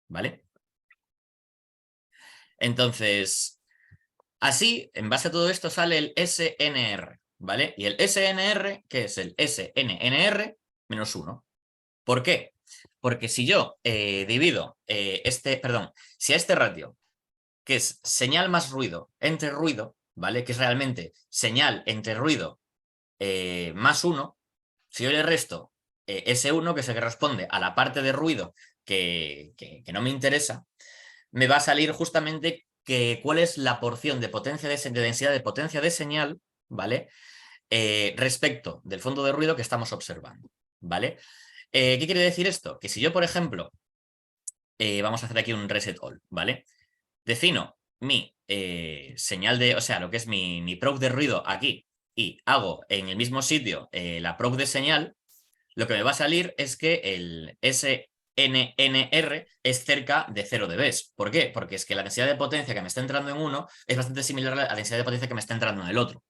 ¿vale? Entonces, así, en base a todo esto sale el SNR, ¿vale? Y el SNR, ¿qué es el SNNR? Menos 1. ¿Por qué? Porque si yo divido si a este ratio, que es señal más ruido entre ruido, ¿vale? Que es realmente señal entre ruido más 1, si yo le resto S1, que es el que responde a la parte de ruido que no me interesa, me va a salir justamente cuál es la porción de potencia de densidad de potencia de señal, ¿vale? Respecto del fondo de ruido que estamos observando, ¿vale? ¿Qué quiere decir esto? Que si yo, por ejemplo, vamos a hacer aquí un reset all, ¿vale? Defino mi señal o sea, lo que es mi probe de ruido aquí y hago en el mismo sitio la probe de señal, lo que me va a salir es que el SNNR es cerca de 0 dB. ¿Por qué? Porque es que la densidad de potencia que me está entrando en uno es bastante similar a la densidad de potencia que me está entrando en el otro,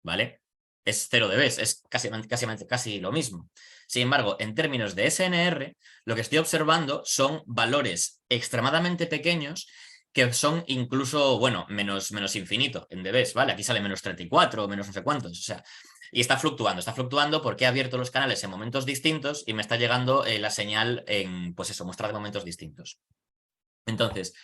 ¿vale? Es 0 dB, es casi lo mismo. Sin embargo, en términos de SNR, lo que estoy observando son valores extremadamente pequeños que son incluso, bueno, menos infinito en dBs, ¿vale? Aquí sale menos 34 o menos no sé cuántos, o sea, y está fluctuando porque he abierto los canales en momentos distintos y me está llegando la señal en, pues eso, muestras de momentos distintos. Entonces,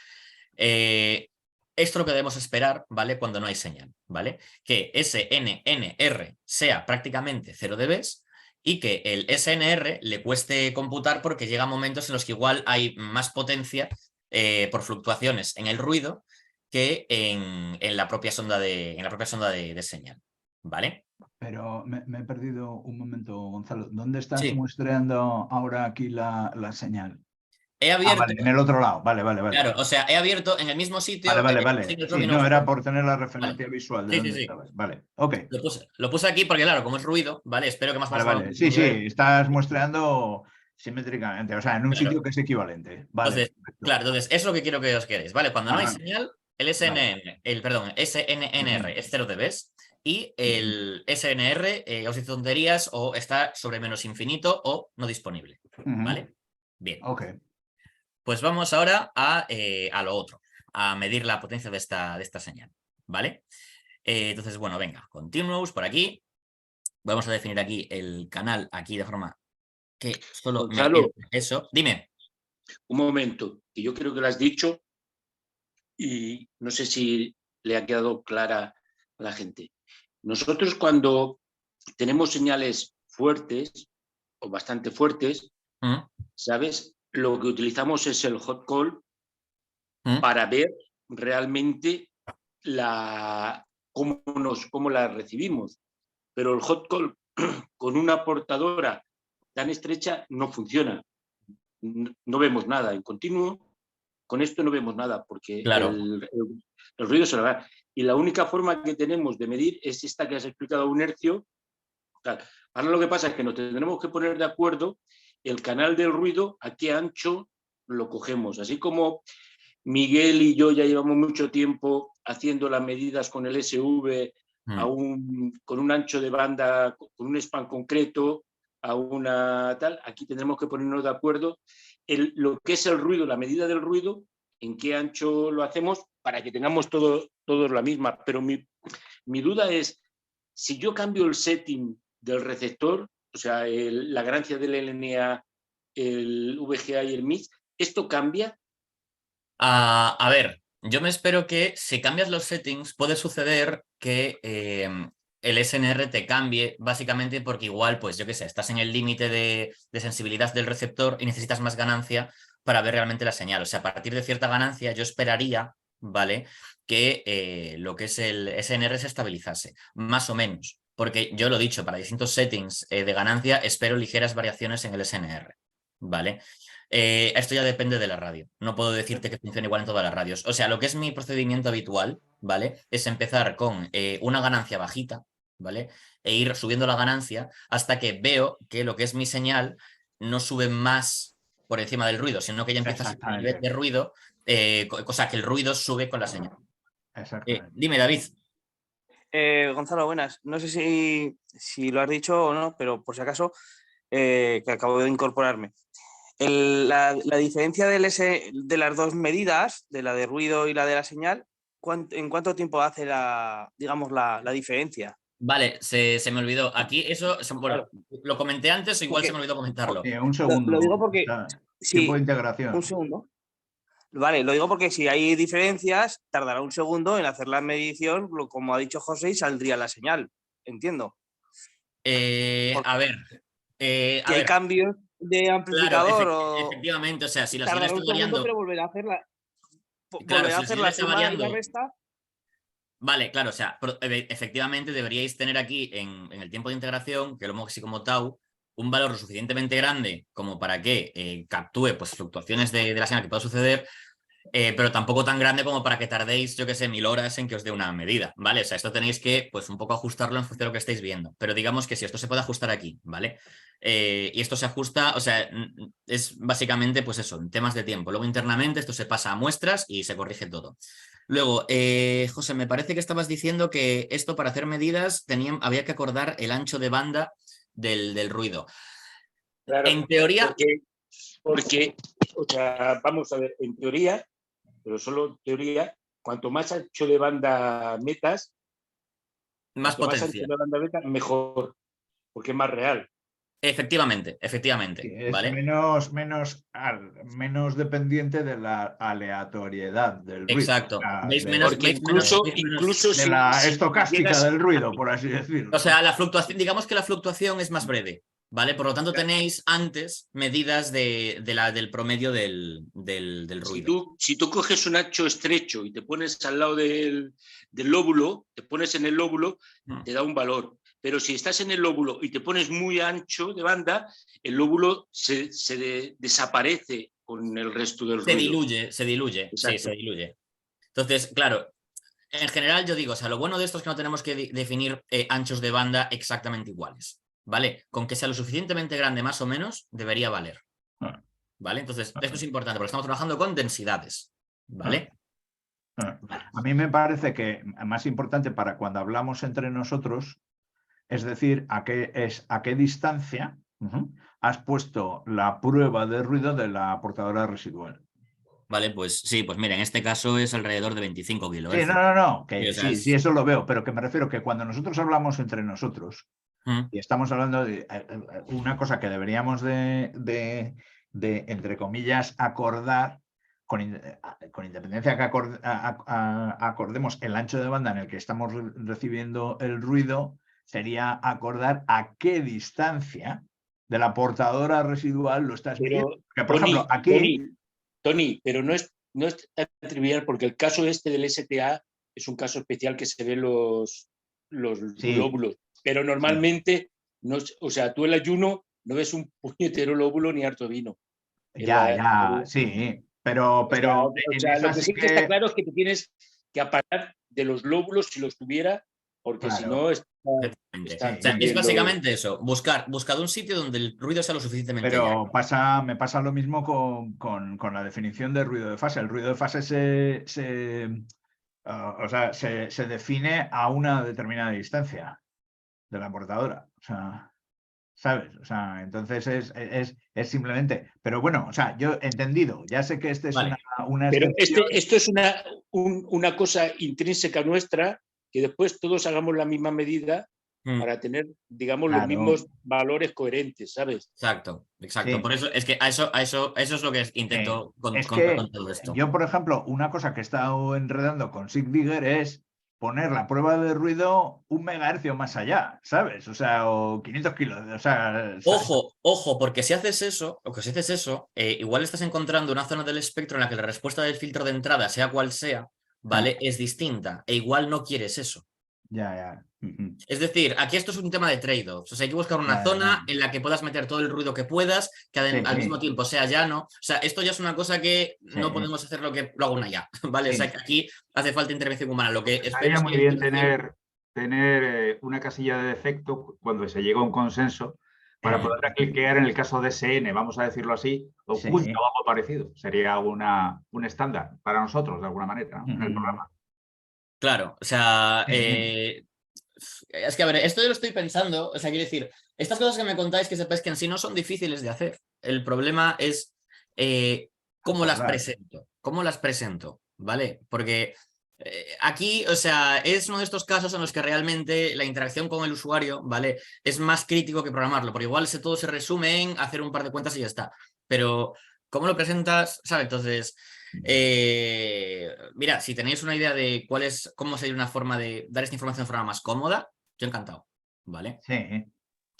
esto es lo que debemos esperar, ¿vale? Cuando no hay señal, ¿vale? Que SNNR sea prácticamente 0 dBs y que el SNR le cueste computar porque llega momentos en los que igual hay más potencia por fluctuaciones en el ruido que en la propia sonda de señal, ¿vale? Pero me he perdido un momento, Gonzalo. ¿Dónde estás Sí. muestreando ahora aquí la señal? He Ah, abierto, vale, en el otro lado. Vale, vale, vale. claro, o sea, he abierto en el mismo Vale, sitio vale, el vale. signo Sí, propio no, era neutro, por tener la ¿vale? referencia visual de Sí, sí, dónde sí. estabas. Vale, ok. Lo puse aquí porque, claro, como es ruido, ¿vale? Espero que más o Vale, menos haga vale. el Sí, mismo sí, nivel. estás muestreando simétricamente, o sea, en un sitio Claro. que es equivalente. Vale, Entonces, perfecto. claro, entonces es lo que quiero que os queréis, ¿vale? Cuando no hay Ajá, señal, el vale. SNNR es 0 dBs y Ujú. el SNR os dice tonterías o está sobre menos infinito o no disponible, Ujú. ¿vale? Bien, Ok. pues vamos ahora a lo otro, a medir la potencia de esta señal, ¿vale? Entonces, bueno, venga, continuous por aquí. Vamos a definir aquí el canal aquí de forma que solo me Gonzalo, entre eso. Dime. un momento, que yo creo que lo has dicho y no sé si le ha quedado clara a la gente. Nosotros cuando tenemos señales fuertes o bastante fuertes, ¿Mm? ¿sabes? Lo que utilizamos es el hot call ¿Mm? para ver realmente cómo la recibimos. Pero el hot call con una portadora tan estrecha no funciona. No vemos nada en continuo. Con esto no vemos nada porque Claro. el ruido se lo va. Y la única forma que tenemos de medir es esta que has explicado, un hercio. Ahora lo que pasa es que nos tendremos que poner de acuerdo el canal del ruido, a qué ancho lo cogemos. Así como Miguel y yo ya llevamos mucho tiempo haciendo las medidas con el SV con un ancho de banda, con un span concreto, a una tal, aquí tendremos que ponernos de acuerdo lo que es el ruido, la medida del ruido, en qué ancho lo hacemos para que tengamos todos la misma. Pero mi duda es, si yo cambio el setting del receptor, o sea, la ganancia del LNA, el VGA y el MIX, ¿esto cambia? A ver, yo me espero que si cambias los settings puede suceder que el SNR te cambie básicamente porque igual, pues yo qué sé, estás en el límite de sensibilidad del receptor y necesitas más ganancia para ver realmente la señal. O sea, a partir de cierta ganancia yo esperaría, ¿vale? Que lo que es el SNR se estabilizase, más o menos. Porque yo lo he dicho, para distintos settings de ganancia espero ligeras variaciones en el SNR, ¿vale? Esto ya depende de la radio. No puedo decirte que funcione igual en todas las radios. O sea, lo que es mi procedimiento habitual, ¿vale? Es empezar con una ganancia bajita, ¿vale? E ir subiendo la ganancia hasta que veo que lo que es mi señal no sube más por encima del ruido, sino que ya empieza a ser un nivel Exactamente. de ruido, cosa que el ruido sube con la señal. Exactamente. Dime, David. Gonzalo, buenas. No sé si lo has dicho o no, pero por si acaso, que acabo de incorporarme. la diferencia de las dos medidas, de la de ruido y la de la señal, ¿en cuánto tiempo hace digamos, la diferencia? Vale, se me olvidó. Aquí bueno, lo comenté antes o igual se me olvidó comentarlo. Un segundo. Lo digo porque tiempo de si integración. un segundo. Vale, lo digo porque si hay diferencias, tardará un segundo en hacer la medición, como ha dicho José, y saldría la señal. Entiendo. A ver. Si hay cambios de amplificador claro, efectivamente, o sea, si la señal tardará está un segundo, variando. pero volverá a hacer Claro, volverá a si la hacer señal la está suma y la variando. resta. Vale, claro, o sea, efectivamente deberíais tener aquí en el tiempo de integración, que lo hemos así como tau, un valor lo suficientemente grande como para que captúe pues, fluctuaciones de la señal que pueda suceder, pero tampoco tan grande como para que tardéis, yo que sé, 1000 horas en que os dé una medida, ¿vale? O sea, esto tenéis que, pues, un poco ajustarlo en función de lo que estáis viendo. Pero digamos que si esto se puede ajustar aquí, ¿vale? Y esto se ajusta, o sea, es básicamente, pues eso, en temas de tiempo. Luego internamente esto se pasa a muestras y se corrige todo. Luego, José, me parece que estabas diciendo que esto para hacer medidas había que acordar el ancho de banda del ruido. Claro, en teoría... Porque, o sea, vamos a ver, en teoría, pero solo en teoría, cuanto más ancho de banda metas, más potencia. mejor, porque es más real. Efectivamente, Es ¿vale? menos dependiente de la aleatoriedad del ruido. Exacto. ¿Veis Porque incluso de la estocástica del ruido, por así decirlo. O sea, la fluctuación, digamos que la fluctuación es más breve, ¿vale? Por lo tanto, tenéis antes medidas del promedio del ruido. Si tú coges un ancho estrecho y te pones al lado del lóbulo, te pones en el lóbulo, te da un valor. Pero si estás en el lóbulo y te pones muy ancho de banda, el lóbulo se desaparece con el resto del ruido. Se diluye, Exacto. sí, se diluye. Entonces, claro, en general yo digo, o sea, lo bueno de esto es que no tenemos que definir anchos de banda exactamente iguales, ¿vale? Con que sea lo suficientemente grande más o menos, debería valer, ¿vale? Entonces, esto es importante porque estamos trabajando con densidades, ¿vale? A mí me parece que más importante para cuando hablamos entre nosotros, es decir, a qué distancia has puesto la prueba de ruido de la portadora residual. Vale, pues sí, pues mira, en este caso es alrededor de 25 kHz. Sí, no, que sí, o sea, sí, eso lo veo, pero que me refiero que cuando nosotros hablamos entre nosotros y estamos hablando de una cosa que deberíamos de entre comillas, acordar, con independencia que acordemos el ancho de banda en el que estamos recibiendo el ruido, sería acordar a qué distancia de la portadora residual lo estás midiendo. Porque, por ejemplo, aquí... Tony, pero no es tan trivial porque el caso este del STA es un caso especial que se ven los lóbulos, pero normalmente, o sea, tú el ayuno no ves un puñetero lóbulo ni harto vino. Sí, pero o sea, lo que sí que está claro es que te tienes que apartar de los lóbulos si los tuviera, porque si no es básicamente eso, buscar un sitio donde el ruido sea lo suficientemente pero llano. me pasa lo mismo con la definición de ruido de fase. El ruido de fase se define a una determinada distancia de la portadora. O sea, ¿sabes? O sea, entonces es simplemente... Pero bueno, o sea, yo he entendido, ya sé que este es una pero excepción. Esto es una cosa intrínseca nuestra, que después todos hagamos la misma medida para tener, digamos, los mismos valores coherentes, ¿sabes? Exacto. Sí. Por eso es que a eso es lo que intento contar con todo esto. Yo, por ejemplo, una cosa que he estado enredando con SIG-Digger es poner la prueba de ruido 1 megahercio más allá, ¿sabes? O sea, o 500 kilos. O sea, ojo, porque si haces eso, igual estás encontrando una zona del espectro en la que la respuesta del filtro de entrada, sea cual sea, ¿vale? Es distinta. E igual no quieres eso. Ya. Es decir, aquí esto es un tema de trade-offs. O sea, hay que buscar una zona en la que puedas meter todo el ruido que puedas, que al mismo tiempo sea llano. O sea, esto ya es una cosa que no podemos hacer lo hago una ya, ¿vale? O sea, que aquí hace falta intervención humana. Lo que estaría muy bien tener una casilla de defecto cuando se llega a un consenso para poder cliquear en el caso de SN, vamos a decirlo así, oculta o algo parecido. Sería un estándar para nosotros, de alguna manera, ¿no? En el programa. Claro, o sea, es que, a ver, esto yo lo estoy pensando, o sea, quiero decir, estas cosas que me contáis que sepáis que en sí no son difíciles de hacer, el problema es cómo las Acordar. presento. ¿Cómo las presento? ¿Vale? Porque aquí, o sea, es uno de estos casos en los que realmente la interacción con el usuario, ¿vale? Es más crítico que programarlo, porque igual todo se resume en hacer un par de cuentas y ya está. Pero, ¿cómo lo presentas? ¿Sabes? Entonces, mira, si tenéis una idea de cómo sería una forma de dar esta información de forma más cómoda, yo encantado, ¿vale? Sí.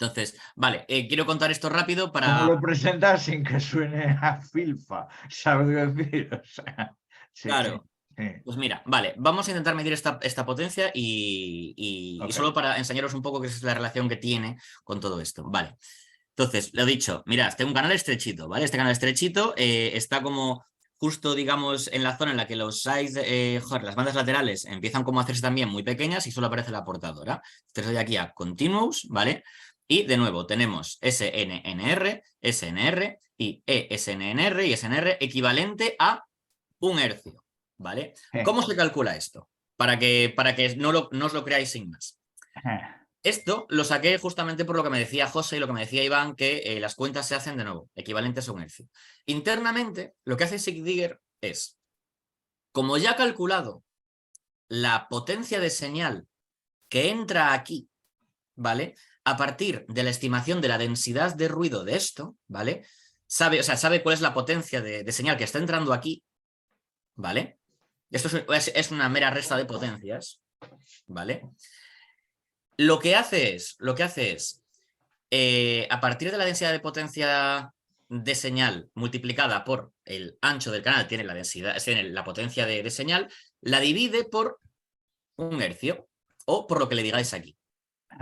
Entonces, vale, quiero contar esto rápido para... ¿Cómo lo presentas sin que suene a filfa? ¿Sabes qué decir? O sea, sí, Claro. sí. Pues mira, vale, vamos a intentar medir esta potencia y Ok. solo para enseñaros un poco qué es la relación que tiene con todo esto. Vale, entonces, lo dicho, mirad, tengo un canal estrechito, ¿vale? Este canal estrechito está como justo, digamos, en la zona en la que los sides, las bandas laterales empiezan como a hacerse también muy pequeñas y solo aparece la portadora. Entonces doy aquí a Continuous, ¿vale? Y de nuevo tenemos SNNR, SNR y ESNNR y SNR equivalente a 1 hercio, ¿vale? ¿Cómo se calcula esto? Para que no os lo creáis sin más. Esto lo saqué justamente por lo que me decía José y lo que me decía Iván, que las cuentas se hacen de nuevo, equivalentes a 1 hercio. Internamente, lo que hace SigDigger es, como ya ha calculado la potencia de señal que entra aquí, ¿vale? A partir de la estimación de la densidad de ruido de esto, ¿vale? Sabe cuál es la potencia de señal que está entrando aquí, ¿vale? Esto es una mera resta de potencias, ¿vale? Lo que hace es, a partir de la densidad de potencia de señal multiplicada por el ancho del canal, tiene la densidad, tiene la potencia de señal, la divide por 1 hercio, o por lo que le digáis aquí.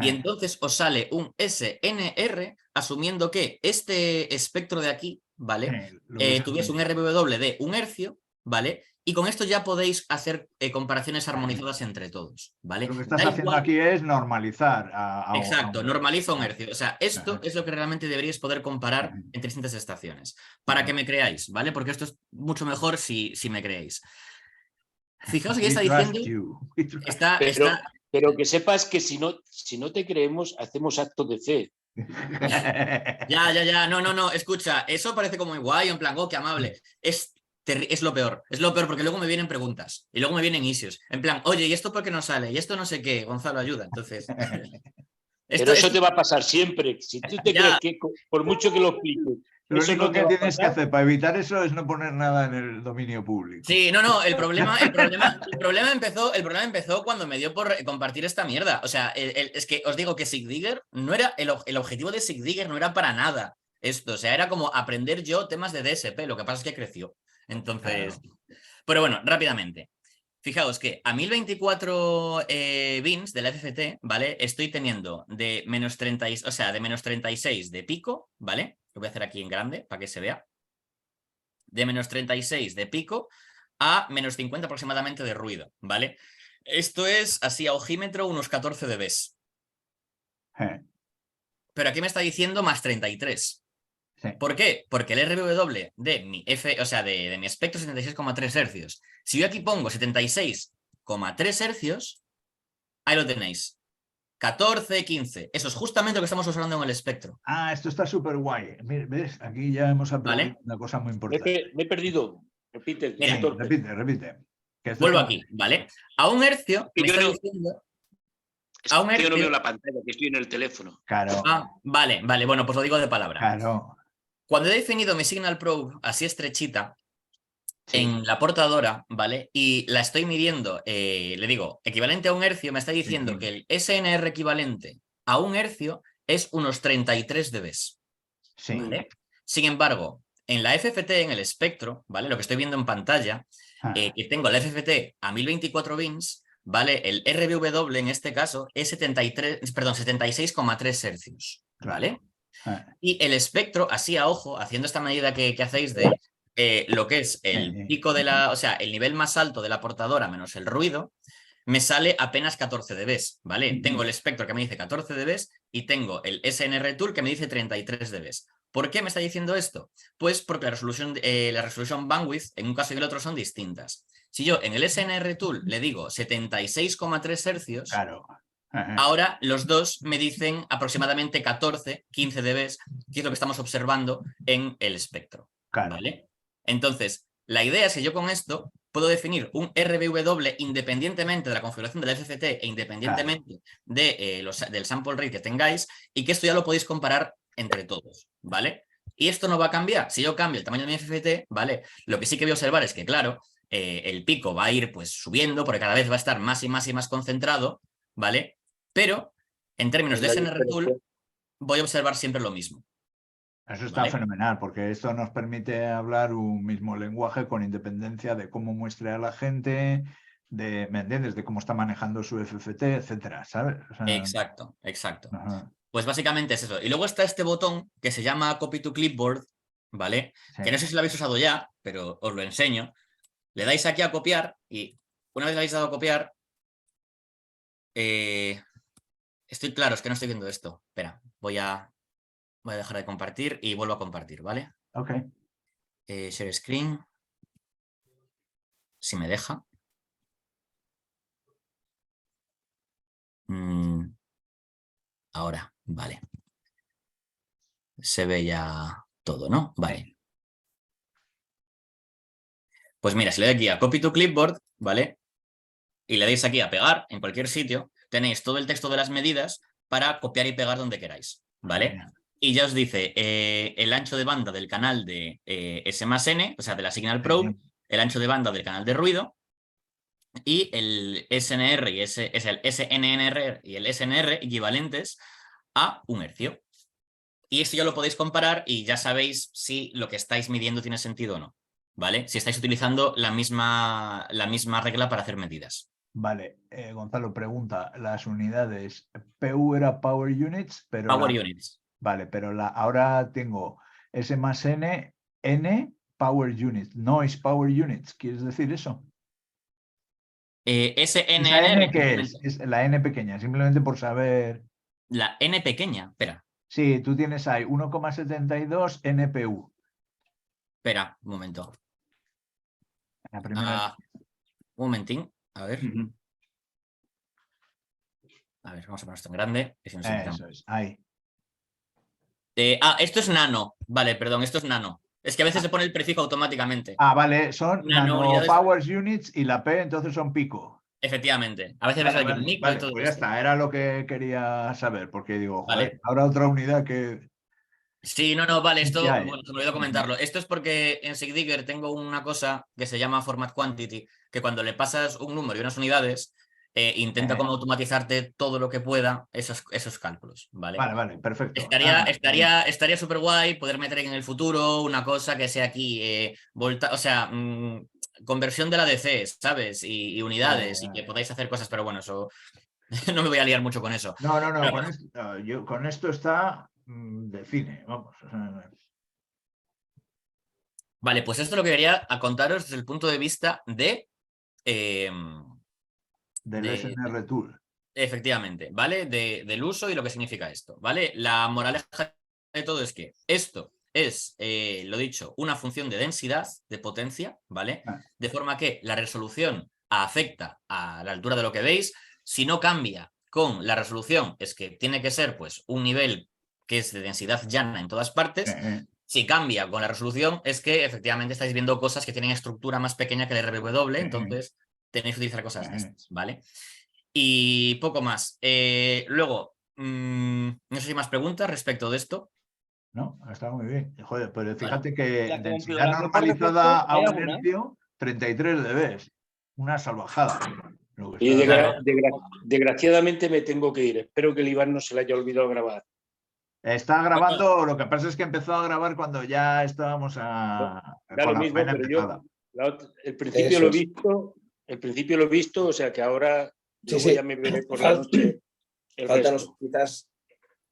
Y entonces os sale un SNR, asumiendo que este espectro de aquí, ¿vale? Tuviese un RBW de 1 hercio, ¿vale? Y con esto ya podéis hacer comparaciones armonizadas entre todos, ¿vale? Lo que estás haciendo aquí es normalizar. Exacto, normaliza 1 hercio. O sea, esto es lo que realmente deberíais poder comparar entre distintas estaciones. Para que me creáis, ¿vale? Porque esto es mucho mejor si me creéis. Fijaos que está diciendo... Pero que sepas que si no te creemos, hacemos acto de fe. Ya. No. Escucha, eso parece como muy guay, en plan, oh, qué amable. Es lo peor. Es lo peor porque luego me vienen preguntas y luego me vienen issues. En plan, oye, ¿y esto por qué no sale? ¿Y esto no sé qué? Gonzalo, ayuda. Entonces... Pero eso te va a pasar siempre. Si tú te crees que, por mucho que lo expliques, lo único que tienes que hacer para evitar eso es no poner nada en el dominio público. Sí, no, el problema empezó cuando me dio por compartir esta mierda. O sea, es que os digo que SigDigger no era el objetivo de SigDigger no era para nada esto. O sea, era como aprender yo temas de DSP. Lo que pasa es que creció. Entonces, claro. Pero bueno, rápidamente. Fijaos que a 1024 bins de la FFT, ¿vale? Estoy teniendo de menos 36 de pico, ¿vale? Lo voy a hacer aquí en grande para que se vea. De menos 36 de pico a menos 50 aproximadamente de ruido, ¿vale? Esto es, así a ojímetro, unos 14 dB. Pero aquí me está diciendo más 33. Sí. ¿Por qué? Porque el RBW de mi de mi espectro es 76,3 hercios. Si yo aquí pongo 76,3 hercios, ahí lo tenéis. 14, 15. Eso es justamente lo que estamos usando en el espectro. Ah, esto está súper guay. ¿Ves? Aquí ya hemos aprendido una cosa muy importante. Me he perdido. Repite. Mira, repite. Vuelvo aquí, ¿vale? A 1 hercio me está diciendo... A 1 hercio... Yo no veo la pantalla, que estoy en el teléfono. Claro. Ah, vale. Bueno, pues lo digo de palabra. Claro. Cuando he definido mi Signal Probe así estrechita, sí, en la portadora, ¿vale? Y la estoy midiendo, le digo, equivalente a 1 hercio, me está diciendo que el SNR equivalente a 1 hercio es unos 33 dB. Sí. ¿Vale? Sin embargo, en la FFT, en el espectro, ¿vale? Lo que estoy viendo en pantalla, que tengo la FFT a 1024 bins, ¿vale? El RBW en este caso es 76,3 hercios, ¿vale? Y el espectro, así a ojo, haciendo esta medida que hacéis de lo que es el pico de el nivel más alto de la portadora menos el ruido, me sale apenas 14 dB, ¿vale? Tengo el espectro que me dice 14 dB y tengo el SNR Tool que me dice 33 dB. ¿Por qué me está diciendo esto? Pues porque la resolución bandwidth en un caso y el otro son distintas. Si yo en el SNR Tool le digo 76,3 hercios, claro, Ahora los dos me dicen aproximadamente 14, 15 dB, que es lo que estamos observando en el espectro. Claro. ¿Vale? Entonces, la idea es que yo con esto puedo definir un RBW independientemente de la configuración del FFT e independientemente del sample rate que tengáis, y que esto ya lo podéis comparar entre todos, ¿vale? Y esto no va a cambiar. Si yo cambio el tamaño de mi FFT, ¿vale? Lo que sí que voy a observar es que, claro, el pico va a ir pues subiendo porque cada vez va a estar más y más y más concentrado, ¿vale? Pero en términos de SNR Tool voy a observar siempre lo mismo. Eso está fenomenal, porque esto nos permite hablar un mismo lenguaje con independencia de cómo muestre a la gente, ¿me entiendes? De cómo está manejando su FFT, etcétera, ¿sabes? O sea, exacto. Pues básicamente es eso. Y luego está este botón que se llama Copy to Clipboard, ¿vale? Sí. Que no sé si lo habéis usado ya, pero os lo enseño. Le dais aquí a copiar y una vez le habéis dado a copiar, estoy claro, es que no estoy viendo esto. Espera, voy a dejar de compartir y vuelvo a compartir, ¿vale? Ok. Share screen. Si me deja. Ahora, vale. Se ve ya todo, ¿no? Vale. Pues mira, si le doy aquí a Copy to Clipboard, ¿vale? Y le dais aquí a pegar en cualquier sitio, tenéis todo el texto de las medidas para copiar y pegar donde queráis, ¿vale? Y ya os dice el ancho de banda del canal de S+N, o sea, de la Signal Probe, el ancho de banda del canal de ruido, y el SNR y es el SNNR y el SNR equivalentes a 1 hercio. Y esto ya lo podéis comparar y ya sabéis si lo que estáis midiendo tiene sentido o no, ¿vale? Si estáis utilizando la misma regla para hacer medidas. Vale, Gonzalo pregunta, las unidades PU era Power Units, pero... Power Units. Vale, pero ahora tengo S+N, N Power Units, Noise Power Units, ¿quieres decir eso? SNR. ¿Esa N qué es? Es la N pequeña, simplemente por saber... La N pequeña, espera. Sí, tú tienes ahí 1,72 NPU. Espera, un momento. La primera... Un momentín, a ver. A ver, vamos a poner esto en grande. Y si Eso es, ahí. Esto es nano. Vale, perdón, esto es nano. Es que a veces se pone el prefijo automáticamente. Vale, son nano Power Units y la P entonces son pico. Efectivamente. A veces ves el micro y todo pues ya esto. está, era lo que quería saber, porque digo, joder, Vale. ahora otra unidad que... Sí, no, vale, esto, bueno, se me olvidó comentarlo. Uh-huh. Esto es porque en SIGDigger tengo una cosa que se llama Format Quantity, que cuando le pasas un número y unas unidades, intenta como automatizarte todo lo que pueda esos cálculos, ¿vale? Vale, perfecto. Estaría súper guay poder meter en el futuro una cosa que sea aquí, conversión de la DC, ¿sabes? Y unidades, y que podáis hacer cosas, pero bueno, eso no me voy a liar mucho con eso. No, con esto está de cine, vamos. Vale, pues esto es lo que quería contaros desde el punto de vista de... del SNR Tool. Efectivamente, ¿vale? Del uso y lo que significa esto, ¿vale? La moraleja de todo es que esto es, lo dicho, una función de densidad, de potencia, ¿vale? De forma que la resolución afecta a la altura de lo que veis. Si no cambia con la resolución, es que tiene que ser pues un nivel que es de densidad llana en todas partes. Si cambia con la resolución, es que efectivamente estáis viendo cosas que tienen estructura más pequeña que el RBW, entonces tenéis que utilizar cosas de estas, ¿vale? Y poco más. Luego, no sé si hay más preguntas respecto de esto. No, está muy bien. Joder, pero fíjate que La densidad configuración normalizada por defecto, a un hercio, 33 dB. Una salvajada. Y desgraciadamente me tengo que ir. Espero que el Iván no se le haya olvidado grabar. Está grabando, lo que pasa es que empezó a grabar cuando ya estábamos Da lo mismo, pero yo el principio lo he visto, o sea que ahora luego ya me veré por la noche. Faltan quizás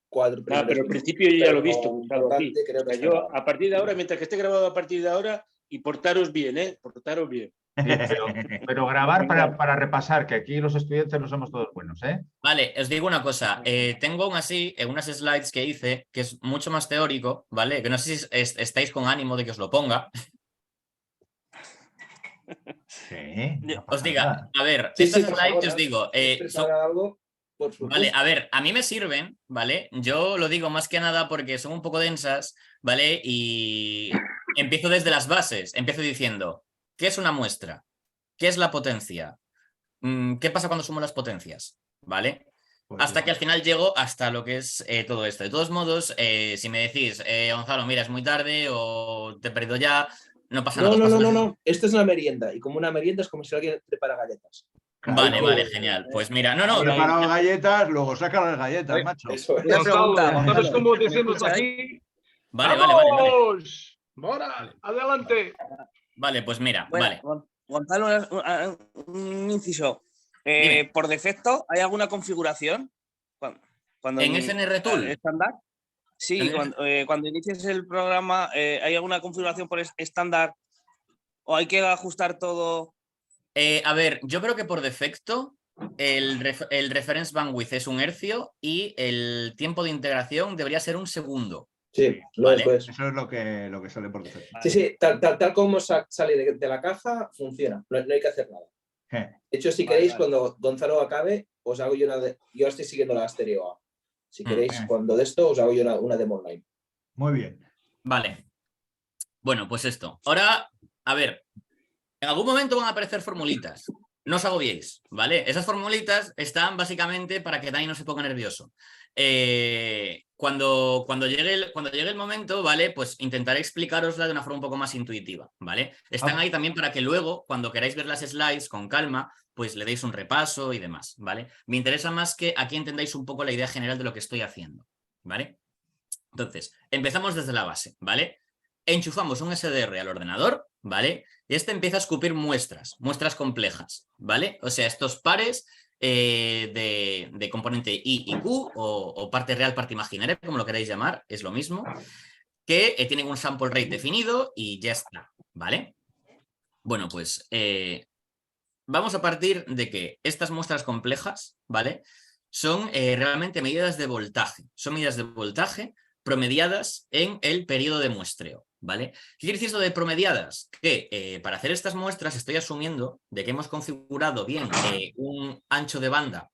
4 pero al principio yo ya lo he visto. Yo a partir de ahora, mientras que esté grabado a partir de ahora, y portaros bien, portaros bien. Pero grabar para repasar, que aquí los estudiantes no somos todos buenos, ¿eh? Vale, os digo una cosa. Tengo aún así unas slides que hice, que es mucho más teórico, ¿vale? Que no sé si estáis con ánimo de que os lo ponga. Sí. Os diga, a ver, estas slides os digo... algo? por supuesto. Vale, a ver, a mí me sirven, ¿vale? Yo lo digo más que nada porque son un poco densas, ¿vale? Y empiezo desde las bases. Empiezo diciendo, ¿qué es una muestra? ¿Qué es la potencia? ¿Qué pasa cuando sumo las potencias? ¿Vale? Pues Hasta sí. que al final llego hasta lo que es todo esto. De todos modos, si me decís, Gonzalo, mira, es muy tarde o te he perdido ya, no pasa nada. No. Esto es una merienda. Y como una merienda es como si alguien prepara galletas. Vale, Claro. vale, genial. Pues mira, Has preparado galletas, luego saca las galletas, macho. Eso es. Una pregunta, ¿sabes Gonzalo, cómo ¿me decimos escucháis? aquí? Vale, vale, vale, vale. ¡Vamos! ¡Bora! ¡Adelante! Vale, pues mira, Bueno, vale. Gonzalo, un inciso. Dime. Por defecto, ¿hay alguna configuración? Cuando ¿En SNR Tool? estándar. Sí, ¿En cuando inicies el programa, ¿hay alguna configuración por estándar o hay que ajustar todo? A ver, yo creo que por defecto el reference bandwidth es 1 hercio y el tiempo de integración debería ser 1 segundo. Sí, Vale. lo es. Eso es lo que sale por defecto. Sí, tal como sale de la caja, funciona. No hay que hacer nada. De hecho, si queréis, cuando Gonzalo acabe, os hago yo yo estoy siguiendo la Stereo A. Si queréis, cuando de esto, os hago yo una demo online. Muy bien. Vale. Bueno, pues esto. Ahora, a ver, en algún momento van a aparecer formulitas. No os agobiéis, ¿vale? Esas formulitas están básicamente para que Dani no se ponga nervioso. Cuando llegue el momento, ¿vale? Pues intentaré explicarosla de una forma un poco más intuitiva, ¿vale? Están ahí también para que luego, cuando queráis ver las slides con calma, pues le deis un repaso y demás, ¿vale? Me interesa más que aquí entendáis un poco la idea general de lo que estoy haciendo, ¿vale? Entonces, empezamos desde la base, ¿vale? Enchufamos un SDR al ordenador, ¿vale? Y este empieza a escupir muestras complejas, ¿vale? O sea, estos pares de componente I y Q o parte real, parte imaginaria, como lo queráis llamar, es lo mismo, que tienen un sample rate definido y ya está, ¿vale? Bueno, pues vamos a partir de que estas muestras complejas, ¿vale? Son realmente medidas de voltaje. Son medidas de voltaje promediadas en el periodo de muestreo, ¿vale? ¿Qué quiere decir esto de promediadas? Que para hacer estas muestras estoy asumiendo de que hemos configurado bien un ancho de banda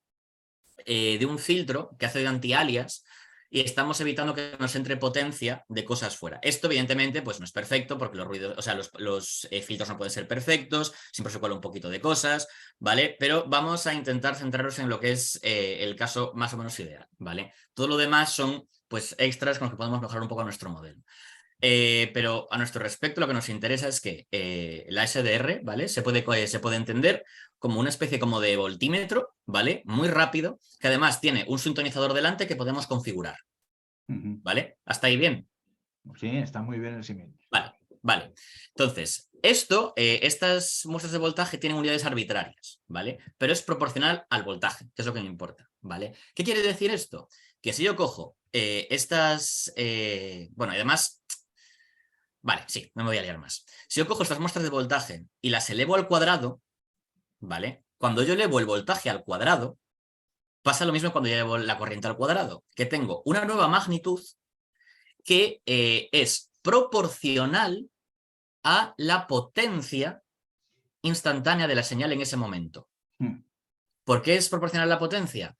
de un filtro que hace de anti-alias y estamos evitando que nos entre potencia de cosas fuera. Esto, evidentemente, pues no es perfecto porque los ruidos, o sea, los filtros no pueden ser perfectos, siempre se cuela un poquito de cosas, ¿vale? Pero vamos a intentar centrarnos en lo que es el caso más o menos ideal, ¿vale? Todo lo demás son, pues, extras con los que podemos mejorar un poco nuestro modelo. Pero a nuestro respecto lo que nos interesa es que la SDR, ¿vale? Se puede entender como una especie como de voltímetro, ¿vale? Muy rápido, que además tiene un sintonizador delante que podemos configurar, ¿vale? ¿Hasta ahí bien? Sí, está muy bien el símil. Vale, vale. Entonces, estas muestras de voltaje tienen unidades arbitrarias, ¿vale? Pero es proporcional al voltaje, que es lo que me importa, ¿vale? ¿Qué quiere decir esto? Que si yo cojo bueno, y además... Vale, sí, no me voy a liar más. Si yo cojo estas muestras de voltaje y las elevo al cuadrado, ¿vale? Cuando yo elevo el voltaje al cuadrado, pasa lo mismo cuando yo elevo la corriente al cuadrado, que tengo una nueva magnitud que es proporcional a la potencia instantánea de la señal en ese momento. ¿Por qué es proporcional a la potencia?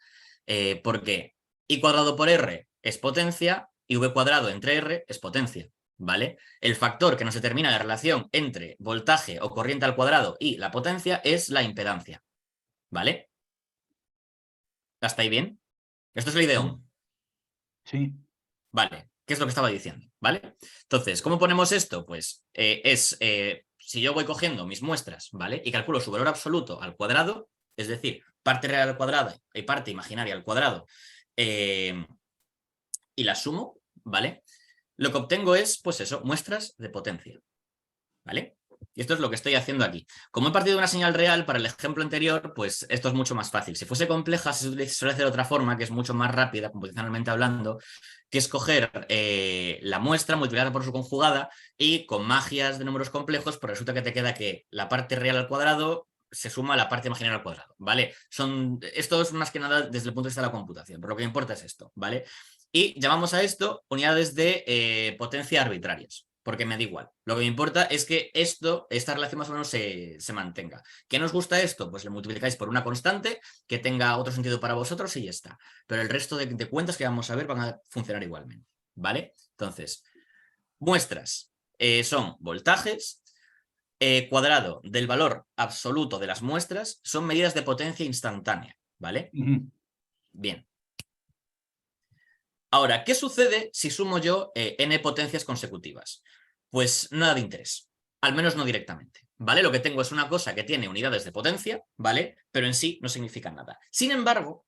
Porque I cuadrado por R es potencia y V cuadrado entre R es potencia, ¿vale? El factor que nos determina la relación entre voltaje o corriente al cuadrado y la potencia es la impedancia, ¿vale? ¿Hasta ahí bien? Esto es el ideón. Sí. Vale, ¿qué es lo que estaba diciendo? ¿Vale? Entonces, ¿cómo ponemos esto? Pues si yo voy cogiendo mis muestras, ¿vale? Y calculo su valor absoluto al cuadrado, es decir, parte real al cuadrado y parte imaginaria al cuadrado, y la sumo, ¿vale? Lo que obtengo es, pues eso, muestras de potencia, ¿vale? Y esto es lo que estoy haciendo aquí. Como he partido de una señal real, para el ejemplo anterior, pues esto es mucho más fácil. Si fuese compleja, se suele hacer de otra forma, que es mucho más rápida, computacionalmente hablando, que es coger la muestra, multiplicarla por su conjugada y con magias de números complejos, pues resulta que te queda que la parte real al cuadrado se suma a la parte imaginaria al cuadrado, ¿vale? Esto es más que nada desde el punto de vista de la computación, pero lo que importa es esto, ¿vale? Y llamamos a esto unidades de potencia arbitrarias, porque me da igual. Lo que me importa es que esta relación más o menos se mantenga. ¿Qué nos gusta esto? Pues le multiplicáis por una constante que tenga otro sentido para vosotros y ya está. Pero el resto de cuentas que vamos a ver van a funcionar igualmente, ¿vale? Entonces, muestras son voltajes, cuadrado del valor absoluto de las muestras, son medidas de potencia instantánea, ¿vale? Bien. Ahora, ¿qué sucede si sumo yo n potencias consecutivas? Pues nada de interés, al menos no directamente, ¿vale? Lo que tengo es una cosa que tiene unidades de potencia, ¿vale? Pero en sí no significa nada. Sin embargo,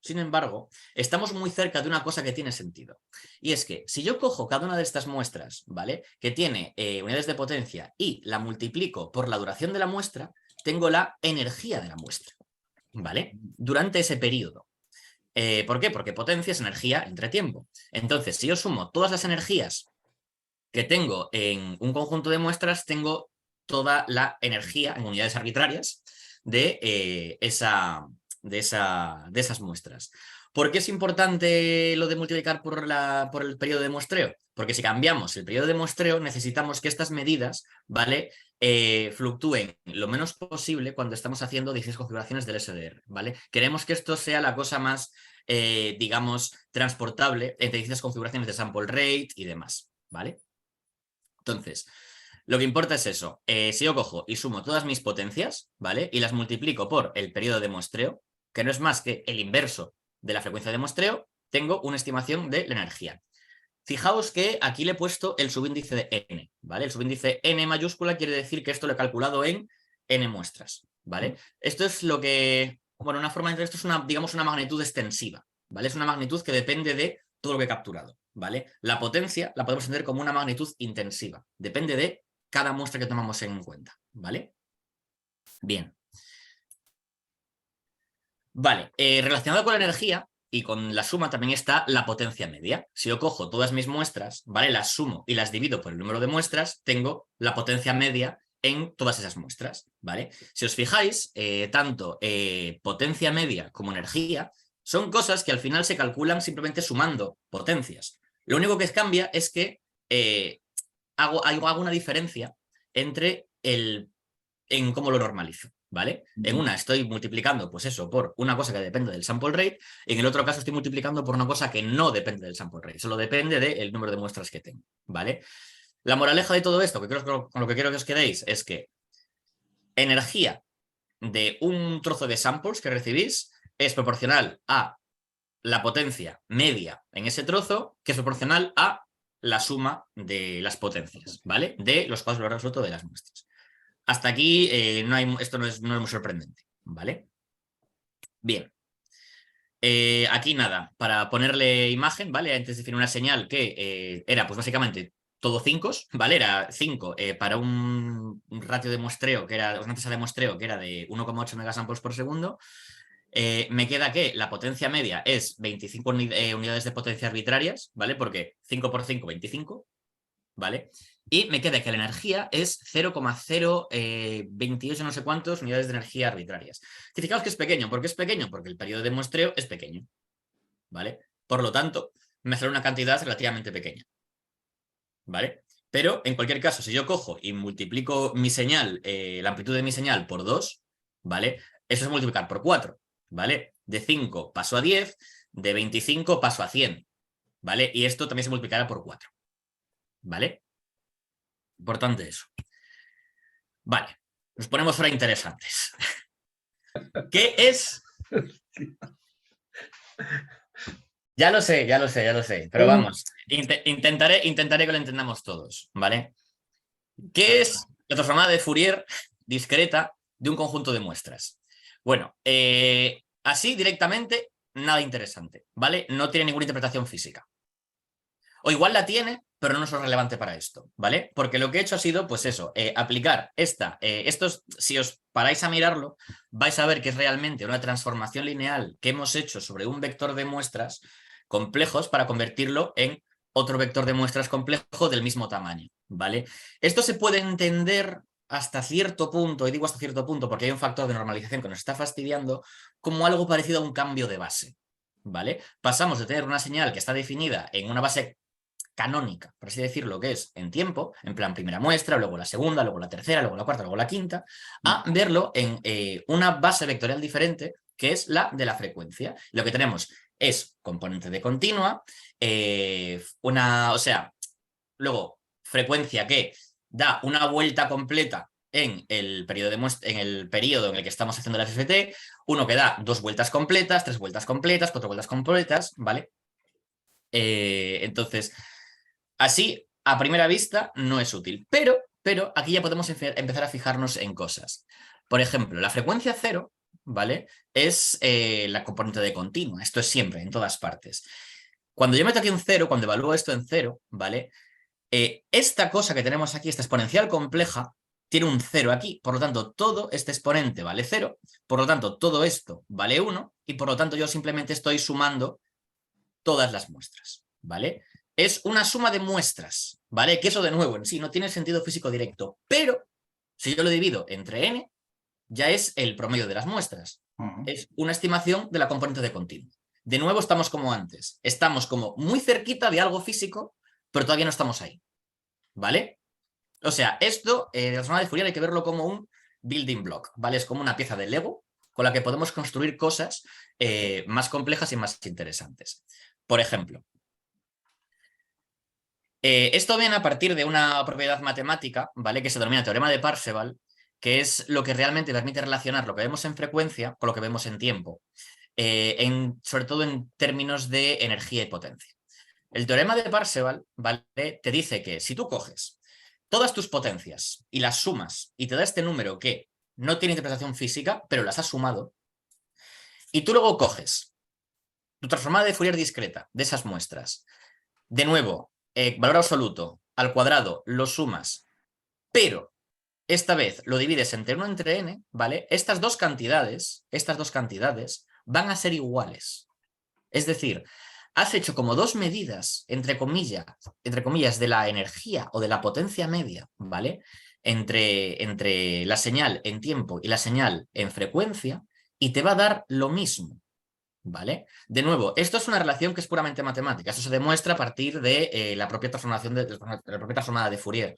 estamos muy cerca de una cosa que tiene sentido. Y es que si yo cojo cada una de estas muestras, ¿vale? Que tiene unidades de potencia y la multiplico por la duración de la muestra, tengo la energía de la muestra, ¿vale? Durante ese periodo. ¿Por qué? Porque potencia es energía entre tiempo. Entonces, si yo sumo todas las energías que tengo en un conjunto de muestras, tengo toda la energía en unidades arbitrarias de esas muestras. ¿Por qué es importante lo de multiplicar por el periodo de muestreo? Porque si cambiamos el periodo de muestreo, necesitamos que estas medidas, ¿vale? Fluctúen lo menos posible cuando estamos haciendo diferentes configuraciones del SDR, ¿vale? Queremos que esto sea la cosa más, digamos, transportable entre distintas configuraciones de sample rate y demás, ¿vale? Entonces, lo que importa es eso. Si yo cojo y sumo todas mis potencias, ¿vale? Y las multiplico por el periodo de muestreo, que no es más que el inverso de la frecuencia de muestreo, tengo una estimación de la energía. Fijaos que aquí le he puesto el subíndice de n, ¿vale? El subíndice n mayúscula quiere decir que esto lo he calculado en n muestras, ¿vale? Esto es lo que, bueno, una forma de esto es digamos, una magnitud extensiva, ¿vale? Es una magnitud que depende de todo lo que he capturado, ¿vale? La potencia la podemos entender como una magnitud intensiva, depende de cada muestra que tomamos en cuenta, ¿vale? Bien. Vale, relacionado con la energía y con la suma también está la potencia media. Si yo cojo todas mis muestras, ¿vale? Las sumo y las divido por el número de muestras, tengo la potencia media en todas esas muestras, ¿vale? Si os fijáis, tanto potencia media como energía son cosas que al final se calculan simplemente sumando potencias. Lo único que cambia es que hago una diferencia entre en cómo lo normalizo, ¿vale? En una estoy multiplicando, pues eso, por una cosa que depende del sample rate, y en el otro caso estoy multiplicando por una cosa que no depende del sample rate, solo depende del número de muestras que tengo, ¿vale? La moraleja de todo esto, que creo que con lo que quiero que os quedéis, es que energía de un trozo de samples que recibís es proporcional a la potencia media en ese trozo, que es proporcional a la suma de las potencias, ¿vale? De los cuadros de absoluto de las muestras. Hasta aquí esto no es muy sorprendente, ¿vale? Bien. Aquí nada, para ponerle imagen, ¿vale? Antes definir una señal que era pues básicamente todo 5, ¿vale? Era 5 para un ratio de muestreo, que era una tasa de muestreo que era de 1,8 megasamples por segundo. Me queda que la potencia media es 25 unidades de potencia arbitrarias, ¿vale? Porque 5 por 5, 25, ¿vale? Y me queda que la energía es 0,028 no sé cuántos unidades de energía arbitrarias. Y fijaos que es pequeño. ¿Por qué es pequeño? Porque el periodo de muestreo es pequeño, ¿vale? Por lo tanto, me sale una cantidad relativamente pequeña, ¿vale? Pero, en cualquier caso, si yo cojo y multiplico mi señal, la amplitud de mi señal por 2, ¿vale? Eso es multiplicar por 4, ¿vale? De 5 paso a 10, de 25 paso a 100, ¿vale? Y esto también se multiplicará por 4, ¿vale? Importante eso. Vale, nos ponemos ahora interesantes. ¿Qué es? Ya lo sé, pero vamos, intentaré que lo entendamos todos, ¿vale? ¿Qué es la transformada de Fourier discreta de un conjunto de muestras? Bueno, así directamente, nada interesante, ¿vale? No tiene ninguna interpretación física. O igual la tiene, pero no es relevante para esto, ¿vale? Porque lo que he hecho ha sido, pues eso, aplicar si os paráis a mirarlo, vais a ver que es realmente una transformación lineal que hemos hecho sobre un vector de muestras complejos para convertirlo en otro vector de muestras complejo del mismo tamaño, ¿vale? Esto se puede entender hasta cierto punto, y digo hasta cierto punto porque hay un factor de normalización que nos está fastidiando, como algo parecido a un cambio de base, ¿vale? Pasamos de tener una señal que está definida en una base canónica, por así decirlo, que es en tiempo, en plan primera muestra, luego la segunda, luego la tercera, luego la cuarta, luego la quinta, a verlo en una base vectorial diferente, que es la de la frecuencia. Lo que tenemos es componente de continua, luego frecuencia que da una vuelta completa en el periodo en el que estamos haciendo la FFT, uno que da 2 vueltas completas, 3 vueltas completas, 4 vueltas completas, ¿vale? Entonces, así, a primera vista, no es útil, pero aquí ya podemos empezar a fijarnos en cosas. Por ejemplo, la frecuencia 0, ¿vale? Es la componente de continua, esto es siempre, en todas partes. Cuando yo meto aquí un 0, cuando evalúo esto en 0, ¿vale? Esta cosa que tenemos aquí, esta exponencial compleja, tiene un 0 aquí, por lo tanto todo este exponente vale 0, por lo tanto todo esto vale 1 y por lo tanto yo simplemente estoy sumando todas las muestras, ¿vale? Es una suma de muestras, ¿vale? Que eso de nuevo en sí no tiene sentido físico directo, pero si yo lo divido entre n, ya es el promedio de las muestras. Es una estimación de la componente de continuo. De nuevo estamos como antes, estamos como muy cerquita de algo físico, pero todavía no estamos ahí, ¿vale? O sea, esto de la transformada de Fourier hay que verlo como un building block, ¿vale? Es como una pieza de Lego con la que podemos construir cosas más complejas y más interesantes. Por ejemplo, esto viene a partir de una propiedad matemática, ¿vale? Que se denomina teorema de Parseval, que es lo que realmente permite relacionar lo que vemos en frecuencia con lo que vemos en tiempo, sobre todo en términos de energía y potencia. El teorema de Parseval, ¿vale? Te dice que si tú coges todas tus potencias y las sumas y te da este número que no tiene interpretación física, pero las has sumado, y tú luego coges tu transformada de Fourier discreta de esas muestras, de nuevo, valor absoluto al cuadrado, lo sumas, pero esta vez lo divides entre 1 entre n, ¿vale? Estas dos cantidades van a ser iguales. Es decir, has hecho como 2 medidas, entre comillas, de la energía o de la potencia media, ¿vale? Entre la señal en tiempo y la señal en frecuencia, y te va a dar lo mismo, ¿vale? De nuevo, esto es una relación que es puramente matemática. Esto se demuestra a partir de la propia transformación de la propia transformada de Fourier.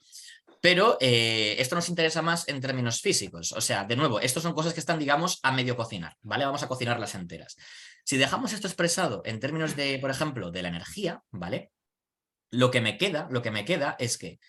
Pero esto nos interesa más en términos físicos. O sea, de nuevo, estas son cosas que están, digamos, a medio cocinar, ¿vale? Vamos a cocinarlas enteras. Si dejamos esto expresado en términos de, por ejemplo, de la energía, ¿vale? Lo que me queda es que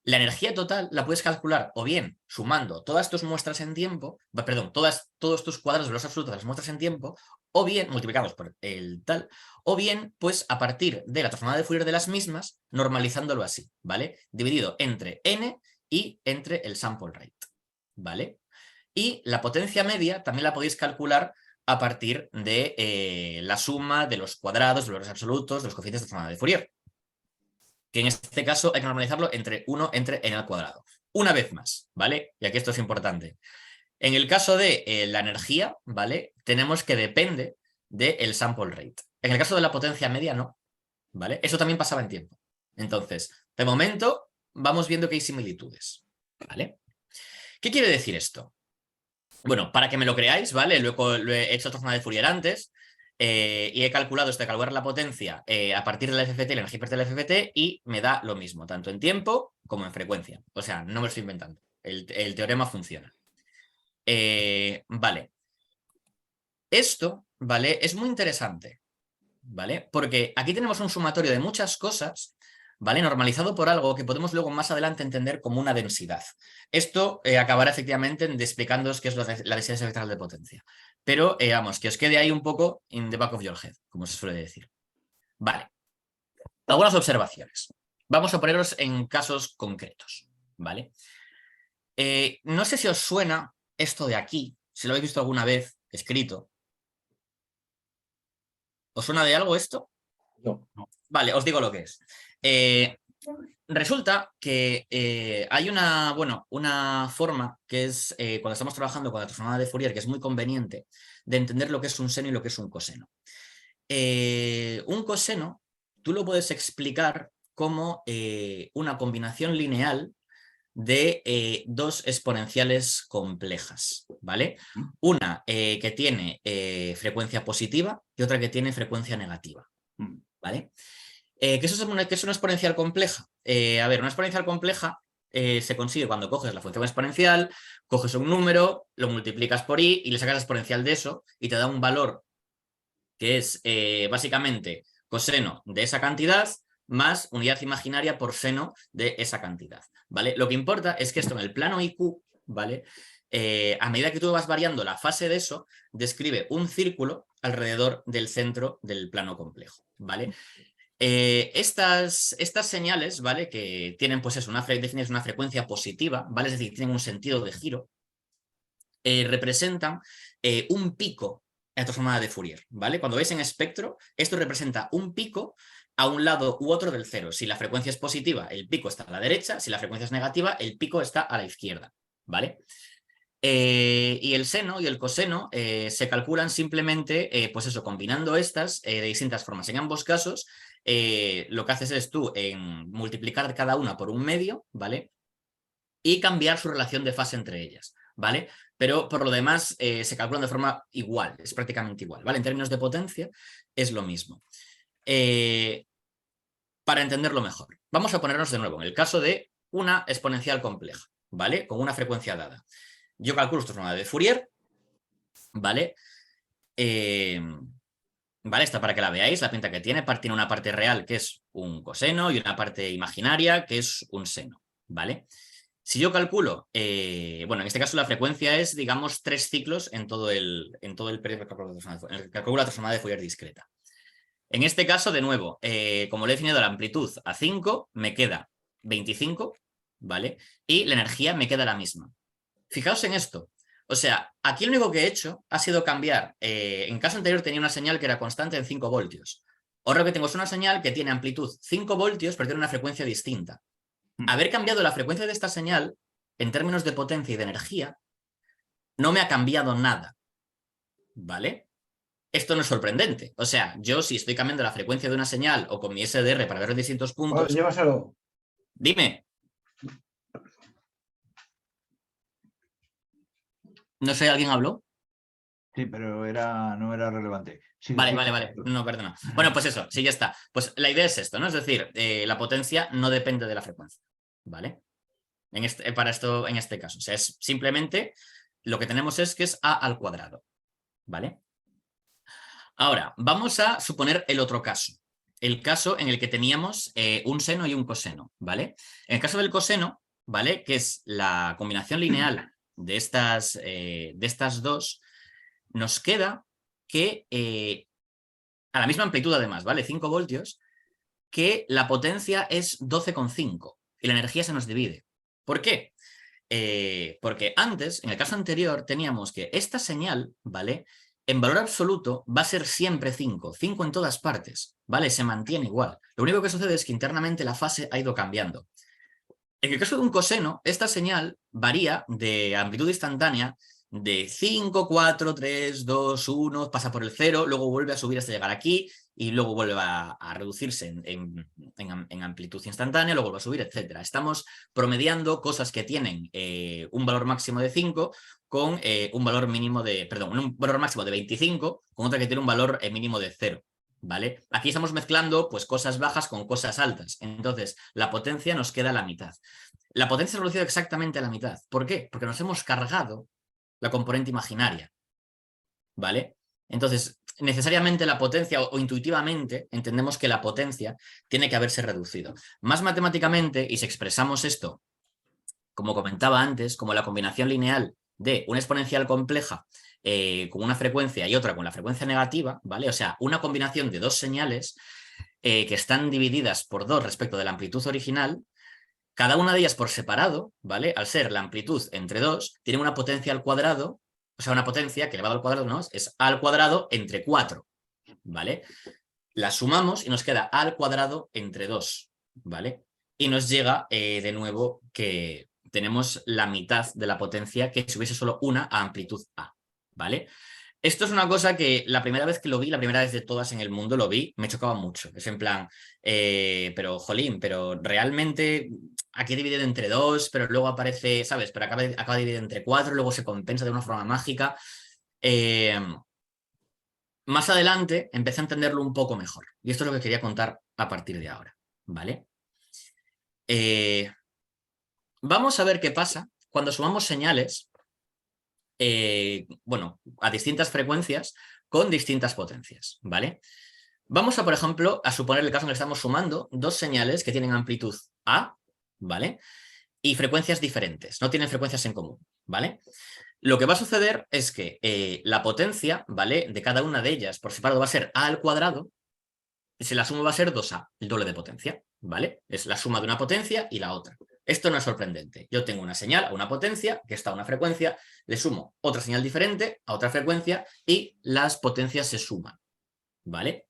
la energía total la puedes calcular o bien sumando todas tus muestras en tiempo, perdón, todos tus cuadrados de los absolutos de las muestras en tiempo, o bien multiplicados por el tal, o bien pues a partir de la transformada de Fourier de las mismas, normalizándolo así, ¿vale? Dividido entre n y entre el sample rate, ¿vale? Y la potencia media también la podéis calcular a partir de la suma de los cuadrados, de los absolutos, de los coeficientes de transformada de Fourier, que en este caso hay que normalizarlo entre 1 entre n al cuadrado. Una vez más, ¿vale? Y aquí esto es importante. En el caso de la energía, ¿vale? Tenemos que depende del sample rate. En el caso de la potencia media, no, ¿vale? Eso también pasaba en tiempo. Entonces, de momento, vamos viendo que hay similitudes, ¿vale? ¿Qué quiere decir esto? Bueno, para que me lo creáis, ¿vale? Lo he hecho transformada de Fourier antes, y he calculado esto de calcular la potencia a partir de la FFT, la energía de la FFT, y me da lo mismo, tanto en tiempo como en frecuencia. O sea, no me lo estoy inventando. El teorema funciona. Vale. Esto, ¿vale? Es muy interesante, ¿vale? Porque aquí tenemos un sumatorio de muchas cosas, ¿vale? Normalizado por algo que podemos luego más adelante entender como una densidad. Esto acabará efectivamente explicándoos qué es la densidad vectorial de potencia. Pero, vamos, que os quede ahí un poco in the back of your head, como se suele decir. Vale. Algunas observaciones. Vamos a ponerlos en casos concretos, ¿vale? No sé si os suena esto de aquí, si lo habéis visto alguna vez escrito. ¿Os suena de algo esto? No. Vale, os digo lo que es. Resulta que hay una forma que es cuando estamos trabajando con la transformada de Fourier, que es muy conveniente de entender lo que es un seno y lo que es un coseno. Un coseno tú lo puedes explicar como una combinación lineal de 2 exponenciales complejas, ¿vale? Una que tiene frecuencia positiva y otra que tiene frecuencia negativa, ¿vale? ¿Qué es una exponencial compleja? A ver, una exponencial compleja se consigue cuando coges la función exponencial, coges un número, lo multiplicas por i y le sacas la exponencial de eso y te da un valor que es básicamente coseno de esa cantidad más unidad imaginaria por seno de esa cantidad, ¿vale? Lo que importa es que esto en el plano IQ, ¿vale? A medida que tú vas variando la fase de eso, describe un círculo alrededor del centro del plano complejo, ¿vale? Estas señales, ¿vale? Que tienen, pues eso, defines una frecuencia positiva, ¿vale? Es decir, tienen un sentido de giro, representan un pico en la transformada de Fourier, ¿vale? Cuando veis en espectro, esto representa un pico a un lado u otro del cero. Si la frecuencia es positiva, el pico está a la derecha, si la frecuencia es negativa, el pico está a la izquierda, ¿vale? Y el seno y el coseno se calculan simplemente, pues eso, combinando estas de distintas formas. En ambos casos, lo que haces es tú multiplicar cada una por un medio, ¿vale? Y cambiar su relación de fase entre ellas, ¿vale? Pero por lo demás se calculan de forma igual, es prácticamente igual, ¿vale? En términos de potencia es lo mismo. Para entenderlo mejor, vamos a ponernos de nuevo en el caso de una exponencial compleja, ¿vale? Con una frecuencia dada. Yo calculo esta transformada de Fourier, ¿vale? ¿Vale? Esta para que la veáis, la pinta que tiene una parte real que es un coseno y una parte imaginaria que es un seno, ¿vale? Si yo calculo, bueno, en este caso la frecuencia es, digamos, 3 ciclos en todo el periodo de calculo la transformada de Fourier discreta. En este caso, de nuevo, como le he definido la amplitud a 5, me queda 25, ¿vale? Y la energía me queda la misma. Fijaos en esto. O sea, aquí lo único que he hecho ha sido cambiar. En caso anterior tenía una señal que era constante en 5 voltios. Ahora lo que tengo es una señal que tiene amplitud 5 voltios, pero tiene una frecuencia distinta. Haber cambiado la frecuencia de esta señal, en términos de potencia y de energía, no me ha cambiado nada. ¿Vale? Esto no es sorprendente. O sea, yo si estoy cambiando la frecuencia de una señal o con mi SDR para ver los distintos puntos... Llévaselo. Dime. No sé, ¿alguien habló? Sí, pero no era relevante. Sí, vale. No, perdona. Bueno, pues eso, sí, ya está. Pues la idea es esto, ¿no? Es decir, la potencia no depende de la frecuencia, ¿vale? En este caso. O sea, es simplemente lo que tenemos es que es a al cuadrado, ¿vale? Ahora, vamos a suponer el otro caso. El caso en el que teníamos un seno y un coseno, ¿vale? En el caso del coseno, ¿vale? Que es la combinación lineal de estas dos, nos queda que a la misma amplitud además, ¿vale? 5 voltios, que la potencia es 12,5 y la energía se nos divide. ¿Por qué? Porque antes, en el caso anterior, teníamos que esta señal, ¿vale? En valor absoluto va a ser siempre 5 en todas partes, ¿vale? Se mantiene igual. Lo único que sucede es que internamente la fase ha ido cambiando. En el caso de un coseno, esta señal varía de amplitud instantánea de 5, 4, 3, 2, 1, pasa por el 0, luego vuelve a subir hasta llegar aquí y luego vuelve a reducirse en amplitud instantánea, luego vuelve a subir, etc. Estamos promediando cosas que tienen un valor máximo de 5 con un valor mínimo de, perdón, un valor máximo de 25 con otra que tiene un valor mínimo de 0. ¿Vale? Aquí estamos mezclando pues, cosas bajas con cosas altas. Entonces, la potencia nos queda a la mitad. La potencia se ha reducido exactamente a la mitad. ¿Por qué? Porque nos hemos cargado la componente imaginaria. ¿Vale? Entonces, necesariamente la potencia o intuitivamente entendemos que la potencia tiene que haberse reducido. Más matemáticamente, y si expresamos esto, como comentaba antes, como la combinación lineal de una exponencial compleja con una frecuencia y otra con la frecuencia negativa, ¿vale? O sea, una combinación de dos señales que están divididas por 2 respecto de la amplitud original, cada una de ellas por separado, ¿vale? Al ser la amplitud entre 2, tiene una potencia al cuadrado, o sea, una potencia que elevado al cuadrado no es a al cuadrado entre 4, ¿vale? La sumamos y nos queda a al cuadrado entre 2, ¿vale? Y nos llega de nuevo que tenemos la mitad de la potencia que si hubiese solo una a amplitud A, ¿vale? Esto es una cosa que la primera vez que lo vi, la primera vez de todas en el mundo lo vi, me chocaba mucho. Es en plan, pero jolín, pero realmente aquí dividido entre 2, pero luego aparece, ¿sabes? Pero acaba dividido entre 4, luego se compensa de una forma mágica. Más adelante empecé a entenderlo un poco mejor. Y esto es lo que quería contar a partir de ahora, ¿vale? Vamos a ver qué pasa cuando sumamos señales, bueno, a distintas frecuencias con distintas potencias, ¿vale? Vamos a, por ejemplo, a suponer el caso en el que estamos sumando dos señales que tienen amplitud A, ¿vale? Y frecuencias diferentes, no tienen frecuencias en común, ¿vale? Lo que va a suceder es que la potencia, ¿vale?, de cada una de ellas por separado va a ser A al cuadrado, y si la suma va a ser 2A, el doble de potencia, ¿vale? Es la suma de una potencia y la otra. Esto no es sorprendente. Yo tengo una señal a una potencia, que está a una frecuencia, le sumo otra señal diferente a otra frecuencia y las potencias se suman, ¿vale?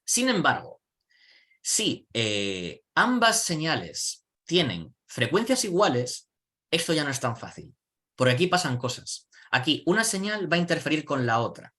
Sin embargo, si ambas señales tienen frecuencias iguales, esto ya no es tan fácil. Por aquí pasan cosas. Aquí una señal va a interferir con la otra.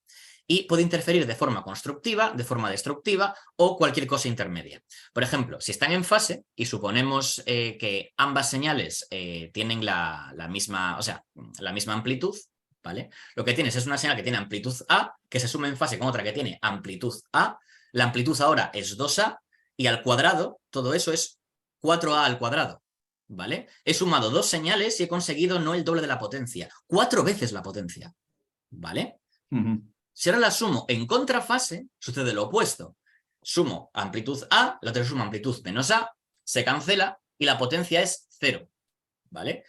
Y puede interferir de forma constructiva, de forma destructiva o cualquier cosa intermedia. Por ejemplo, si están en fase y suponemos que ambas señales tienen la misma, o sea, la misma amplitud, ¿vale? Lo que tienes es una señal que tiene amplitud A, que se suma en fase con otra que tiene amplitud A. La amplitud ahora es 2A y al cuadrado todo eso es 4A al cuadrado, ¿vale? He sumado dos señales y he conseguido no el doble de la potencia, 4 veces la potencia, ¿vale? Si ahora la sumo en contrafase, sucede lo opuesto. Sumo amplitud A, la otra suma amplitud menos A, se cancela y la potencia es 0, ¿vale?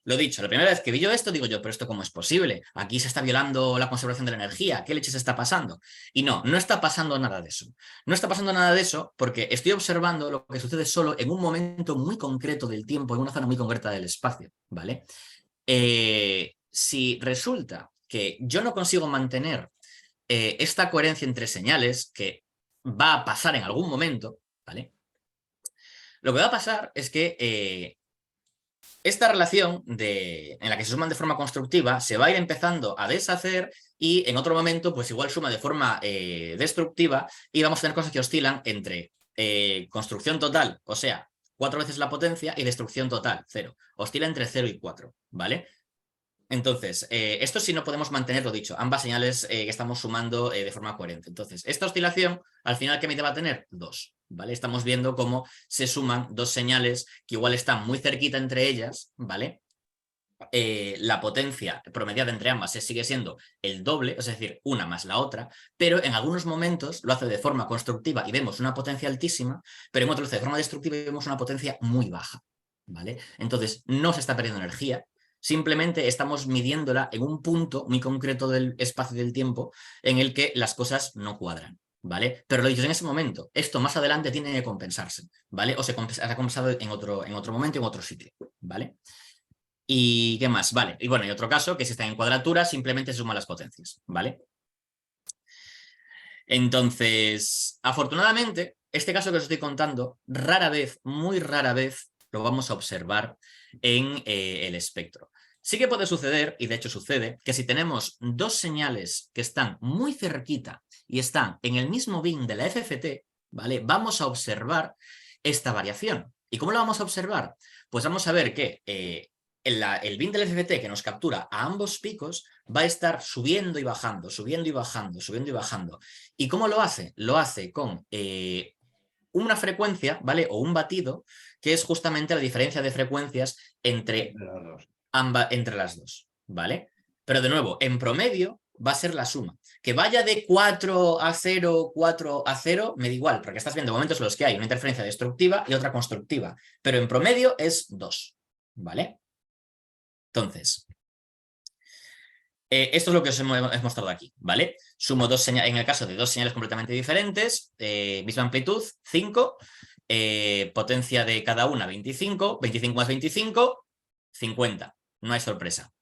Lo dicho, la primera vez que vi yo esto, digo yo, pero ¿esto cómo es posible? Aquí se está violando la conservación de la energía, ¿qué leches está pasando? Y no, no está pasando nada de eso. No está pasando nada de eso porque estoy observando lo que sucede solo en un momento muy concreto del tiempo, en una zona muy concreta del espacio, ¿vale? Si resulta que yo no consigo mantener esta coherencia entre señales, que va a pasar en algún momento, ¿vale? Lo que va a pasar es que esta relación en la que se suman de forma constructiva se va a ir empezando a deshacer y en otro momento pues igual suma de forma destructiva y vamos a tener cosas que oscilan entre construcción total, o sea, 4 veces la potencia, y destrucción total, 0. Oscila entre 0 y 4, ¿vale? Entonces, esto sí no podemos mantener lo dicho, ambas señales que estamos sumando de forma coherente. Entonces, esta oscilación, al final, ¿qué medida va a tener? 2, ¿vale? Estamos viendo cómo se suman dos señales que igual están muy cerquita entre ellas, ¿vale? La potencia promediada entre ambas sigue siendo el doble, es decir, una más la otra, pero en algunos momentos lo hace de forma constructiva y vemos una potencia altísima, pero en otros lo hace de forma destructiva y vemos una potencia muy baja, ¿vale? Entonces, no se está perdiendo energía. Simplemente estamos midiéndola en un punto muy concreto del espacio y del tiempo en el que las cosas no cuadran, ¿vale? Pero lo dicho en ese momento, esto más adelante tiene que compensarse, ¿vale? O se ha compensado en otro momento, en otro sitio, ¿vale? ¿Y qué más? Vale, y bueno, y otro caso, que si está en cuadratura, simplemente se suman las potencias, ¿vale? Entonces, afortunadamente, este caso que os estoy contando, rara vez, muy rara vez, lo vamos a observar en el espectro. Sí que puede suceder, y de hecho sucede, que si tenemos dos señales que están muy cerquita y están en el mismo bin de la FFT, ¿vale? Vamos a observar esta variación. ¿Y cómo la vamos a observar? Pues vamos a ver que el bin del FFT que nos captura a ambos picos va a estar subiendo y bajando, subiendo y bajando, subiendo y bajando. ¿Y cómo lo hace? Lo hace con una frecuencia, ¿vale? O un batido, que es justamente la diferencia de frecuencias entre las dos, ¿vale? Pero de nuevo, en promedio va a ser la suma. Que vaya de 4 a 0, 4 a 0, me da igual, porque estás viendo momentos en los que hay una interferencia destructiva y otra constructiva. Pero en promedio es 2, ¿vale? Entonces, esto es lo que os hemos mostrado aquí, ¿vale? Sumo dos señales, en el caso de dos señales completamente diferentes, misma amplitud, 5, potencia de cada una, 25, 25 más 25, 50, no hay sorpresa.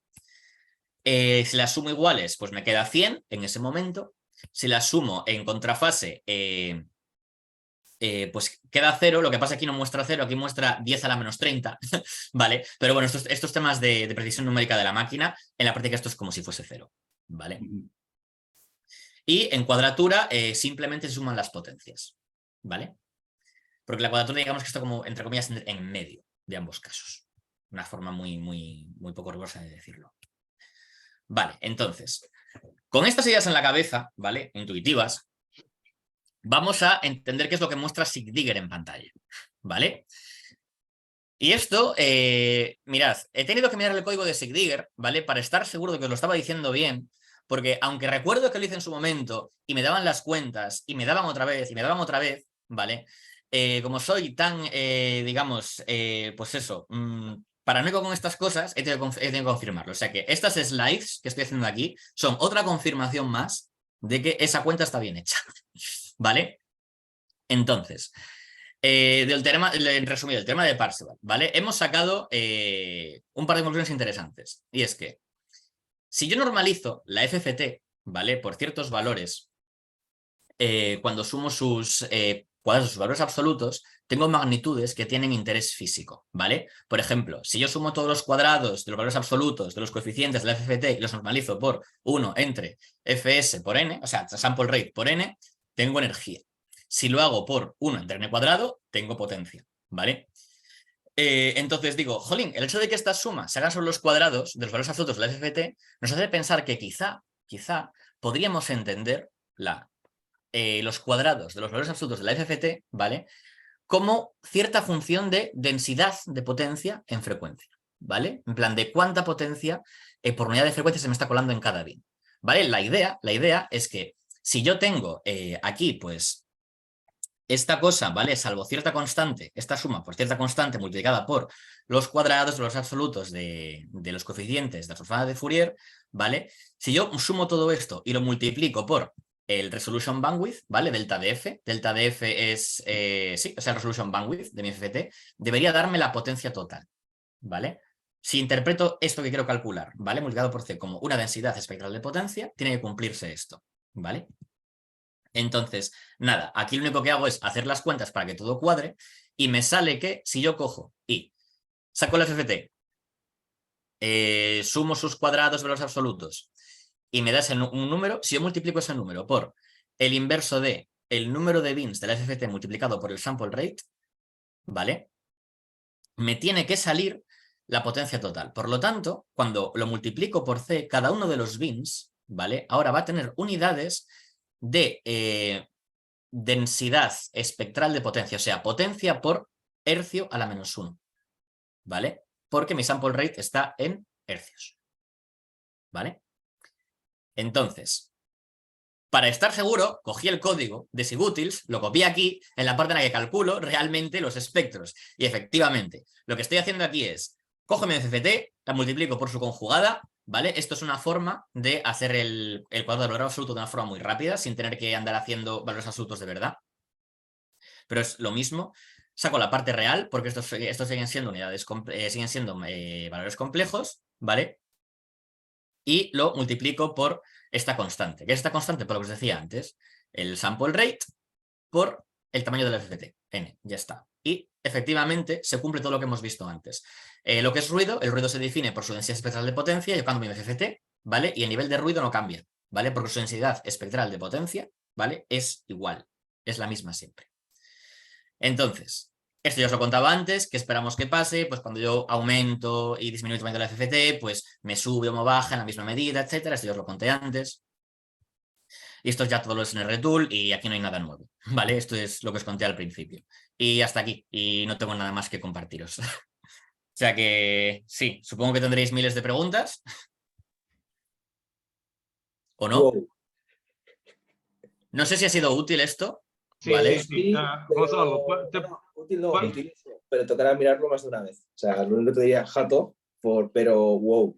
Si las sumo iguales, pues me queda 100 en ese momento. Si las sumo en contrafase, pues queda 0, lo que pasa aquí no muestra 0, aquí muestra 10 a la menos 30, ¿vale? Pero bueno, estos temas de precisión numérica de la máquina, en la práctica esto es como si fuese 0, ¿vale? Y en cuadratura simplemente se suman las potencias, ¿vale? Porque la cuadratura digamos que está como, entre comillas, en medio de ambos casos. Una forma muy poco rigurosa de decirlo. Vale, entonces, con estas ideas en la cabeza, ¿vale? Intuitivas, vamos a entender qué es lo que muestra SIGDIGGER en pantalla, ¿vale? Y esto, mirad, he tenido que mirar el código de SIGDIGGER, ¿vale? Para estar seguro de que os lo estaba diciendo bien, porque aunque recuerdo que lo hice en su momento y me daban las cuentas y me daban otra vez y me daban otra vez, ¿vale? Como soy tan, digamos, pues eso, paranoico con estas cosas, he tenido que confirmarlo. O sea que estas slides que estoy haciendo aquí son otra confirmación más de que esa cuenta está bien hecha, ¿vale? Entonces, del tema, en resumido, el tema de Parseval, ¿vale? Hemos sacado un par de conclusiones interesantes. Y es que si yo normalizo la FFT, ¿vale? Por ciertos valores, cuando sumo sus cuadrados, sus valores absolutos, tengo magnitudes que tienen interés físico, ¿vale? Por ejemplo, si yo sumo todos los cuadrados de los valores absolutos de los coeficientes de la FFT y los normalizo por 1 entre Fs por n, o sea, sample rate por n, tengo energía. Si lo hago por 1 entre n cuadrado, tengo potencia, ¿vale? Entonces digo, jolín, el hecho de que esta suma se haga sobre los cuadrados de los valores absolutos de la FFT nos hace pensar que quizá podríamos entender los cuadrados de los valores absolutos de la FFT, ¿vale? Como cierta función de densidad de potencia en frecuencia, ¿vale? En plan de cuánta potencia por unidad de frecuencia se me está colando en cada bin, ¿vale? La idea es que si yo tengo aquí, pues, esta cosa, ¿vale? Salvo cierta constante, esta suma por cierta constante multiplicada por los cuadrados de los absolutos de los coeficientes de la transformada de Fourier, ¿vale? Si yo sumo todo esto y lo multiplico por el resolution bandwidth, ¿vale? Delta de F. Delta de F es, sí, es el resolution bandwidth de mi FFT. Debería darme la potencia total, ¿vale? Si interpreto esto que quiero calcular, ¿vale? Multiplicado por C como una densidad espectral de potencia, tiene que cumplirse esto, ¿vale? Entonces, nada, aquí lo único que hago es hacer las cuentas para que todo cuadre y me sale que si yo cojo y saco la FFT, sumo sus cuadrados de los absolutos y me das un número, si yo multiplico ese número por el inverso de el número de bins de la FFT multiplicado por el sample rate, ¿vale? Me tiene que salir la potencia total. Por lo tanto, cuando lo multiplico por C, cada uno de los bins, ¿vale? Ahora va a tener unidades de densidad espectral de potencia, o sea, potencia por hercio a la menos 1, ¿vale? Porque mi sample rate está en hercios, ¿vale? Entonces, para estar seguro, cogí el código de SIGUTILS, lo copié aquí, en la parte en la que calculo realmente los espectros. Y efectivamente, lo que estoy haciendo aquí es, cojo mi FFT, la multiplico por su conjugada, ¿vale? Esto es una forma de hacer el cuadrado del valor absoluto de una forma muy rápida, sin tener que andar haciendo valores absolutos de verdad. Pero es lo mismo. Saco la parte real, porque estos siguen siendo unidades, siguen siendo valores complejos, ¿vale? Y lo multiplico por esta constante. ¿Qué es esta constante? Por lo que os decía antes. El sample rate por el tamaño del FFT, n, ya está. Y efectivamente se cumple todo lo que hemos visto antes. Lo que es ruido, el ruido se define por su densidad espectral de potencia, yo cambio mi FFT, ¿vale? Y el nivel de ruido no cambia, ¿vale? Porque su densidad espectral de potencia, ¿vale? Es igual, es la misma siempre. Entonces, esto ya os lo contaba antes, ¿qué esperamos que pase? Pues cuando yo aumento y disminuyo el tamaño de la FFT, pues me sube o me baja en la misma medida, etcétera. Esto ya os lo conté antes. Y esto ya todo lo es en RTool y aquí no hay nada nuevo, ¿vale? Esto es lo que os conté al principio. Y hasta aquí, y no tengo nada más que compartiros. O sea que sí, supongo que tendréis miles de preguntas. ¿O no? Wow. No sé si ha sido útil esto. Sí, ¿vale? sí. Gonzalo, útil no, pero tocará mirarlo más de una vez. O sea, lo único que te diría jato, pero wow.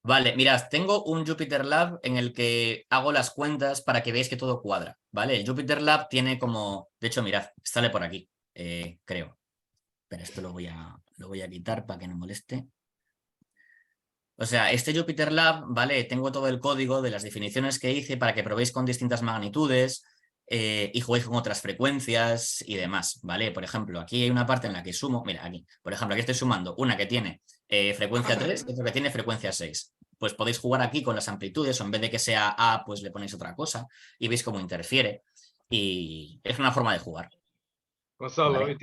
Vale, mirad, tengo un Jupyter Lab en el que hago las cuentas para que veáis que todo cuadra, ¿vale? El Jupyter Lab tiene como... De hecho, mirad, sale por aquí, creo. Pero esto lo voy a quitar para que no moleste. O sea, este Jupyter Lab, ¿vale? Tengo todo el código de las definiciones que hice para que probéis con distintas magnitudes y juguéis con otras frecuencias y demás, ¿vale? Por ejemplo, aquí hay una parte en la que sumo... Mira, aquí. Por ejemplo, aquí estoy sumando una que tiene frecuencia 3 y otra que tiene frecuencia 6. Pues podéis jugar aquí con las amplitudes o en vez de que sea A, pues le ponéis otra cosa y veis cómo interfiere. Y es una forma de jugar. Gonzalo, ¿vale?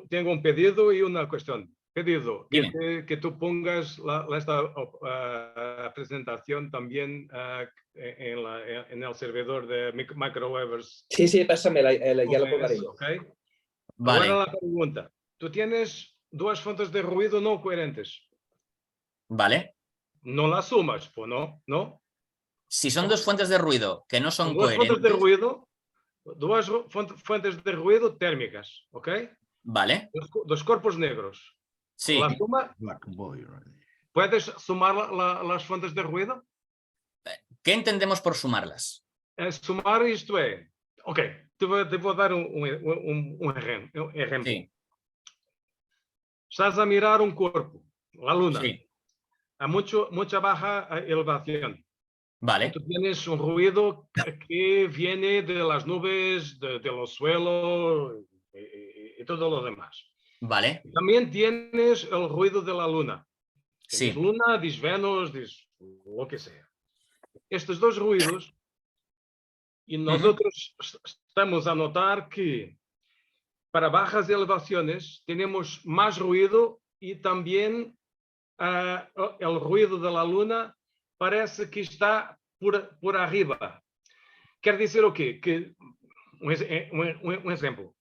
tengo un pedido y una cuestión. pedido Dime. que tú pongas esta presentación también en el servidor de Microwavers. Sí, pásame, ya lo pongaré yo. ¿Okay? Vale. Ahora la pregunta. Tú tienes dos fuentes de ruido no coherentes. Vale. No las sumas, pues no. Si son dos fuentes de ruido que no son Dos coherentes... fuentes de ruido, dos fuentes de ruido térmicas, ¿ok? Vale. Dos cuerpos negros. Sí. La suma, ¿puedes sumar las fuentes de ruido? ¿Qué entendemos por sumarlas? Sumar isto é... Ok, te vou dar um ejemplo. Sí. Estás a mirar un cuerpo, la luna, Sí. a mucha baja elevación. Vale. Tú tienes un ruido que viene de las nubes, de los suelos y todo lo demás. Vale. También tienes el ruido de la luna. Sí. Dices luna, dices Venus, dices lo que sea. Estos dos ruidos, y nosotros estamos a notar que para bajas elevaciones tenemos más ruido y también el ruido de la luna parece que está por arriba. Quer dizer o quê? Que, un ejemplo.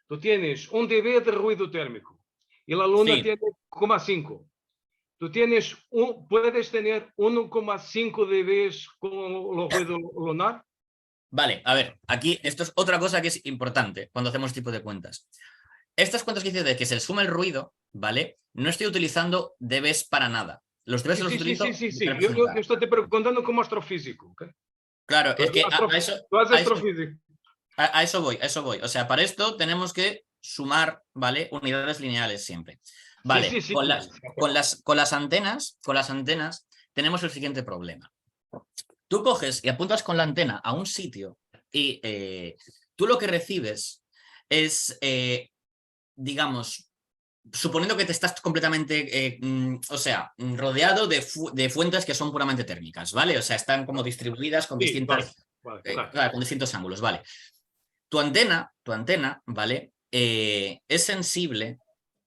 Tú tienes 1 dB de ruido térmico y la luna Sí. tiene 0,5. Tú puedes tener 1,5 dB con el ruido lunar. Vale, a ver, aquí esto es otra cosa que es importante cuando hacemos este tipo de cuentas. Estas cuentas que dice de que se le suma el ruido, ¿vale? No estoy utilizando dBs para nada. Los dBs los utilizo... Sí. Yo estoy te preguntando como astrofísico. ¿Okay? Claro, es que a eso voy. O sea, para esto tenemos que sumar, ¿vale? Unidades lineales siempre. Vale, Sí. Con las antenas tenemos el siguiente problema. Tú coges y apuntas con la antena a un sitio y tú lo que recibes es, digamos, suponiendo que te estás completamente, rodeado de fuentes que son puramente térmicas, ¿vale? O sea, están como distribuidas con con distintos ángulos, ¿vale? Tu antena, ¿vale? Es sensible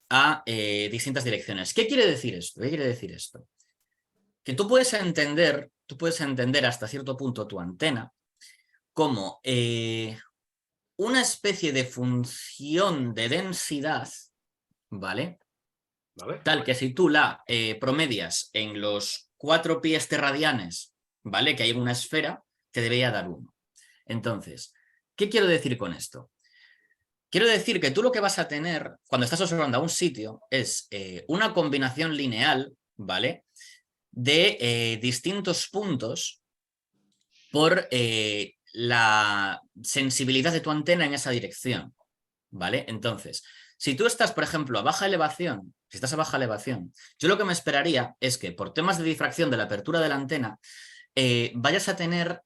a distintas direcciones. ¿Qué quiere decir esto? Que tú puedes entender hasta cierto punto tu antena como una especie de función de densidad, ¿vale? Tal que si tú la promedias en los 4 pies terradianes, ¿vale? Que hay en una esfera, te debería dar 1. Entonces, ¿qué quiero decir con esto? Quiero decir que tú lo que vas a tener cuando estás observando a un sitio es una combinación lineal, ¿vale? De distintos puntos por la sensibilidad de tu antena en esa dirección, ¿vale? Entonces, si tú estás, por ejemplo, a baja elevación, yo lo que me esperaría es que por temas de difracción de la apertura de la antena vayas a tener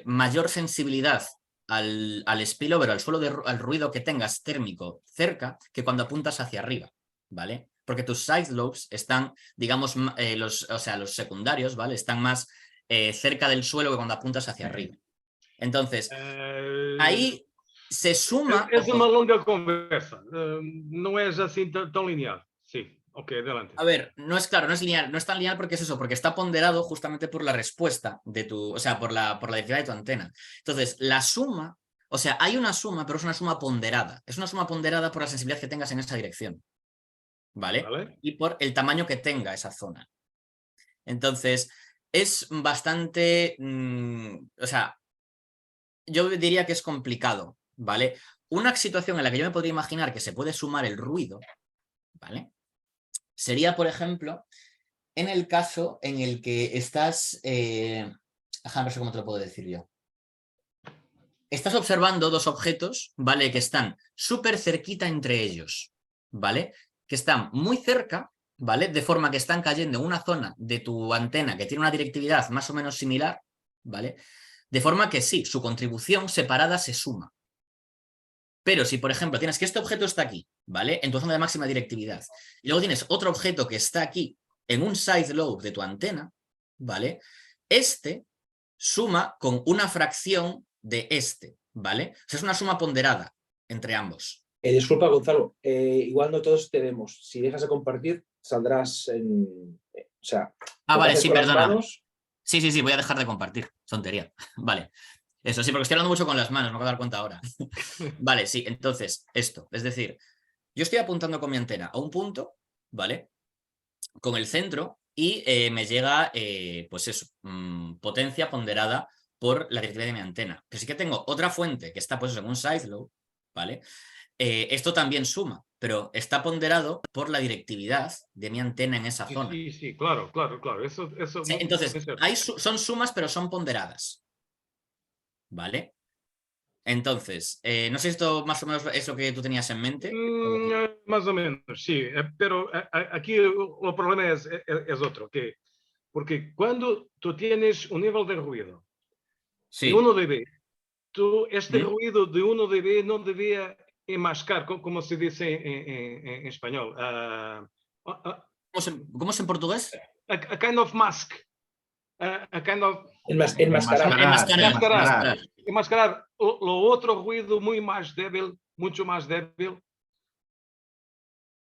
mayor sensibilidad al spillover, al suelo, al ruido que tengas térmico cerca que cuando apuntas hacia arriba, ¿vale? Porque tus side lobes están, digamos, los secundarios, ¿vale? Están más cerca del suelo que cuando apuntas hacia arriba. Entonces, ahí se suma... Es una longa conversa, no es así tan lineal. Sí, ok, adelante. A ver, no es lineal, no es tan lineal porque es eso, porque está ponderado justamente por la respuesta de tu, o sea, por la densidad de tu antena. Entonces, la suma, o sea, hay una suma, pero es una suma ponderada. Es una suma ponderada por la sensibilidad que tengas en esa dirección. ¿Vale? Y por el tamaño que tenga esa zona. Entonces, es bastante, o sea, yo diría que es complicado, ¿vale? Una situación en la que yo me podría imaginar que se puede sumar el ruido, ¿vale? Sería, por ejemplo, en el caso en el que estás... déjame ver cómo te lo puedo decir yo. Estás observando dos objetos, ¿vale? Que están súper cerquita entre ellos, ¿vale? Que están muy cerca, ¿vale? De forma que están cayendo en una zona de tu antena que tiene una directividad más o menos similar, ¿vale? De forma que sí, su contribución separada se suma. Pero si, por ejemplo, tienes que este objeto está aquí, ¿vale? En tu zona de máxima directividad. Y luego tienes otro objeto que está aquí en un side lobe de tu antena, ¿vale? Este suma con una fracción de este, ¿vale? O sea, es una suma ponderada entre ambos, Disculpa, Gonzalo, igual no todos te vemos. Si dejas de compartir, saldrás en... O sea, vale, sí, perdona. Sí, voy a dejar de compartir. Tontería. Vale. Eso sí, porque estoy hablando mucho con las manos, me voy a dar cuenta ahora. Vale, sí, entonces, esto. Es decir, yo estoy apuntando con mi antena a un punto, ¿vale? Con el centro y me llega, pues eso, potencia ponderada por la directividad de mi antena. Pero sí que tengo otra fuente que está, pues eso, en un side load, ¿vale? Esto también suma, pero está ponderado por la directividad de mi antena en esa zona. Sí, claro. Eso sí, entonces, son sumas, pero son ponderadas. ¿Vale? Entonces, no sé si esto más o menos es lo que tú tenías en mente. Más o menos, sí. Pero aquí el problema es otro. Porque cuando tú tienes un nivel de ruido de 1 dB, este ruido de 1 dB no debía enmascar, como se dice en español. ¿Cómo es en portugués? A kind of mask. A kind of... Enmascarar lo otro ruido muy más débil, mucho más débil.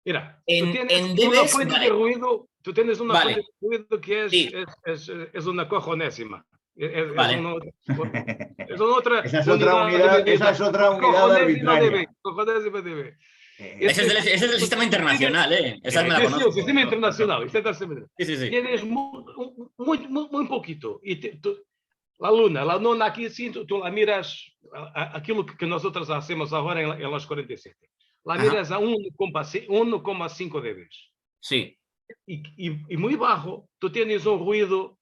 Mira, tú tienes una fuente de ruido, fuente de ruido que es una cojonésima. Vale. Esa es otra unidad arbitraria. Ese es el sistema internacional, ¿eh? Esa me la conozco. Sí, el sistema internacional. Sí. Tienes muy poquito. Y la luna aquí, sí, tú la miras, aquilo que nosotros hacemos ahora en los 47. La miras a 1,5 dB. Sí. Y muy bajo, tú tienes un ruido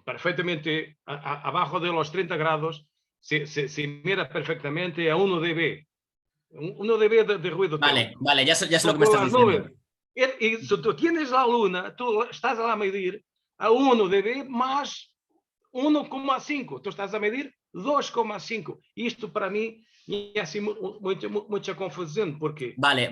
perfectamente abajo de los 30 grados, se mira perfectamente a 1 dB. 1 dB de ruido. Vale, ya sé lo que me estás diciendo. Y si tú tienes la luna, tú estás a medir a 1 dB más 1,5. Tú estás a medir 2,5. Isto para mí é assim muita confusão, porque vale.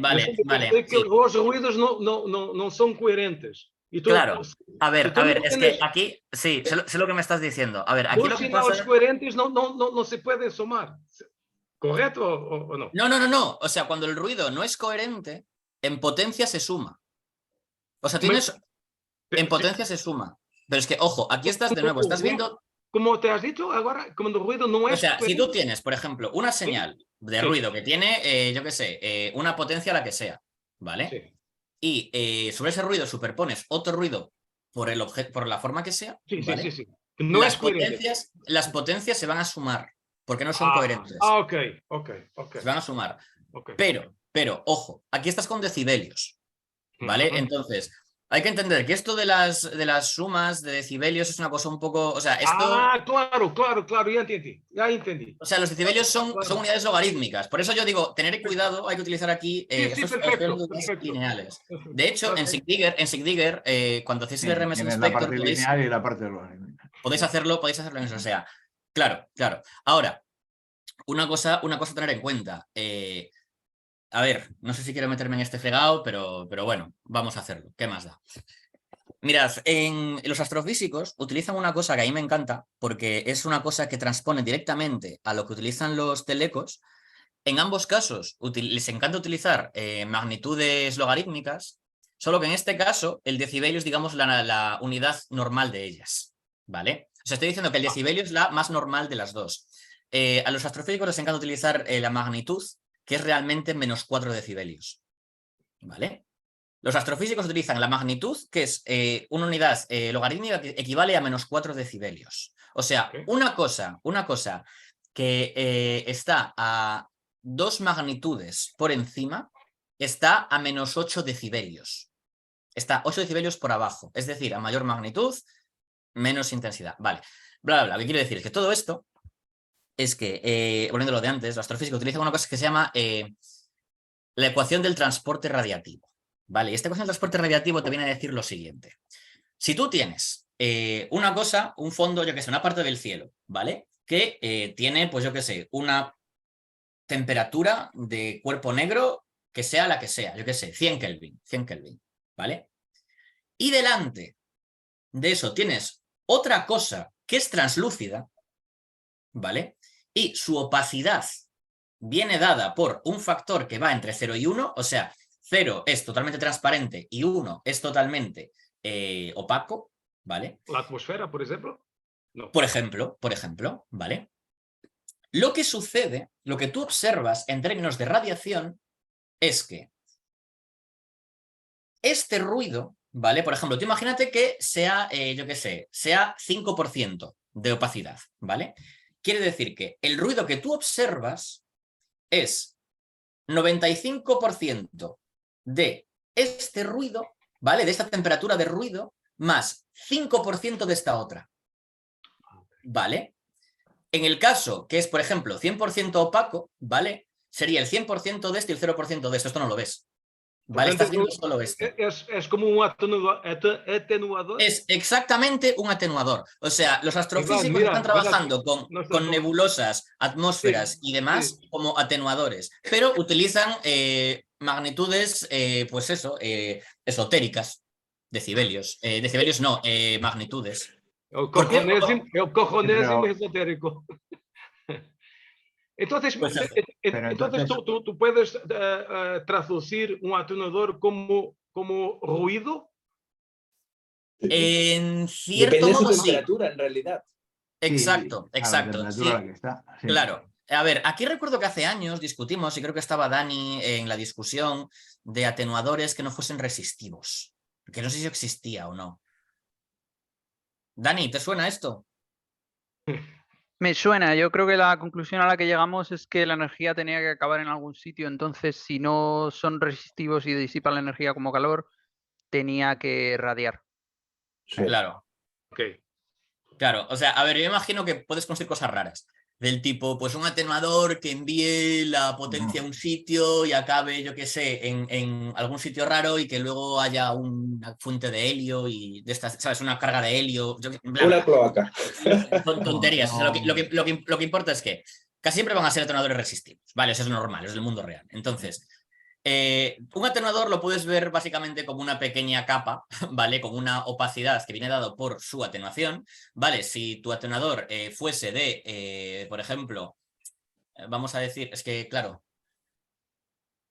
Que os ruidos no son coherentes. Claro, a ver, es que aquí, sí, sé lo que me estás diciendo. A ver, aquí lo que pasa... Los coherentes no se pueden sumar. ¿Correcto o no? No. O sea, cuando el ruido no es coherente, en potencia se suma. O sea, en potencia se suma. Pero es que, ojo, aquí estás de nuevo, estás viendo... Como te has dicho ahora, cuando el ruido no es... O sea, si tú tienes, por ejemplo, una señal de ruido que tiene, yo qué sé, una potencia la que sea, ¿vale? Sí. Y sobre ese ruido superpones otro ruido por el objeto, por la forma que sea, ¿vale? Sí. No las potencias se van a sumar, porque no son coherentes. Ok. Se van a sumar. Okay. Pero, ojo, aquí estás con decibelios, ¿vale? Entonces, hay que entender que esto de las sumas de decibelios es una cosa un poco... O sea, esto... Claro, ya entendí. O sea, los decibelios son unidades logarítmicas. Por eso yo digo, tener cuidado, hay que utilizar aquí perfecto. lineales. De hecho, en SIGDIGGER, cuando hacéis el RMS Inspector... La parte lineal y la parte logarítmica. Podéis hacerlo en eso. O sea, claro. Ahora, una cosa a tener en cuenta. A ver, no sé si quiero meterme en este fregado, pero bueno, vamos a hacerlo. ¿Qué más da? Mirad, los astrofísicos utilizan una cosa que a mí me encanta, porque es una cosa que transpone directamente a lo que utilizan los telecos. En ambos casos les encanta utilizar magnitudes logarítmicas, solo que en este caso el decibelio es, digamos, la unidad normal de ellas, ¿vale? O sea, estoy diciendo que el decibelio es la más normal de las dos. A los astrofísicos les encanta utilizar la magnitud, que es realmente menos 4 decibelios, ¿vale? Los astrofísicos utilizan la magnitud, que es una unidad logarítmica que equivale a menos 4 decibelios. O sea, una cosa que está a 2 magnitudes por encima está a menos 8 decibelios. Está 8 decibelios por abajo. Es decir, a mayor magnitud, menos intensidad. Vale, bla. Lo que quiero decir es que todo esto es que, volviendo a lo de antes, los astrofísicos utilizan una cosa que se llama la ecuación del transporte radiativo. Vale, y esta ecuación del transporte radiativo te viene a decir lo siguiente. Si tú tienes una cosa, un fondo, yo que sé, una parte del cielo, ¿vale? Que tiene, pues yo que sé, una temperatura de cuerpo negro que sea la que sea, yo que sé, 100 Kelvin, ¿vale? Y delante de eso tienes otra cosa que es translúcida, ¿vale? Y su opacidad viene dada por un factor que va entre 0 y 1, o sea, 0 es totalmente transparente y 1 es totalmente opaco, ¿vale? La atmósfera, por ejemplo. No. Por ejemplo, ¿vale? Lo que sucede, lo que tú observas en términos de radiación es que este ruido, ¿vale? Por ejemplo, tú imagínate que sea, yo qué sé, sea 5% de opacidad, ¿vale? Quiere decir que el ruido que tú observas es 95% de este ruido, ¿vale? De esta temperatura de ruido, más 5% de esta otra, ¿vale? En el caso que es, por ejemplo, 100% opaco, ¿vale? Sería el 100% de esto y el 0% de esto. Esto no lo ves. ¿Vale? Estás viendo solo esto. Es como un atenuador. Es exactamente un atenuador. O sea, los astrofísicos están trabajando con nebulosas, atmósferas y demás como atenuadores, pero utilizan magnitudes, pues eso, esotéricas, decibelios. Decibelios no, magnitudes. El cojonésimo esotérico. Entonces, Pues entonces tú puedes traducir un atenuador como ruido. En cierto Depende de su modo, temperatura, en realidad. Exacto, Sí, exacto. a la Sí, temperatura a la que está. Sí. claro. A ver, aquí recuerdo que hace años discutimos, y creo que estaba Dani en la discusión, de atenuadores que no fuesen resistivos. Que no sé si existía o no. Dani, ¿te suena esto? Me suena, yo creo que la conclusión a la que llegamos es que la energía tenía que acabar en algún sitio, entonces si no son resistivos y disipan la energía como calor, tenía que radiar. Sí. Claro. Okay. Claro, o sea, a ver, yo imagino que puedes conseguir cosas raras. Del tipo, pues un atenuador que envíe la potencia a un sitio y acabe, yo qué sé, en algún sitio raro y que luego haya una fuente de helio y de estas, ¿sabes? Una carga de helio. Una cloaca. Tonterías. No, O sea, lo que importa es que casi siempre van a ser atenuadores resistivos, ¿vale? Eso es normal, es del mundo real. Entonces, un atenuador lo puedes ver básicamente como una pequeña capa, ¿vale? Con una opacidad que viene dado por su atenuación, ¿vale? Si tu atenuador fuese de, por ejemplo, vamos a decir, es que, claro,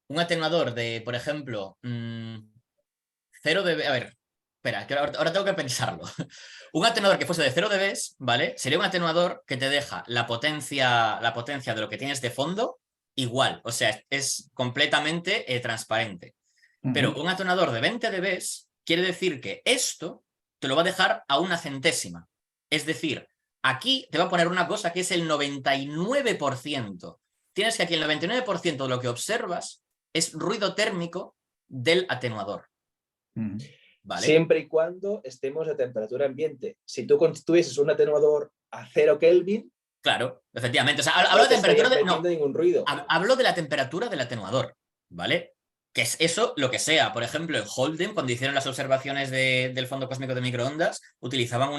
un atenuador de, por ejemplo, 0 dB, a ver, espera, que ahora tengo que pensarlo. Un atenuador que fuese de 0 dB, ¿vale? Sería un atenuador que te deja la potencia de lo que tienes de fondo igual, o sea, es completamente transparente. Pero un atenuador de 20 dB quiere decir que esto te lo va a dejar a una centésima. Es decir, aquí te va a poner una cosa que es el 99%. Tienes que aquí el 99% de lo que observas es ruido térmico del atenuador. ¿Vale? Siempre y cuando estemos a temperatura ambiente. Si tú tuvieses un atenuador a 0 Kelvin, claro, efectivamente. O sea, hablo no de temperatura de. No, ningún ruido. Hablo de la temperatura del atenuador, ¿vale? Que es eso lo que sea. Por ejemplo, en Holden, cuando hicieron las observaciones del fondo cósmico de microondas, utilizaban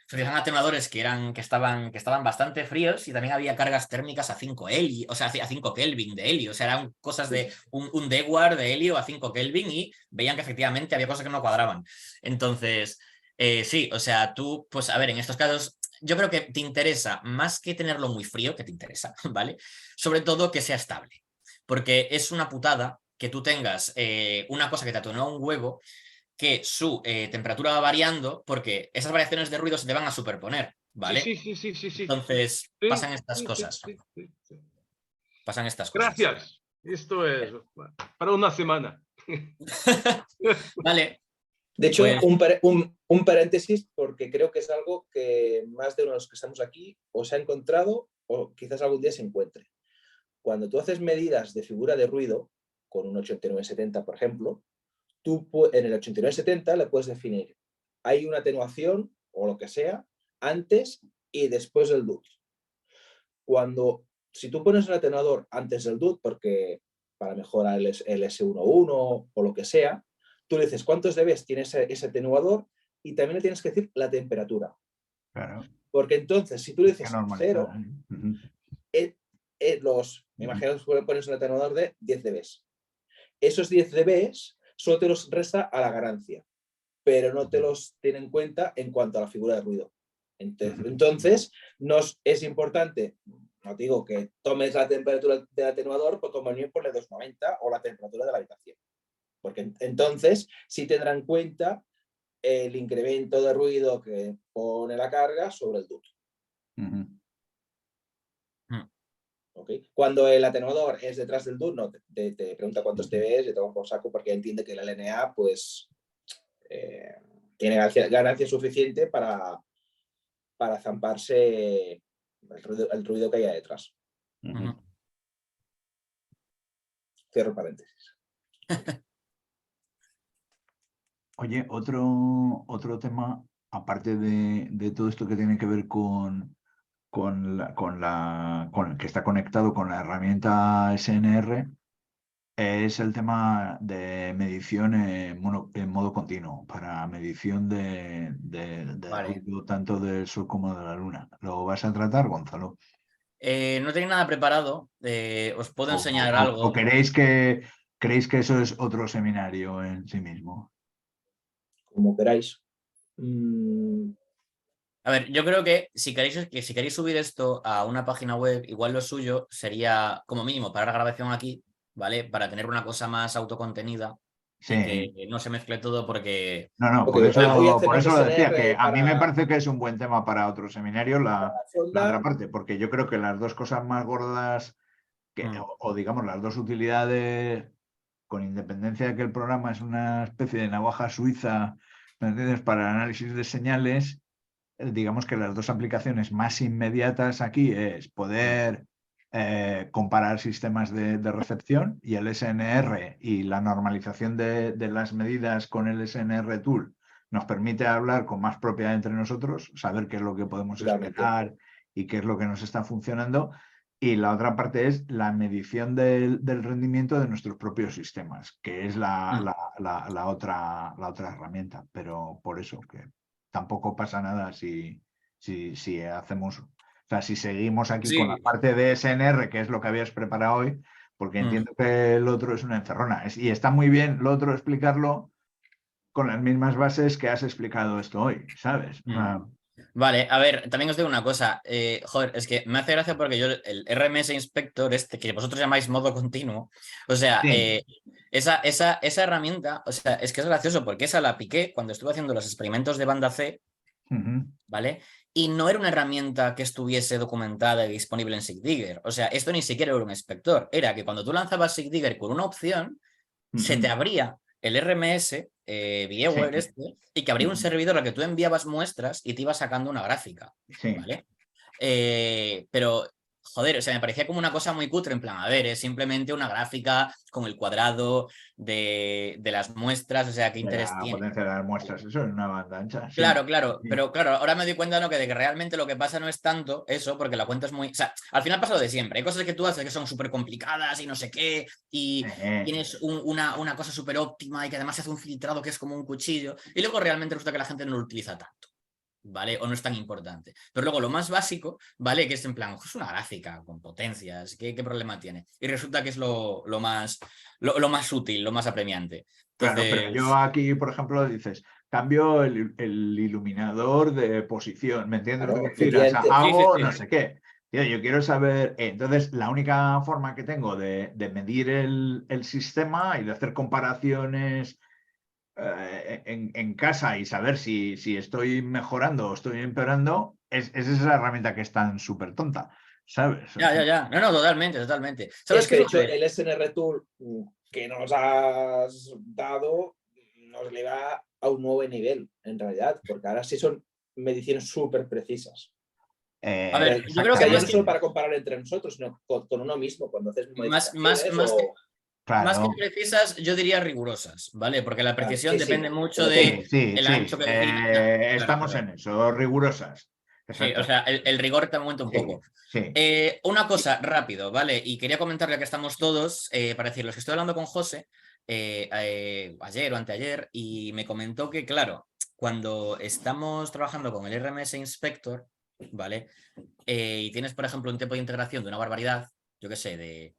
utilizaban atenuadores que estaban bastante fríos y también había cargas térmicas a 5 helio, o sea, a 5 Kelvin de helio. O sea, eran cosas de un dewar de helio a 5 Kelvin y veían que efectivamente había cosas que no cuadraban. Entonces, sí, o sea, tú, pues a ver, en estos casos, yo creo que te interesa más que tenerlo muy frío, que te interesa, ¿vale? Sobre todo que sea estable. Porque es una putada que tú tengas una cosa que te atenúa un huevo, que su temperatura va variando porque esas variaciones de ruido se te van a superponer, ¿vale? Sí. Entonces pasan estas cosas. Pasan estas cosas. Gracias. Esto es para una semana. Vale. De hecho, pues un paréntesis, porque creo que es algo que más de uno de los que estamos aquí os ha encontrado o quizás algún día se encuentre. Cuando tú haces medidas de figura de ruido, con un 8970, por ejemplo, tú en el 8970 le puedes definir, hay una atenuación o lo que sea, antes y después del DUT. Si tú pones un atenuador antes del DUT, porque para mejorar el S11 o lo que sea, tú le dices cuántos dB tiene ese atenuador y también le tienes que decir la temperatura. Claro. Porque entonces, si tú le dices 0, me imagino que pones un atenuador de 10 dB. Esos 10 dB solo te los resta a la ganancia, pero no te los tiene en cuenta en cuanto a la figura de ruido. Entonces es importante no te digo que tomes la temperatura del atenuador, pues como nivel ponle 290 o la temperatura de la habitación. Porque entonces sí tendrá en cuenta el incremento de ruido que pone la carga sobre el ducto. ¿Okay? Cuando el atenuador es detrás del ducto, no, te pregunta cuántos te ves, y te va por saco porque entiende que la LNA pues, tiene ganancia suficiente para zamparse el ruido que haya detrás. Cierro paréntesis. Oye, otro tema, aparte de todo esto que tiene que ver con el que está conectado con la herramienta SNR, es el tema de medición en modo continuo, para medición de ruido tanto del Sol como de la Luna. ¿Lo vas a tratar, Gonzalo? No tenía nada preparado, os puedo enseñar algo. ¿O creéis que eso es otro seminario en sí mismo? Como queráis. A ver, yo creo que si queréis subir esto a una página web, igual lo suyo sería, como mínimo, para la grabación aquí, ¿vale? Para tener una cosa más autocontenida. Sí. Y que no se mezcle todo porque... No, por eso lo decía, que a mí me parece que es un buen tema para otro seminario la otra parte, porque yo creo que las dos cosas más gordas, o digamos las dos utilidades, con independencia de que el programa es una especie de navaja suiza, ¿me entiendes?, para análisis de señales, digamos que las dos aplicaciones más inmediatas aquí es poder comparar sistemas de recepción, y el SNR y la normalización de las medidas con el SNR Tool nos permite hablar con más propiedad entre nosotros, saber qué es lo que podemos esperar y qué es lo que nos está funcionando. Y la otra parte es la medición del rendimiento de nuestros propios sistemas, que es la otra herramienta. Pero por eso que tampoco pasa nada si hacemos, o sea, si seguimos aquí con la parte de SNR, que es lo que habías preparado hoy, porque entiendo que el otro es una encerrona. Y está muy bien lo otro explicarlo con las mismas bases que has explicado esto hoy, ¿sabes? Vale, a ver, también os digo una cosa, joder, es que me hace gracia porque yo el RMS Inspector, que vosotros llamáis modo continuo, o sea, sí. Esa herramienta, o sea, es que es gracioso porque esa la piqué cuando estuve haciendo los experimentos de banda C, ¿vale? Y no era una herramienta que estuviese documentada y disponible en SIGDIGGER, o sea, esto ni siquiera era un inspector, era que cuando tú lanzabas SIGDIGGER con una opción, se te abría el RMS, ViewWare y que abría un servidor al que tú enviabas muestras y te iba sacando una gráfica, ¿vale? Pero, joder, o sea, me parecía como una cosa muy cutre, en plan, a ver, es simplemente una gráfica con el cuadrado de las muestras, o sea, ¿qué interés tiene? La potencia de las muestras, eso es una banda ancha. Claro, pero claro, ahora me doy cuenta, ¿no?, que de que realmente lo que pasa no es tanto eso, porque la cuenta es muy... O sea, al final pasa lo de siempre, hay cosas que tú haces que son súper complicadas y no sé qué, y tienes una cosa súper óptima y que además se hace un filtrado que es como un cuchillo, y luego realmente resulta que la gente no lo utiliza tanto, ¿vale? O no es tan importante. Pero luego lo más básico, ¿vale?, que es en plan, es una gráfica con potencias, ¿qué problema tiene? Y resulta que es lo más útil, lo más apremiante. Entonces... Claro, pero yo aquí, por ejemplo, dices, cambio el iluminador de posición, ¿me entiendes? Claro, decir, o sea, hago no sé qué. Tío, yo quiero saber, entonces la única forma que tengo de medir el sistema y de hacer comparaciones en casa y saber si estoy mejorando o estoy empeorando, es esa herramienta que es tan súper tonta, ¿sabes? Ya. No, totalmente. ¿Sabes es que de hecho el SNR Tool que nos has dado nos eleva a un nuevo nivel, en realidad, porque ahora sí son mediciones súper precisas. A ver, yo creo que no solo para comparar entre nosotros, sino con uno mismo, cuando haces más que precisas, yo diría rigurosas, ¿vale? porque la precisión depende mucho del ancho que estamos en eso, rigurosas. Sí, o sea, el rigor te aumenta un poco. Una cosa, rápido, ¿vale? Y quería comentarle que estamos todos, para decirles que estoy hablando con José ayer o anteayer, y me comentó que, claro, cuando estamos trabajando con el RMS Inspector, ¿vale? Y tienes, por ejemplo, un tiempo de integración de una barbaridad, yo qué sé, de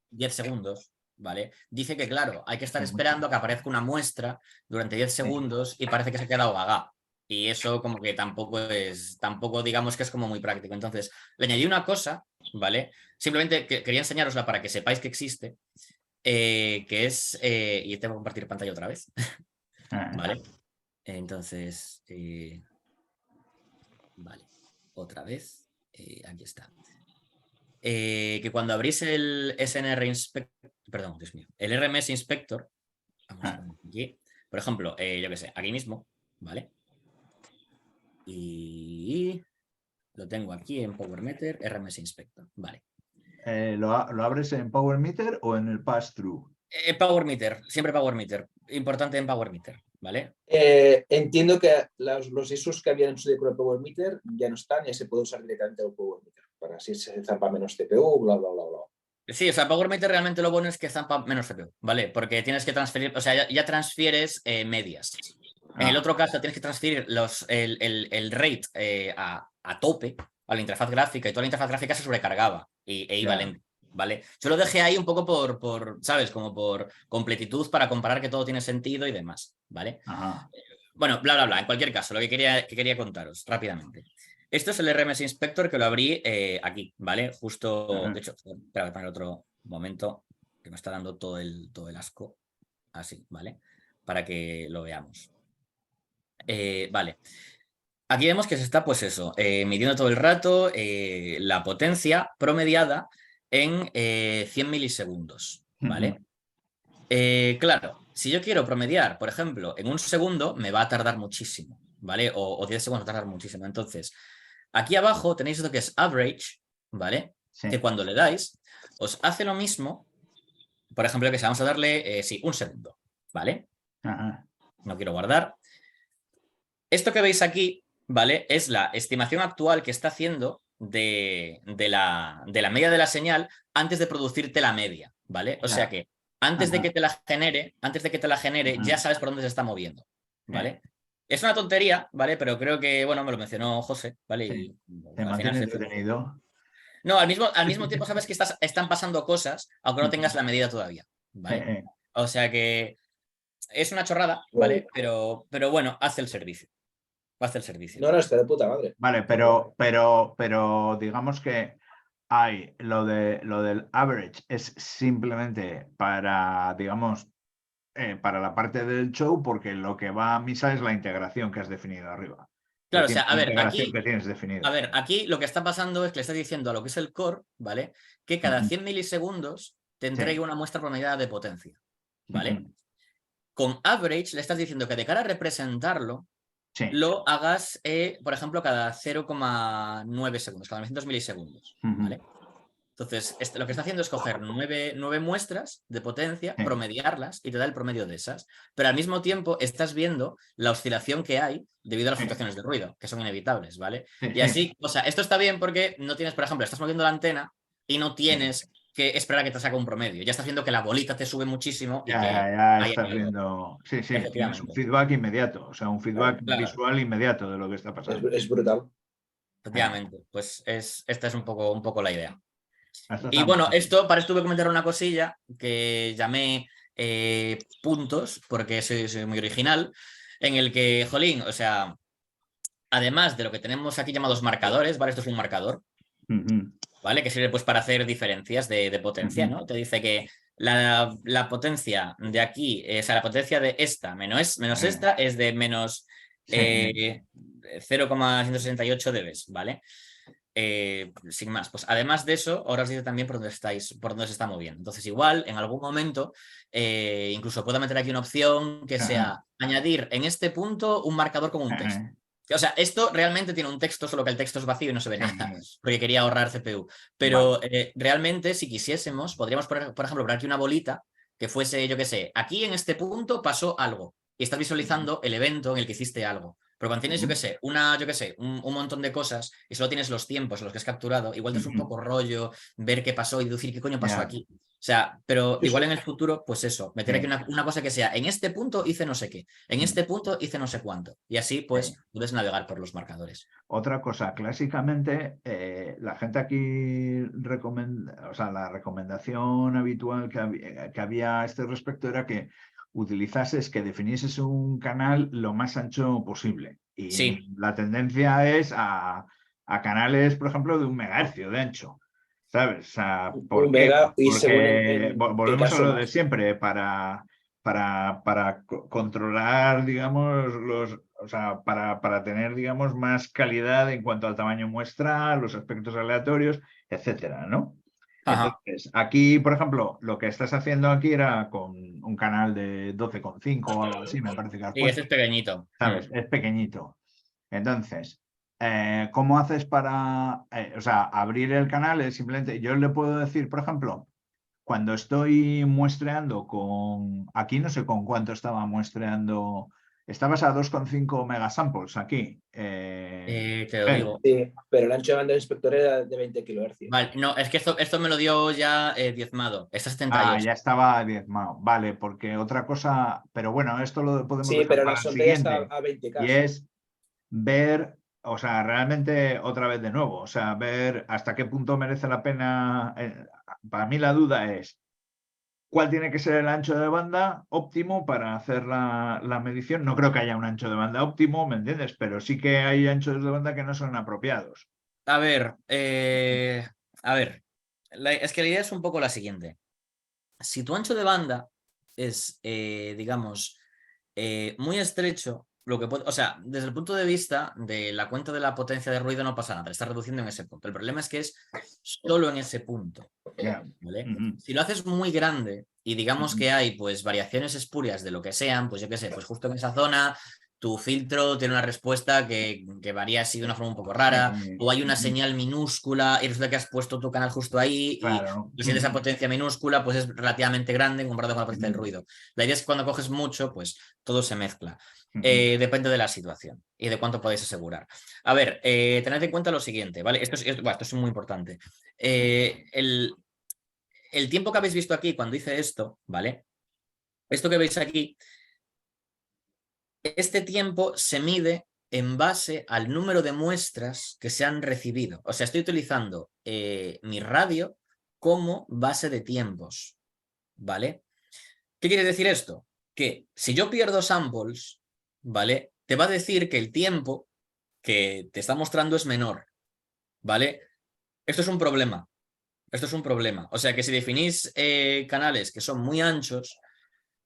10 segundos, ¿vale? Dice que, claro, hay que estar esperando a que aparezca una muestra durante 10 segundos y parece que se ha quedado vaga. Y eso como que tampoco digamos que es como muy práctico. Entonces, le añadí una cosa, ¿vale? Simplemente quería enseñarosla para que sepáis que existe, que es, y tengo que compartir pantalla otra vez, ¿vale? Entonces, vale, otra vez, aquí está. Que cuando abrís el SNR Inspector, perdón, Dios mío, el RMS Inspector, vamos a poner aquí, por ejemplo, yo que sé, aquí mismo, ¿vale? Y lo tengo aquí en PowerMeter, RMS Inspector, vale. ¿Lo abres en PowerMeter o en el Pass-Through? PowerMeter, siempre PowerMeter, importante en PowerMeter, ¿vale? Entiendo que los ISOs que habían en su con el PowerMeter ya no están y se puede usar directamente el PowerMeter, para así se zampa menos CPU, bla, bla, bla, bla. Sí, o sea, PowerMeter realmente lo bueno es que zampa menos CPU, ¿vale? Porque tienes que transferir, o sea, ya transfieres medias. En el otro caso tienes que transferir el rate a tope a la interfaz gráfica y toda la interfaz gráfica se sobrecargaba e iba lento, ¿vale? Yo lo dejé ahí un poco por ¿sabes? Como por completitud para comparar que todo tiene sentido y demás, ¿vale? Bueno, bla, bla, bla. En cualquier caso, lo que quería contaros rápidamente. Esto es el RMS Inspector que lo abrí aquí, ¿vale? Justo, de hecho, espera, voy a poner otro momento que me está dando todo el asco. Así, ¿vale? Para que lo veamos. Vale. Aquí vemos que se está, pues eso, midiendo todo el rato la potencia promediada en 100 milisegundos, ¿vale? Claro, si yo quiero promediar, por ejemplo, en un segundo, me va a tardar muchísimo, ¿vale? O 10 segundos va a tardar muchísimo. Entonces, aquí abajo tenéis lo que es average, ¿vale? Sí. Que cuando le dais, os hace lo mismo. Por ejemplo, que vamos a darle, sí, un segundo, ¿vale? No quiero guardar. Esto que veis aquí, ¿vale? Es la estimación actual que está haciendo de la media de la señal antes de producirte la media, ¿vale? O sea que antes de que te la genere, ya sabes por dónde se está moviendo, ¿vale? Es una tontería, ¿vale? Pero creo que, bueno, me lo mencionó José, ¿vale? Sí. Y ¿Te mantiene entretenido? No, al mismo tiempo sabes que están pasando cosas, aunque no tengas la medida todavía, ¿vale? O sea que es una chorrada, ¿vale? Pero bueno, hace el servicio. Hace el servicio. No, está de puta madre. Vale, pero digamos que hay lo del average es simplemente para, digamos, para la parte del show, porque lo que va a misa es la integración que has definido arriba. Claro, o sea, a ver, aquí lo que está pasando es que le estás diciendo a lo que es el core, ¿vale? Que cada 100 milisegundos te entregue una muestra promediada de potencia, ¿vale? Con average le estás diciendo que de cara a representarlo, lo hagas, por ejemplo, cada 0,9 segundos, cada 900 milisegundos, ¿vale? Entonces, lo que está haciendo es coger 9 muestras de potencia, promediarlas y te da el promedio de esas. Pero al mismo tiempo estás viendo la oscilación que hay debido a las fluctuaciones de ruido, que son inevitables, ¿vale? Y así, o sea, esto está bien porque no tienes, por ejemplo, estás moviendo la antena y no tienes que esperar a que te saque un promedio. Ya estás viendo que la bolita te sube muchísimo. Ya estás viendo. Sí, tienes un feedback inmediato, o sea, un feedback visual inmediato de lo que está pasando. Es brutal. Efectivamente, pues esta es un poco la idea. Y bueno, para esto voy a comentar una cosilla que llamé puntos, porque soy muy original, en el que, jolín, o sea, además de lo que tenemos aquí llamados marcadores, ¿vale? Esto es un marcador, ¿vale? Que sirve pues para hacer diferencias de potencia, ¿no? Te dice que la potencia de aquí, o sea, la potencia de esta menos esta es de menos 0,168 dB, ¿vale? Sin más, pues además de eso, ahora os dice también por dónde se está moviendo. Entonces, igual, en algún momento, incluso puedo meter aquí una opción que sea añadir en este punto un marcador con un texto. O sea, esto realmente tiene un texto, solo que el texto es vacío y no se ve nada, porque quería ahorrar CPU. Pero realmente, si quisiésemos, podríamos, por ejemplo, poner aquí una bolita que fuese, yo qué sé, aquí en este punto pasó algo y estás visualizando el evento en el que hiciste algo. Pero cuando tienes, un montón de cosas y solo tienes los tiempos en los que has capturado, igual te es un poco rollo ver qué pasó y deducir qué coño pasó aquí. O sea, pero igual en el futuro, pues eso, meter aquí una cosa que sea, en este punto hice no sé qué, en este punto hice no sé cuánto. Y así, pues, puedes navegar por los marcadores. Otra cosa, clásicamente, la gente aquí la recomendación habitual que había a este respecto era que utilizases, que definieses un canal lo más ancho posible. Y Sí. la tendencia es a canales, por ejemplo, de 1 megahercio de ancho. ¿Sabes? O sea, ¿por 1 qué? mega y según Porque volvemos a caso lo de más. siempre, para controlar, digamos, o sea, para tener, digamos, más calidad en cuanto al tamaño muestral, los aspectos aleatorios, etcétera, ¿no? Ajá. Entonces, aquí, por ejemplo, lo que estás haciendo aquí era con un canal de 12,5 o algo así, me parece que has Y ese puesto, es pequeñito. ¿sabes? Es pequeñito. Entonces, ¿cómo haces para, o sea, abrir el canal? Es simplemente, yo le puedo decir, por ejemplo, cuando estoy muestreando con, aquí no sé con cuánto estaba muestreando, estabas a 2,5 megasamples aquí. Te lo digo. Sí, pero el ancho de banda del inspector era de 20 kHz. Vale, no, es que esto me lo dio ya diezmado. Está 78. Ya estaba diezmado. Vale, porque otra cosa, pero bueno, esto lo podemos Sí, dejar pero la para el sonda ya está siguiente. a 20K. Y es ver, o sea, realmente otra vez de nuevo, o sea, ver hasta qué punto merece la pena. Para mí la duda es, ¿cuál tiene que ser el ancho de banda óptimo para hacer la medición? No creo que haya un ancho de banda óptimo, ¿me entiendes? Pero sí que hay anchos de banda que no son apropiados. A ver, es que la idea es un poco la siguiente. Si tu ancho de banda es, digamos, muy estrecho, lo que puede, o sea, desde el punto de vista de la cuenta de la potencia de ruido no pasa nada, está reduciendo en ese punto. El problema es que es solo en ese punto, ¿vale? Si lo haces muy grande y digamos que hay pues variaciones espurias de lo que sean, pues yo qué sé, pues justo en esa zona tu filtro tiene una respuesta que varía así de una forma un poco rara, o hay una señal minúscula y resulta que has puesto tu canal justo ahí Claro. y esa potencia minúscula pues es relativamente grande comparado con la potencia del ruido. La idea es que cuando coges mucho, pues todo se mezcla. Depende de la situación y de cuánto podéis asegurar. A ver, tened en cuenta lo siguiente, ¿vale? Esto es muy importante. El tiempo que habéis visto aquí cuando hice esto, ¿vale? Esto que veis aquí, este tiempo se mide en base al número de muestras que se han recibido. O sea, estoy utilizando mi radio como base de tiempos, ¿vale? ¿Qué quiere decir esto? Que si yo pierdo samples, ¿vale? Te va a decir que el tiempo que te está mostrando es menor, ¿vale? Esto es un problema. Esto es un problema. O sea que si definís canales que son muy anchos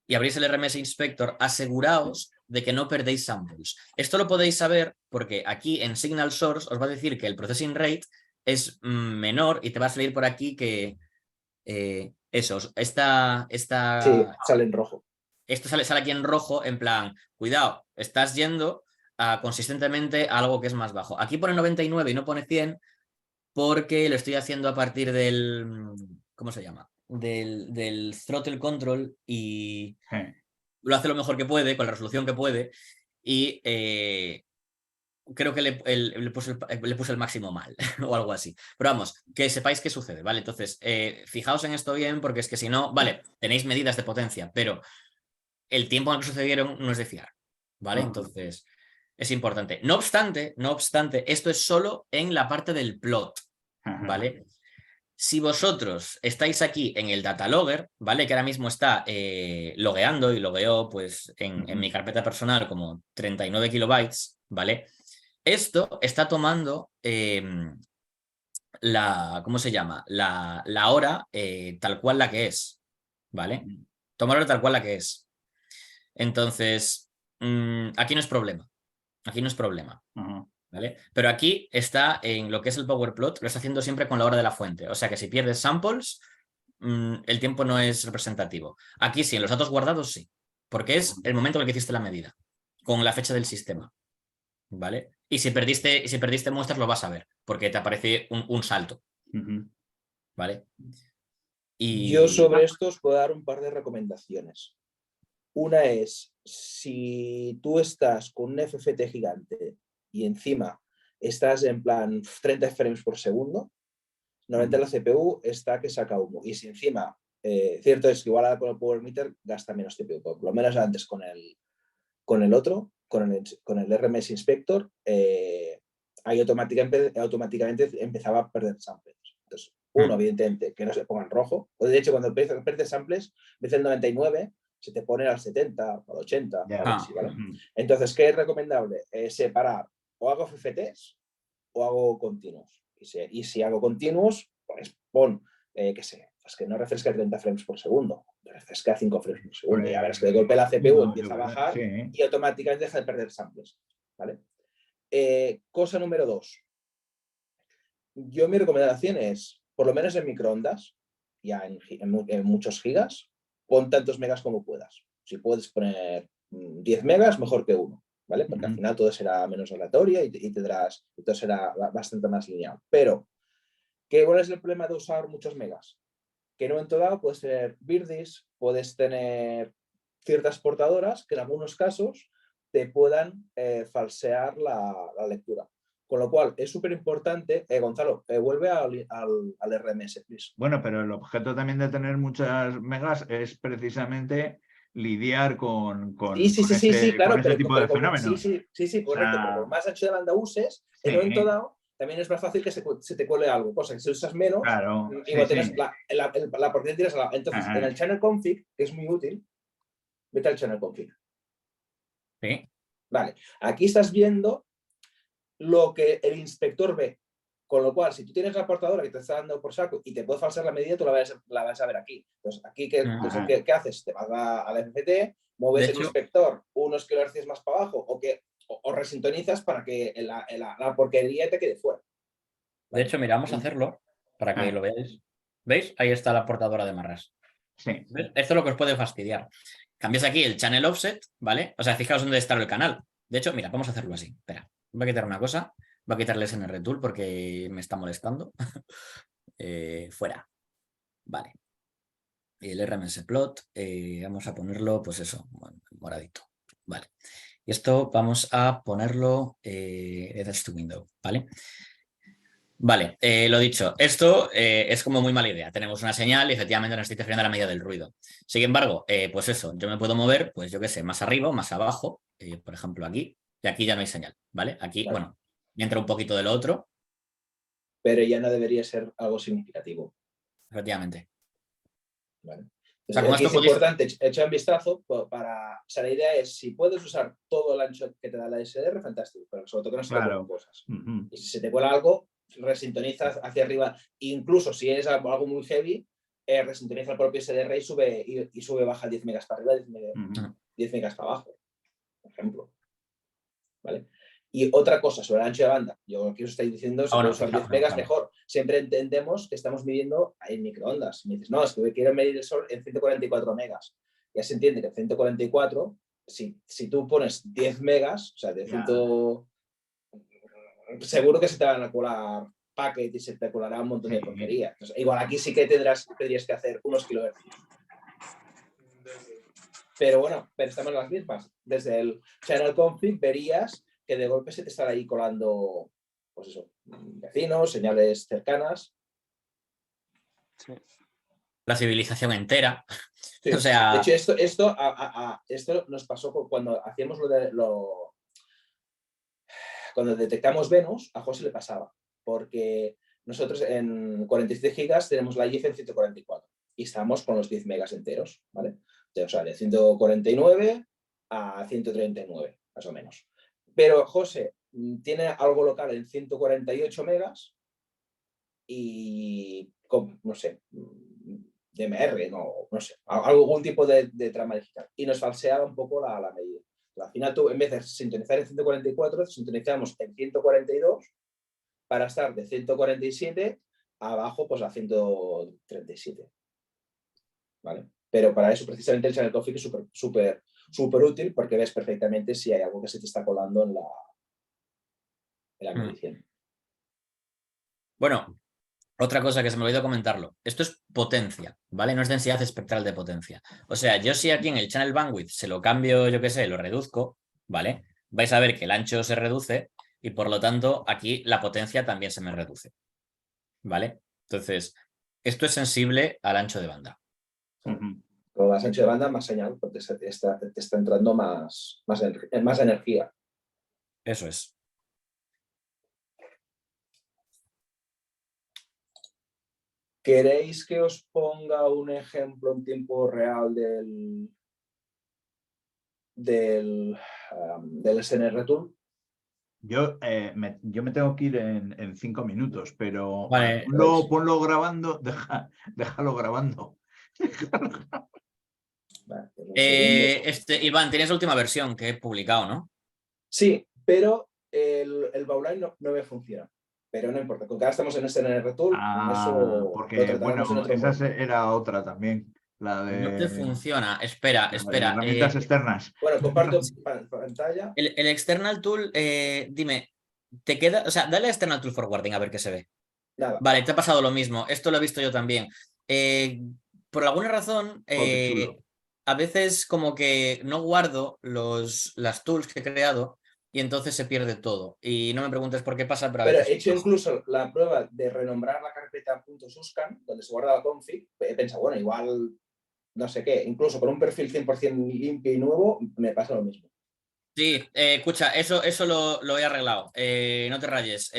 y abrís el RMS Inspector, aseguraos de que no perdéis samples. Esto lo podéis saber porque aquí en Signal Source os va a decir que el processing rate es menor y te va a salir por aquí que Sí, sale en rojo. Esto sale aquí en rojo, en plan, cuidado, estás yendo consistentemente a algo que es más bajo. Aquí pone 99 y no pone 100 porque lo estoy haciendo a partir del, ¿cómo se llama? Del throttle control y lo hace lo mejor que puede, con la resolución que puede y creo que le puse el máximo mal o algo así. Pero vamos, que sepáis qué sucede, ¿vale? Entonces, fijaos en esto bien porque es que si no, vale, tenéis medidas de potencia, pero el tiempo en el que sucedieron no es de fiar, ¿vale? Entonces, es importante. No obstante, esto es solo en la parte del plot, ¿vale? Si vosotros estáis aquí en el data logger, ¿vale? Que ahora mismo está logueando y logueó pues en mi carpeta personal como 39 kilobytes, ¿vale? Esto está tomando ¿cómo se llama? La hora tal cual la que es, ¿vale? Toma la hora tal cual la que es. Entonces, aquí no es problema. Aquí no es problema. ¿Vale? Pero aquí está en lo que es el power plot, lo está haciendo siempre con la hora de la fuente. O sea que si pierdes samples, el tiempo no es representativo. Aquí sí, en los datos guardados sí. Porque es el momento en el que hiciste la medida. Con la fecha del sistema. ¿Vale? Y si perdiste muestras lo vas a ver. Porque te aparece un salto. ¿Vale? Y... Yo sobre esto os puedo dar un par de recomendaciones. Una es, si tú estás con un FFT gigante y encima estás en plan 30 frames por segundo, normalmente la CPU está que saca humo. Y si encima, cierto es que igual con el Power Meter gasta menos CPU, por lo menos antes con el otro, con el RMS Inspector, ahí automáticamente empezaba a perder samples. Entonces, uno, evidentemente, que no se ponga en rojo. O de hecho, cuando pierdes samples, en vez del 99, se te pone al 70, al 80, algo así, ¿vale? Ujú. Entonces, ¿qué es recomendable? Separar, o hago FFTs o hago continuos. Y si hago continuos, pues pon, qué sé, es que no refresca 30 frames por segundo, refresca 5 frames por segundo. Ya verás que de golpe la CPU empieza a bajar Sí. y automáticamente deja de perder samples, ¿vale? Cosa número 2. Yo mi recomendación es, por lo menos en microondas, ya en muchos gigas, pon tantos megas como puedas. Si puedes poner 10 megas, mejor que 1, ¿vale? Porque al final todo será menos aleatorio y todo será bastante más lineal. Pero, ¿cuál es el problema de usar muchos megas? Que en un momento dado puedes tener birdies, puedes tener ciertas portadoras que en algunos casos te puedan falsear la lectura. Con lo cual, es súper importante. Gonzalo, vuelve al RMS, please. Bueno, pero el objeto también de tener muchas megas es precisamente lidiar con claro, ese tipo de fenómenos. Sí, correcto. Pero con más ancho de banda uses, en un momento dado, también es más fácil que se te cuele algo. Cosa que si usas menos, claro, igual tienes la porción tiras a la. Entonces, en el channel config, que es muy útil, vete al channel config. Sí. Vale, aquí estás viendo lo que el inspector ve. Con lo cual, si tú tienes la portadora que te está dando por saco y te puede falsear la medida, tú la vas a ver aquí. Entonces, aquí, ¿qué haces? Te vas al FFT, mueves el inspector unos kilohercios más para abajo o resintonizas para que la porquería te quede fuera. ¿Vale? De hecho, mira, vamos a hacerlo para que lo veáis. ¿Veis? Ahí está la portadora de Marras. Sí. ¿Ves? Esto es lo que os puede fastidiar. Cambias aquí el channel offset, ¿vale? O sea, fijaos dónde está el canal. De hecho, mira, vamos a hacerlo así. Espera, voy a quitar una cosa. Voy a quitarle SNR Tool porque me está molestando. Fuera. Vale. Y el RMS plot, vamos a ponerlo, pues eso, moradito. Vale. Y esto vamos a ponerlo attach to window, ¿vale? Vale, lo dicho, esto es como muy mala idea. Tenemos una señal y efectivamente nos está interfiriendo la medida del ruido. Sin embargo, pues eso, yo me puedo mover, pues yo qué sé, más arriba o más abajo, por ejemplo aquí, y aquí ya no hay señal, ¿vale? Aquí, vale. Bueno, entra un poquito de lo otro. Pero ya no debería ser algo significativo. Efectivamente. Vale. Entonces, aquí es importante echar un vistazo para... O sea, la idea es, si puedes usar todo el ancho que te da la SDR, fantástico, pero sobre todo que no se te cuelen cosas. Y si se te cuela algo, resintonizas hacia arriba. Incluso si es algo muy heavy, resintoniza el propio SDR y sube, baja 10 megas para arriba, 10 megas para abajo, por ejemplo. ¿Vale? Y otra cosa sobre el ancho de banda, yo aquí os estoy diciendo, si puedo usar 10 megas, mejor. Siempre entendemos que estamos midiendo en microondas. Me dices, no, es que quiero medir el sol en 144 megas. Ya se entiende que en 144, si tú pones 10 megas, o sea, de 100, seguro que se te van a colar packet y se te colará un montón de porquería. Entonces, igual aquí sí que tendrías que hacer unos kilohercios. Pero bueno, pero estamos en las mismas. Desde el channel config verías que de golpe se te estará ahí colando, pues eso, vecinos, señales cercanas. Sí. La civilización entera. Sí. O sea... De hecho, esto nos pasó cuando hacíamos cuando detectamos Venus, a José le pasaba. Porque nosotros en 47 gigas tenemos la IF en 144 y estamos con los 10 megas enteros, ¿vale? O sea, de 149 a 139, más o menos. Pero José tiene algo local en 148 megas y, no sé, DMR, no sé, algún tipo de trama digital. Y nos falseaba un poco la medida. Al final tú, en vez de sintonizar en 144, sintonizamos en 142 para estar de 147 abajo pues a 137. ¿Vale? Pero para eso precisamente el channel config es súper útil porque ves perfectamente si hay algo que se te está colando en la medición. Bueno, otra cosa que se me olvidó comentarlo. Esto es potencia, ¿vale? No es densidad espectral de potencia. O sea, yo si aquí en el channel bandwidth se lo cambio, yo qué sé, lo reduzco, ¿vale? Vais a ver que el ancho se reduce y por lo tanto aquí la potencia también se me reduce, ¿vale? Entonces, esto es sensible al ancho de banda. Como más ancho de banda, más señal, porque te está entrando más energía. Eso es. ¿Queréis que os ponga un ejemplo en tiempo real del del SNR Tool. Yo me tengo que ir en 5 minutos, pero Vale. ponlo grabando, déjalo grabando. Vale, Iván, tienes la última versión que he publicado, ¿no? Sí, pero el Bauline no me funciona. Pero no importa, con que ahora estamos en SNR Tool, con eso porque, lo trataremos en otro esa momento. era otra también, la de... No te funciona. Espera. herramientas externas. Bueno, comparto pantalla. El External Tool, dime, ¿te queda? O sea, dale a External Tool Forwarding a ver qué se ve. Nada. Vale, te ha pasado lo mismo. Esto lo he visto yo también. Por alguna razón, qué chulo. a veces como que no guardo las tools que he creado y entonces se pierde todo. Y no me preguntes por qué pasa, pero a Pero veces... he hecho incluso la prueba de renombrar la carpeta .suscan, donde se guarda la config. He pensado, bueno, igual no sé qué, incluso con un perfil 100% limpio y nuevo, me pasa lo mismo. Sí, escucha, eso lo he arreglado. No te rayes.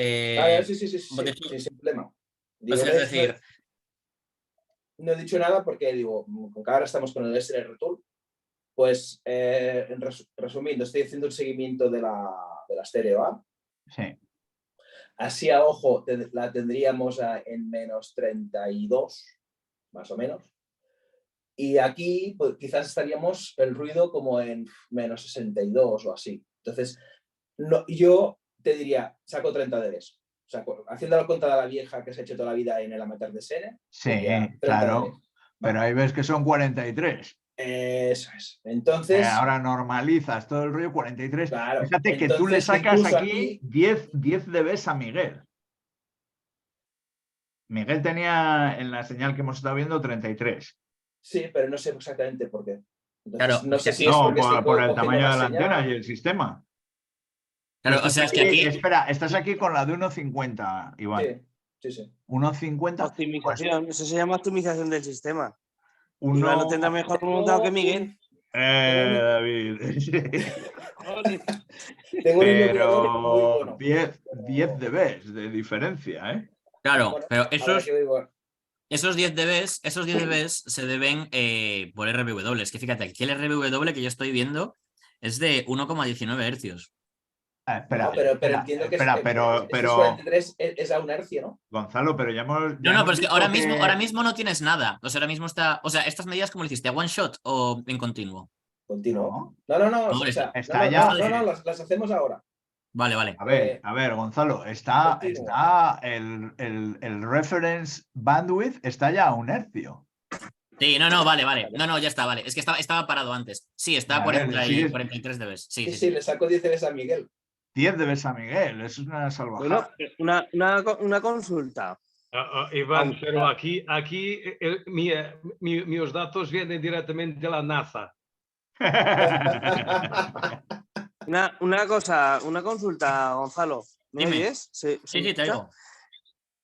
Sí, sin problema. Digo, es decir... No he dicho nada porque digo, con que ahora estamos con el SNR Tool, pues resumiendo, estoy haciendo el seguimiento de la Stereo A. Sí. Así a ojo la tendríamos en menos 32, más o menos. Y aquí pues, quizás estaríamos el ruido como en menos 62 o así. Entonces, yo te diría, saco 30 dB. O sea, haciendo la cuenta de la vieja que se ha hecho toda la vida en el amateur de Sene. Sí, claro. dB. Pero ahí ves que son 43. Eso es. Entonces... ahora normalizas todo el ruido 43. Claro. Fíjate que tú le sacas aquí 10 dB a Miguel. Miguel tenía en la señal que hemos estado viendo 33. Sí, pero no sé exactamente por qué. Entonces, claro, no sé si es porque por el tamaño de la antena y el sistema. Claro, o sea, es que aquí... Espera, estás aquí con la de 1.50, Iván. Sí. 1.50. Optimización, eso se llama optimización del sistema. Iván lo tendrá mejor montado que Miguel. David. Tengo un pero muy bueno. 10 dB de diferencia, ¿eh? Claro, Bueno, pero esos 10 dB se deben por RBW. Es que fíjate, aquí el RBW que yo estoy viendo es de 1,19 hercios. Espera, no, pero entiendo que pero 43 es a un hercio, ¿no? Gonzalo, pero ya hemos... No, pero es que ahora mismo no tienes nada. O sea, ahora mismo está... O sea, ¿estas medidas cómo lo hiciste? ¿A one shot o en continuo? Continuo. No. O sea, las hacemos ahora. Vale. A ver, Gonzalo, está el reference bandwidth está ya a un hercio. Sí, vale. No, ya está, vale. Es que estaba parado antes. Sí, está a 43 dB. Sí, le saco 10 dB a Miguel. 10 dB a Miguel, eso es una salvajada. Bueno, una consulta. Iván, pero aquí mis datos vienen directamente de la NASA. Una consulta, Gonzalo. ¿Me oyes? Sí, te oigo.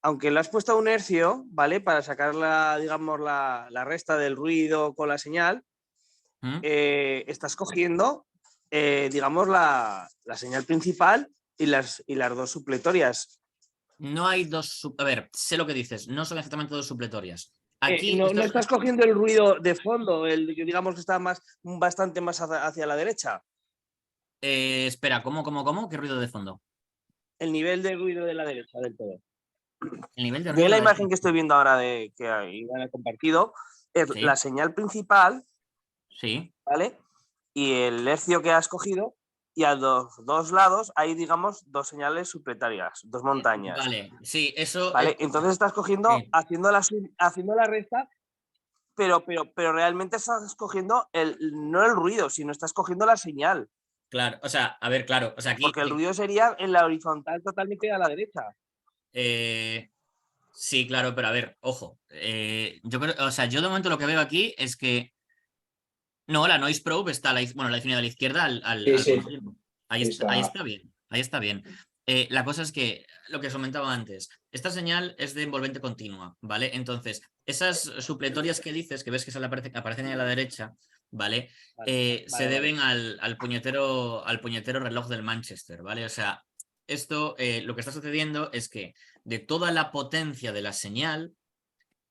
Aunque le has puesto a un hercio, ¿vale? Para sacar la resta del ruido con la señal, estás cogiendo, digamos, la señal principal y las dos supletorias. No hay dos... A ver, sé lo que dices. No son exactamente dos supletorias. Aquí no estás cogiendo el ruido de fondo, el que digamos que está bastante más hacia la derecha. Espera, ¿cómo? ¿Qué ruido de fondo? El nivel de ruido de la derecha del todo. El nivel de ruido. Yo la imagen que estoy viendo ahora que Iván ha compartido es la señal principal. Sí. ¿Vale? Y el hercio que has cogido, y a los dos lados hay, digamos, dos señales supletarias, dos montañas. Vale, sí, eso... ¿Vale? Entonces estás cogiendo, haciendo la resta, pero realmente estás cogiendo no el ruido, sino estás cogiendo la señal. Claro, o sea, a ver, claro. O sea, aquí, porque el ruido sería en la horizontal totalmente a la derecha. Sí, claro, pero a ver, ojo. Yo creo, o sea, yo de momento lo que veo aquí es que no, la noise probe está la definida a la izquierda ahí está bien. La cosa es que lo que os comentaba antes, esta señal es de envolvente continua, ¿vale? Entonces, esas supletorias que dices, que ves que aparecen a la derecha, ¿vale? Se deben al puñetero reloj del Manchester, ¿vale? O sea, esto lo que está sucediendo es que de toda la potencia de la señal,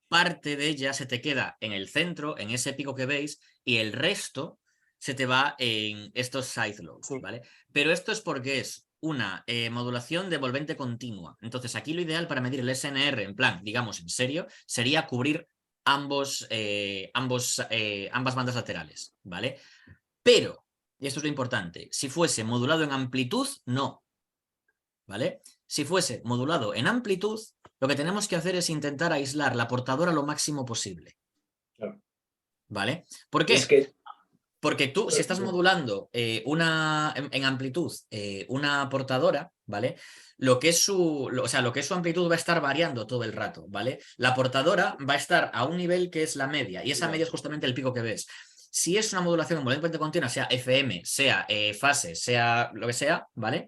parte de ella se te queda en el centro, en ese pico que veis, y el resto se te va en estos side loads, ¿vale? Pero esto es porque es una modulación de envolvente continua. Entonces aquí lo ideal para medir el SNR en plan, digamos, en serio, sería cubrir ambas bandas laterales, ¿vale? Pero, y esto es lo importante, si fuese modulado en amplitud, no, ¿vale? Si fuese modulado en amplitud, lo que tenemos que hacer es intentar aislar la portadora lo máximo posible. Claro. ¿Vale? ¿Por qué? Es que... Porque tú, si estás modulando en amplitud una portadora, ¿vale? Lo que es su amplitud va a estar variando todo el rato, ¿vale? La portadora va a estar a un nivel que es la media, y esa media es justamente el pico que ves. Si es una modulación envolvente continua, sea FM, sea fase, sea lo que sea, ¿vale?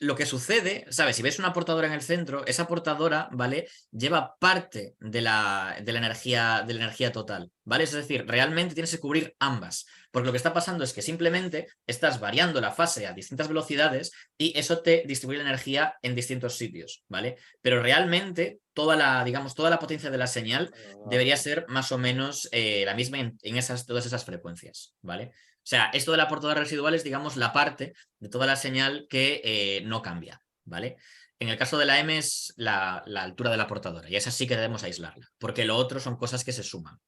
Lo que sucede, ¿sabes? Si ves una portadora en el centro, esa portadora, ¿vale? Lleva parte de la energía total, ¿vale? Es decir, realmente tienes que cubrir ambas, porque lo que está pasando es que simplemente estás variando la fase a distintas velocidades y eso te distribuye la energía en distintos sitios, ¿vale? Pero realmente toda la potencia de la señal debería ser más o menos la misma en todas esas frecuencias, ¿vale? O sea, esto de la portadora residual es, digamos, la parte de toda la señal que no cambia, ¿vale? En el caso de la M es la altura de la portadora, y esa sí que debemos aislarla, porque lo otro son cosas que se suman.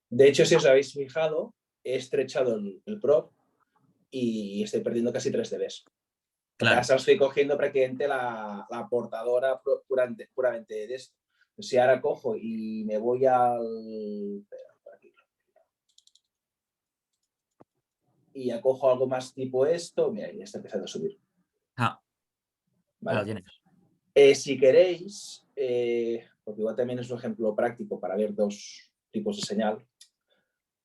De hecho, si os habéis fijado, he estrechado el prop y estoy perdiendo casi 3 dB. Claro. Ahora estoy cogiendo prácticamente la portadora puramente de esto. Si ahora cojo y me voy al... y ya cojo algo más tipo esto, mira, ya está empezando a subir. Vale. Si queréis, porque igual también es un ejemplo práctico para ver 2 tipos de señal,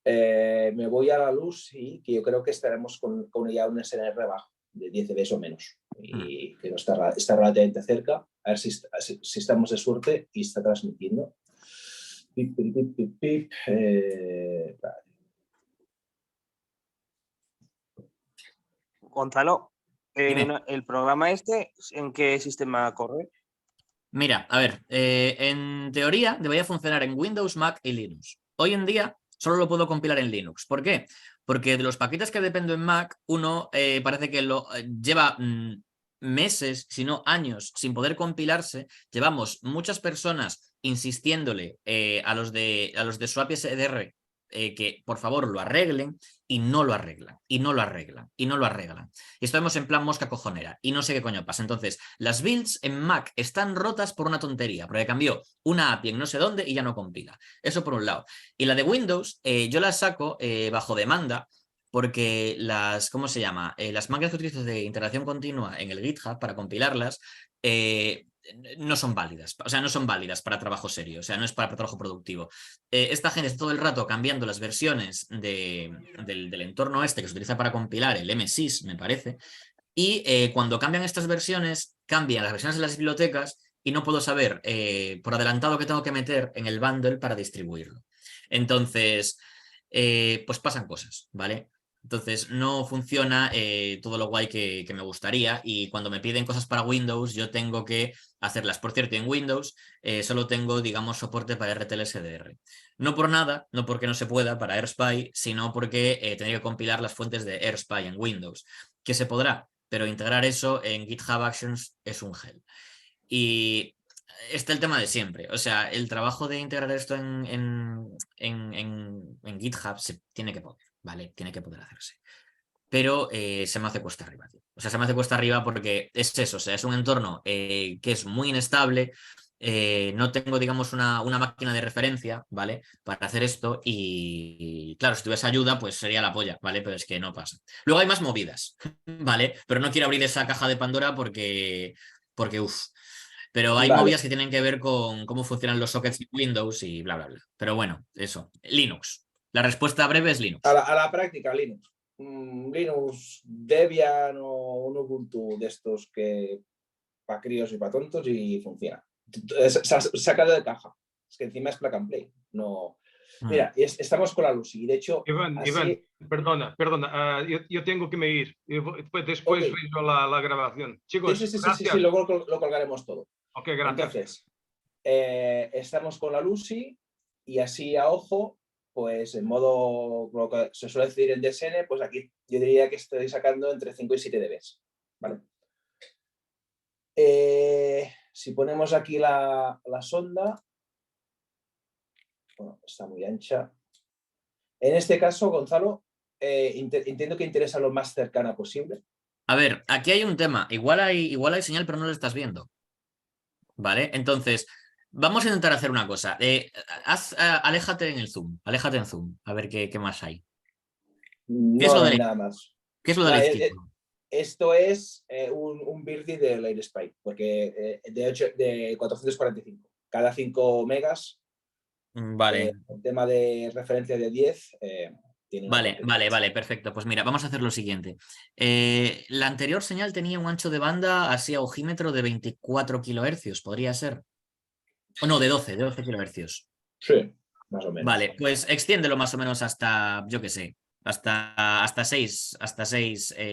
me voy a la luz y que yo creo que estaremos con ya un SNR bajo, de 10 dB o menos, y que no está relativamente cerca. A ver si estamos de suerte y está transmitiendo. Vale. Gonzalo, ¿el programa este en qué sistema corre? Mira, a ver, en teoría debería funcionar en Windows, Mac y Linux. Hoy en día solo lo puedo compilar en Linux. ¿Por qué? Porque de los paquetes que dependo en Mac, uno parece que lleva meses, si no años, sin poder compilarse. Llevamos muchas personas insistiéndole a los de Swap SDR que por favor lo arreglen, y no lo arreglan, y no lo arreglan, y no lo arreglan. Y estamos en plan mosca cojonera, y no sé qué coño pasa. Entonces, las builds en Mac están rotas por una tontería, porque cambió una API en no sé dónde y ya no compila. Eso por un lado. Y la de Windows, yo la saco bajo demanda, porque ¿cómo se llama? Las máquinas que utilizo de integración continua en el GitHub para compilarlas, no son válidas, o sea, no son válidas para trabajo serio, o sea, no es para trabajo productivo. Esta gente está todo el rato cambiando las versiones del entorno este que se utiliza para compilar, el MSys, me parece, y cuando cambian estas versiones, cambian las versiones de las bibliotecas y no puedo saber por adelantado qué tengo que meter en el bundle para distribuirlo. Entonces, pues pasan cosas, ¿vale? Entonces no funciona todo lo guay que me gustaría, y cuando me piden cosas para Windows yo tengo que hacerlas. Por cierto, en Windows solo tengo, digamos, soporte para RTL-SDR. No por nada, no porque no se pueda para AirSpy, sino porque tendría que compilar las fuentes de AirSpy en Windows, que se podrá, pero integrar eso en GitHub Actions es un gel. Y está el tema de siempre, o sea, el trabajo de integrar esto en GitHub se tiene que poder, ¿vale? Tiene que poder hacerse. Pero se me hace cuesta arriba, tío. O sea, se me hace cuesta arriba porque es eso, o sea, es un entorno que es muy inestable. No tengo, digamos, una máquina de referencia, ¿vale? Para hacer esto, y claro, si tuviese ayuda, pues sería la polla, ¿vale? Pero es que no pasa. Luego hay más movidas, ¿vale? Pero no quiero abrir esa caja de Pandora porque uff. Pero hay movidas que tienen que ver con cómo funcionan los sockets de Windows y bla, bla, bla. Pero bueno, eso. Linux. La respuesta breve es Linux. A la práctica, Linux. Linux, Debian o un Ubuntu de estos que para críos y para tontos, y funciona. Sacado de caja. Es que encima es plug and play. No. Mira, estamos con la luz y de hecho... Iván, perdona. Yo tengo que me ir. Después reviso la grabación. Chicos, sí, luego lo colgaremos todo. Ok, gracias. Entonces, estamos con la Lucy y así a ojo pues en modo, lo que se suele decir en DSN, pues aquí yo diría que estoy sacando entre 5 y 7 dB, ¿vale? Si ponemos aquí la sonda, bueno, está muy ancha. En este caso, Gonzalo, entiendo que interesa lo más cercana posible. A ver, aquí hay un tema. Igual hay señal, pero no lo estás viendo. ¿Vale? Entonces, vamos a intentar hacer una cosa. Aléjate en el zoom. Aléjate en zoom. A ver qué más hay. ¿Qué es No lo hay de nada más. ¿Qué es lo de la izquierda? Esto es un Birdie del AirSpy, porque de 445. Cada 5 megas, Vale. el tema de referencia de 10 tiene una Vale, perfecto. Pues mira, vamos a hacer lo siguiente. La anterior señal tenía un ancho de banda así a ojímetro de 24 kHz, ¿podría ser? O no, de 12 kilohercios. Sí, más o menos. Vale, pues extiéndelo más o menos hasta, yo qué sé, hasta 6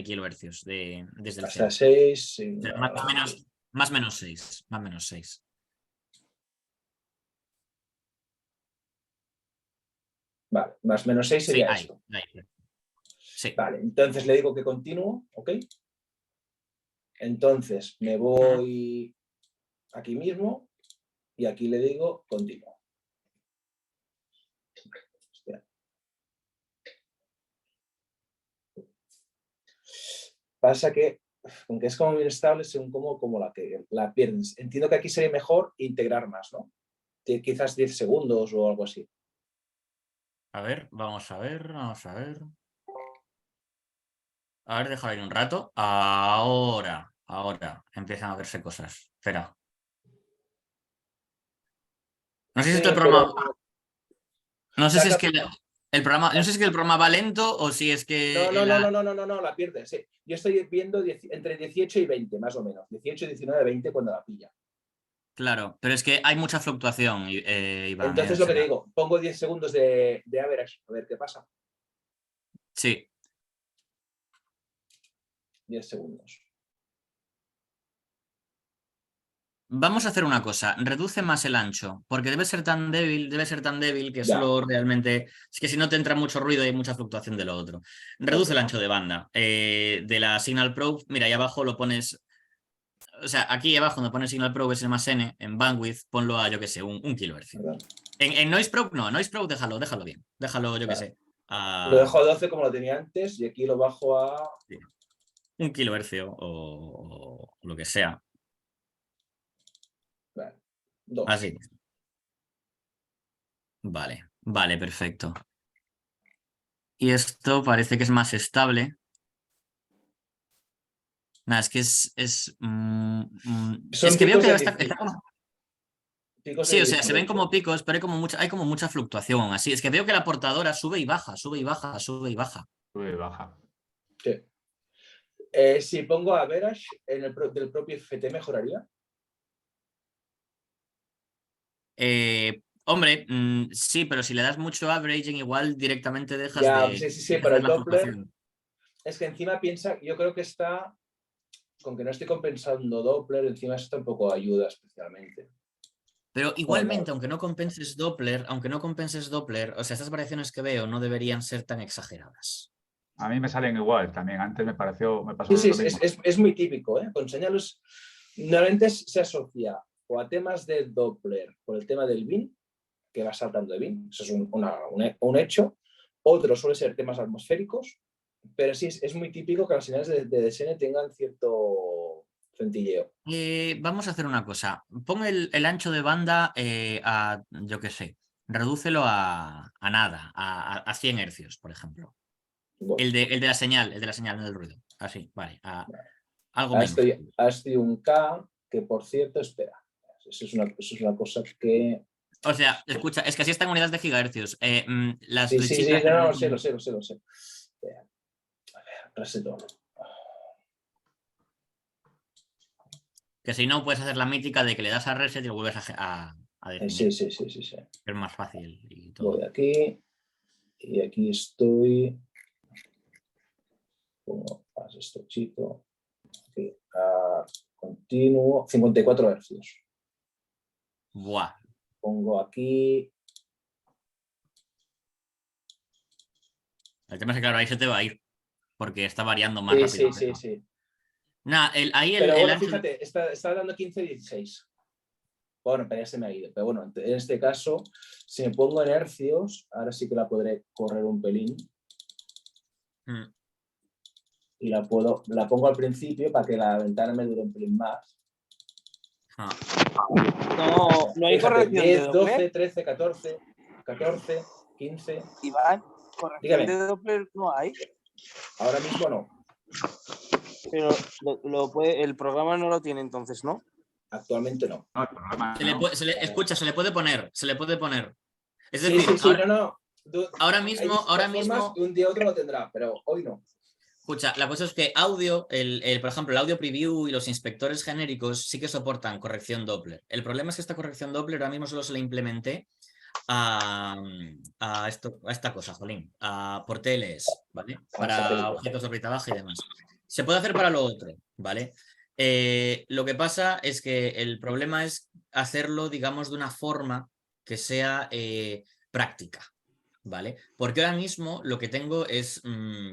kilohercios desde el Hasta cero. 6. Sí, O sea, más o menos 6. Más o menos 6. Vale, más o menos 6 sería Sí, esto. Sí. Vale, entonces le digo que continúo, ¿ok? Entonces me voy aquí mismo y aquí le digo continúo. Pasa que, aunque es como muy inestable, según como la pierdes. Entiendo que aquí sería mejor integrar más, ¿no? Quizás 10 segundos o algo así. A ver, vamos a ver. A ver, déjalo ahí un rato. Ahora empiezan a verse cosas. Espera. No sé si esto el programa. No sé si es que el programa. No sé si es que el programa va lento o si es que. No, la pierdes. Sí. Yo estoy viendo entre 18 y 20, más o menos. 18, 19, 20 cuando la pilla. Claro, pero es que hay mucha fluctuación, Iván. Entonces lo que te digo, pongo 10 segundos de average, a ver qué pasa. Sí. 10 segundos. Vamos a hacer una cosa, reduce más el ancho, porque debe ser tan débil que solo realmente... Es que si no te entra mucho ruido y hay mucha fluctuación de lo otro. Reduce el ancho de banda. De la Signal Probe, mira, ahí abajo lo pones... O sea, aquí abajo donde pones Signal Probe S más N, en bandwidth, ponlo a, yo que sé, un kilohercio. En Noise Probe no, Noise Probe déjalo bien. Déjalo, yo que sé. Lo dejo a 12 como lo tenía antes y aquí lo bajo a... Sí. 1 kilohercio o lo que sea. Vale. 2. Así. Vale, perfecto. Y esto parece que es más estable. Nada, es que es que veo que está como... Sí, o sea, se ven como picos, pero hay como mucha fluctuación. Así es que veo que la portadora sube y baja. Sube y baja. Sí. Si pongo average del propio FT, ¿mejoraría? Hombre, sí, pero si le das mucho averaging, igual directamente dejas Sí, pero el la Doppler fluctuación. es que encima piensa, yo creo que está, con que no estoy compensando Doppler, encima esto tampoco ayuda especialmente. Pero igualmente, aunque no compenses Doppler, o sea, estas variaciones que veo no deberían ser tan exageradas. A mí me salen igual también. Antes me pasó Sí, lo mismo. es muy típico, ¿eh? Con señales normalmente se asocia o a temas de Doppler por el tema del bin, que va saltando de bin, eso es un hecho. Otro suele ser temas atmosféricos, pero sí es muy típico que las señales de DSN tengan cierto centilleo. Vamos a hacer una cosa. Pon el ancho de banda a, yo qué sé, redúcelo a nada, a 100 hercios, por ejemplo. Bueno. El de la señal, no del ruido. Así, vale. Algo menos. Hasta un K, que por cierto, espera. Eso es una cosa que... O sea, escucha, es que así están unidades de gigahercios. Las sí, flechitas... lo sé. Espera. A ver, reseto. Que si no, puedes hacer la mítica de que le das a reset y lo vuelves a definir. Sí. Es más fácil y todo. Voy aquí y aquí estoy. Pongo más estrechito. Aquí, continuo. 54 hercios. Buah. Pongo aquí El tema es que, claro, ahí se te va a ir, porque está variando más rápido. Sí. Nada, Pero bueno, fíjate, está dando 15 y 16. Bueno, pero ya se me ha ido. Pero bueno, en este caso, si me pongo en hercios, ahora sí que la podré correr un pelín. Y la pongo al principio para que la ventana me dure un pelín más. No hay corrección 10, de Doppler. 12, 13, 14, 15. Iván, corrección de Doppler no hay. Ahora mismo no. Pero el programa no lo tiene entonces, ¿no? Actualmente no. Se le puede poner. Es Sí, decir, sí, ahora mismo, un día otro lo tendrá, pero hoy no. Escucha, la cosa es que audio, por ejemplo, el audio preview y los inspectores genéricos sí que soportan corrección Doppler. El problema es que esta corrección Doppler ahora mismo solo se la implementé a esta cosa, jolín, por TLS, ¿vale? Para objetos de órbita baja y demás. Se puede hacer para lo otro, ¿vale? Lo que pasa es que el problema es hacerlo, digamos, de una forma que sea práctica, ¿vale? Porque ahora mismo lo que tengo es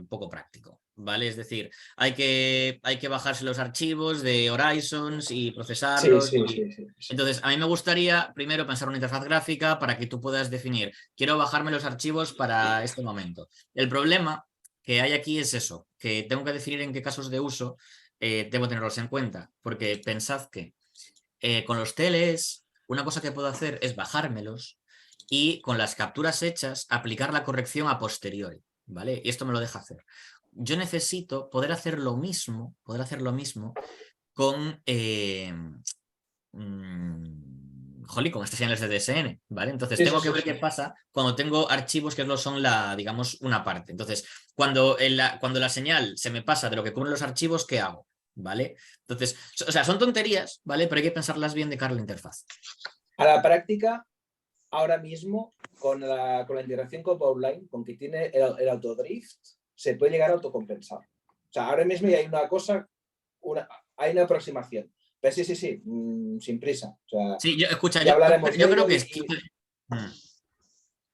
poco práctico, ¿vale? Es decir, hay que bajarse los archivos de Horizons y procesarlos. Sí. Entonces, a mí me gustaría primero pensar una interfaz gráfica para que tú puedas definir, quiero bajarme los archivos para este momento. El problema que hay aquí es eso, que tengo que definir en qué casos de uso debo tenerlos en cuenta, porque pensad que con los TLS una cosa que puedo hacer es bajármelos y con las capturas hechas aplicar la corrección a posteriori, ¿vale? Y esto me lo deja hacer. Yo necesito poder hacer lo mismo con con estas señales de DSN, ¿vale? Entonces tengo que ver qué pasa cuando tengo archivos que no son digamos, una parte. Entonces, cuando la señal se me pasa de lo que cubren los archivos, ¿qué hago? ¿Vale? Entonces, o sea, son tonterías, ¿vale? Pero hay que pensarlas bien de cara a la interfaz. A la práctica, ahora mismo, con la integración con Powerline, con que tiene el autodrift, se puede llegar a autocompensar. O sea, ahora mismo ya hay una cosa, hay una aproximación. Pero sí, sin prisa. O sea, sí, escucha, yo creo que es 15...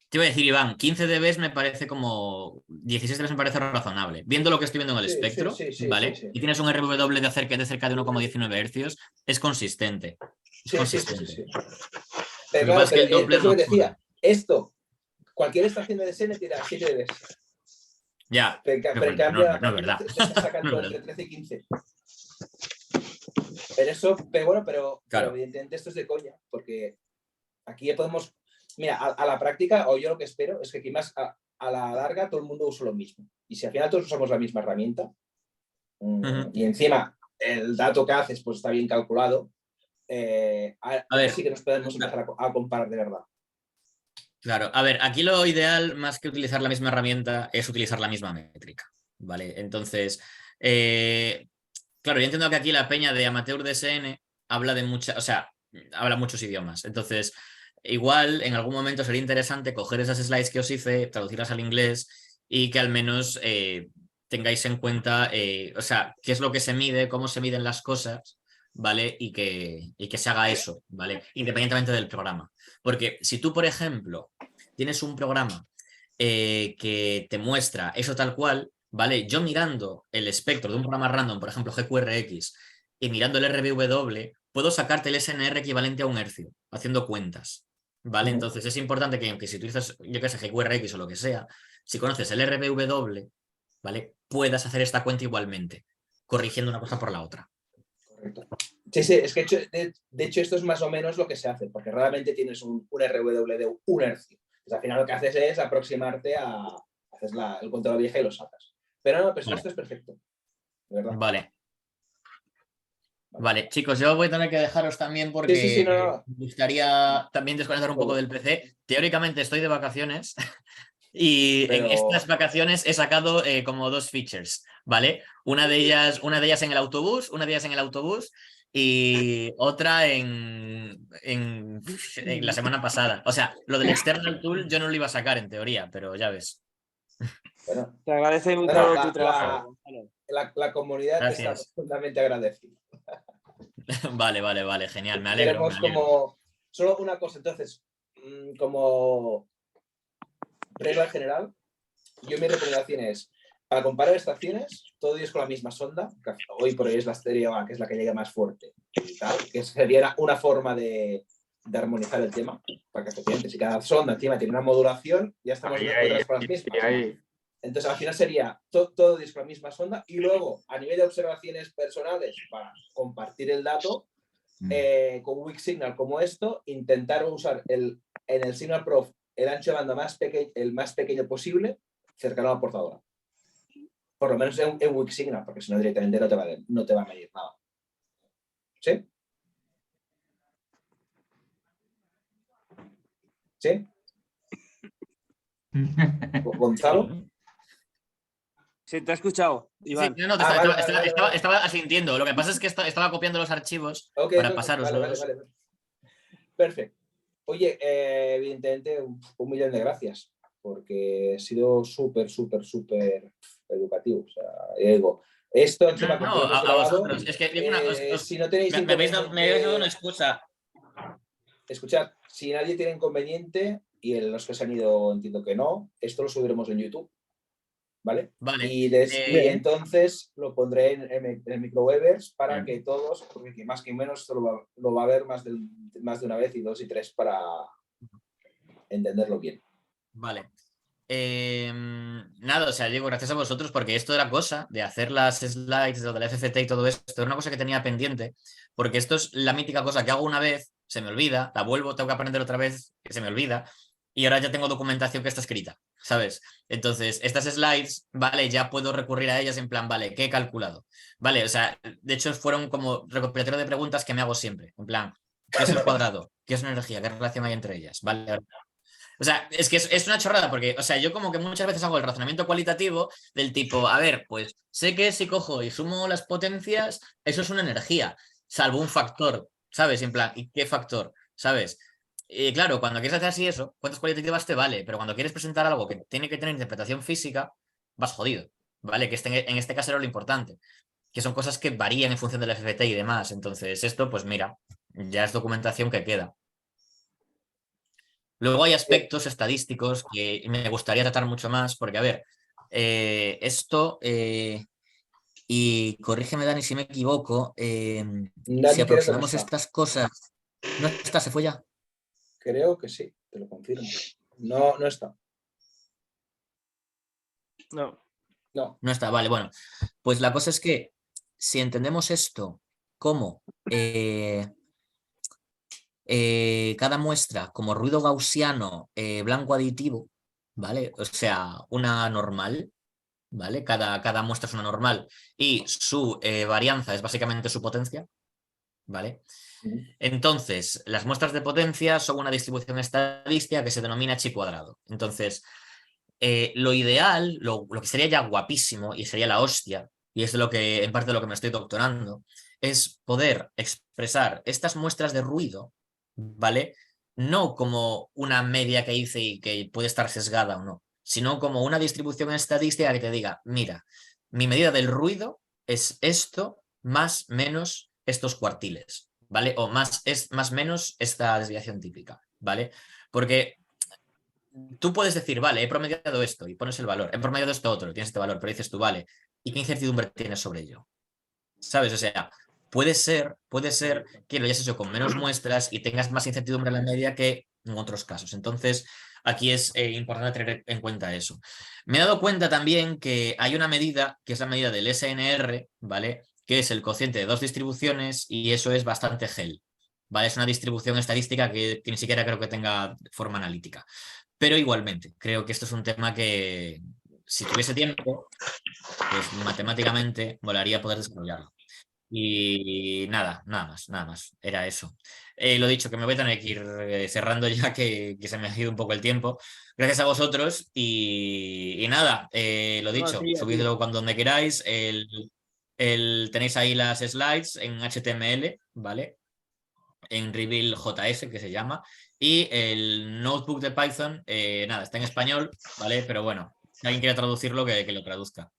Te iba a decir, Iván, 15 dB me parece como... 16 dB me parece razonable. Viendo lo que estoy viendo en el espectro, ¿vale? Y tienes un RW de cerca de 1,19 Hz, es consistente. Sí. Pero claro, es lo que decía. Esto, cualquier estación de DSN tiene 7 dB. Ya, pero en cambio, no es verdad. Te está sacando entre 13 y 15. Pero evidentemente esto es de coña, porque aquí ya podemos... Mira, a la práctica, o yo lo que espero, es que aquí más a la larga todo el mundo use lo mismo. Y si al final todos usamos la misma herramienta, y encima el dato que haces pues está bien calculado, a ver, sí que nos podemos empezar a comparar de verdad. Claro, a ver, aquí lo ideal, más que utilizar la misma herramienta, es utilizar la misma métrica, ¿vale? Entonces, claro, yo entiendo que aquí la peña de Amateur DSN habla habla muchos idiomas. Entonces, igual en algún momento sería interesante coger esas slides que os hice, traducirlas al inglés y que al menos tengáis en cuenta, qué es lo que se mide, cómo se miden las cosas, ¿vale? Y que se haga eso, ¿vale? Independientemente del programa. Porque si tú, por ejemplo, tienes un programa que te muestra eso tal cual, ¿vale? Yo mirando el espectro de un programa random, por ejemplo, GQRX, y mirando el RBW, puedo sacarte el SNR equivalente a un hercio, haciendo cuentas, ¿vale? Entonces es importante que, aunque si utilizas, yo qué sé, GQRX o lo que sea, si conoces el RBW, ¿vale? Puedas hacer esta cuenta igualmente, corrigiendo una cosa por la otra. Correcto. Sí, es que de hecho esto es más o menos lo que se hace, porque realmente tienes un RW de un hercio. Pues al final lo que haces es aproximarte haces el control vieja y lo sacas. Pero no, esto es perfecto. De verdad. Vale, chicos, yo voy a tener que dejaros también porque me gustaría también desconectar un poco del PC. Teóricamente estoy de vacaciones y en estas vacaciones he sacado como 2 features, ¿vale? Una de ellas en el autobús, y otra en la semana pasada. O sea, lo del external tool yo no lo iba a sacar en teoría, pero ya ves. Bueno, te agradece mucho tu trabajo. La comunidad te está profundamente agradecida. Vale, genial, me alegro. Solo una cosa, entonces, como regla general, yo mi recomendación es, para comparar estaciones, todo es con la misma sonda, que hoy por hoy es la Stereo A, que es la que llega más fuerte, y tal, que sería una forma de armonizar el tema, para que efectivamente, si cada sonda encima tiene una modulación, ya estamos con las mismas. Entonces, al final sería todo con la misma sonda y luego, a nivel de observaciones personales, para compartir el dato, con Weak Signal como esto, intentar usar en el Signal Prof el ancho de banda el más pequeño posible, cercano a la portadora. Por lo menos en Weak Signal, porque si no directamente no te va a medir nada. ¿Sí? ¿Sí? ¿Gonzalo? Sí, te he escuchado, Iván. Sí, no, estaba asintiendo. Lo que pasa es que estaba copiando los archivos para pasároslos. Vale. Perfecto. Oye, evidentemente, 1.000.000 de gracias, porque ha sido súper educativo. O sea, digo, esto encima a vosotros. Es que si no tenéis me habéis dado una excusa. Escuchad, si nadie tiene inconveniente, y los que se han ido entiendo que no, esto lo subiremos en YouTube. ¿Vale? Y entonces lo pondré en Microwebers para que todos, porque más que menos esto lo va a ver más de una vez y 2 y 3 para entenderlo bien. Vale. Nada, o sea, digo, gracias a vosotros, porque esto era cosa de hacer las slides de la FFT y todo esto, era una cosa que tenía pendiente, porque esto es la mítica cosa que hago una vez, se me olvida, la vuelvo, tengo que aprender otra vez, que se me olvida, y ahora ya tengo documentación que está escrita, ¿sabes? Entonces, estas slides, vale, ya puedo recurrir a ellas en plan, vale, ¿qué he calculado? Vale, o sea, de hecho fueron como recopilatorio de preguntas que me hago siempre, en plan, ¿qué es el cuadrado? ¿Qué es una energía? ¿Qué relación hay entre ellas? Vale. O sea, es que es una chorrada porque, o sea, yo como que muchas veces hago el razonamiento cualitativo del tipo, a ver, pues sé que si cojo y sumo las potencias, eso es una energía, salvo un factor, ¿sabes? En plan, ¿y qué factor? ¿Sabes? Y claro, cuando quieres hacer así eso, cuentas cualitativas te vale, pero cuando quieres presentar algo que tiene que tener interpretación física, vas jodido, ¿vale? Que en este caso era lo importante, que son cosas que varían en función del FFT y demás. Entonces, esto, pues mira, ya es documentación que queda. Luego hay aspectos estadísticos que me gustaría tratar mucho más, porque, a ver, esto, y corrígeme, Dani, si me equivoco, si aproximamos estas cosas... ¿No está? ¿Se fue ya? Creo que sí, te lo confirmo. No está. No está, vale, bueno. Pues la cosa es que si entendemos esto como cada muestra como ruido gaussiano blanco aditivo, ¿vale? O sea, una normal, ¿vale? Cada muestra es una normal y su varianza es básicamente su potencia, ¿vale? Entonces, las muestras de potencia son una distribución estadística que se denomina chi cuadrado. Entonces, lo ideal, lo que sería ya guapísimo y sería la hostia, y es en parte de lo que me estoy doctorando, es poder expresar estas muestras de ruido, ¿vale? No como una media que hice y que puede estar sesgada o no, sino como una distribución estadística que te diga, mira, mi medida del ruido es esto más menos estos cuartiles, ¿vale? O más menos esta desviación típica, ¿vale? Porque tú puedes decir, vale, he promediado esto y pones el valor, he promediado esto otro, tienes este valor, pero dices tú, vale, ¿y qué incertidumbre tienes sobre ello? ¿Sabes? O sea, puede ser que lo hayas hecho con menos muestras y tengas más incertidumbre en la media que en otros casos. Entonces, aquí es importante tener en cuenta eso. Me he dado cuenta también que hay una medida, que es la medida del SNR, ¿vale? Que es el cociente de dos distribuciones y eso es bastante gel, ¿vale? Es una distribución estadística que ni siquiera creo que tenga forma analítica. Pero igualmente, creo que esto es un tema que, si tuviese tiempo, pues matemáticamente molaría poder desarrollarlo. Y nada más, era eso. Lo dicho, que me voy a tener que ir cerrando ya que se me ha ido un poco el tiempo. Gracias a vosotros y nada, lo dicho, subidlo donde queráis. Tenéis ahí las slides en HTML, ¿vale? En Reveal.js, que se llama, y el notebook de Python, nada, está en español, ¿vale? Pero bueno, si alguien quiere traducirlo, que lo traduzca.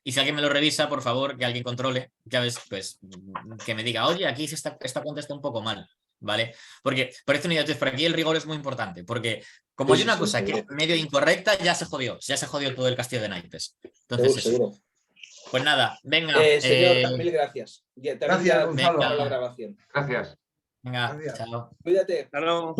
Y si alguien me lo revisa, por favor, que alguien controle, ya ves, pues que me diga, oye, aquí esta cuenta está un poco mal. ¿vale? Porque parece una idiotez, pero aquí el rigor es muy importante, porque como hay una cosa que es medio incorrecta, ya se jodió todo el castillo de naipes. Entonces, seguro. Pues nada, venga. Señor, mil gracias. Gracias, Gonzalo. Para la grabación. Gracias. Venga, chao. Cuídate. Hasta luego.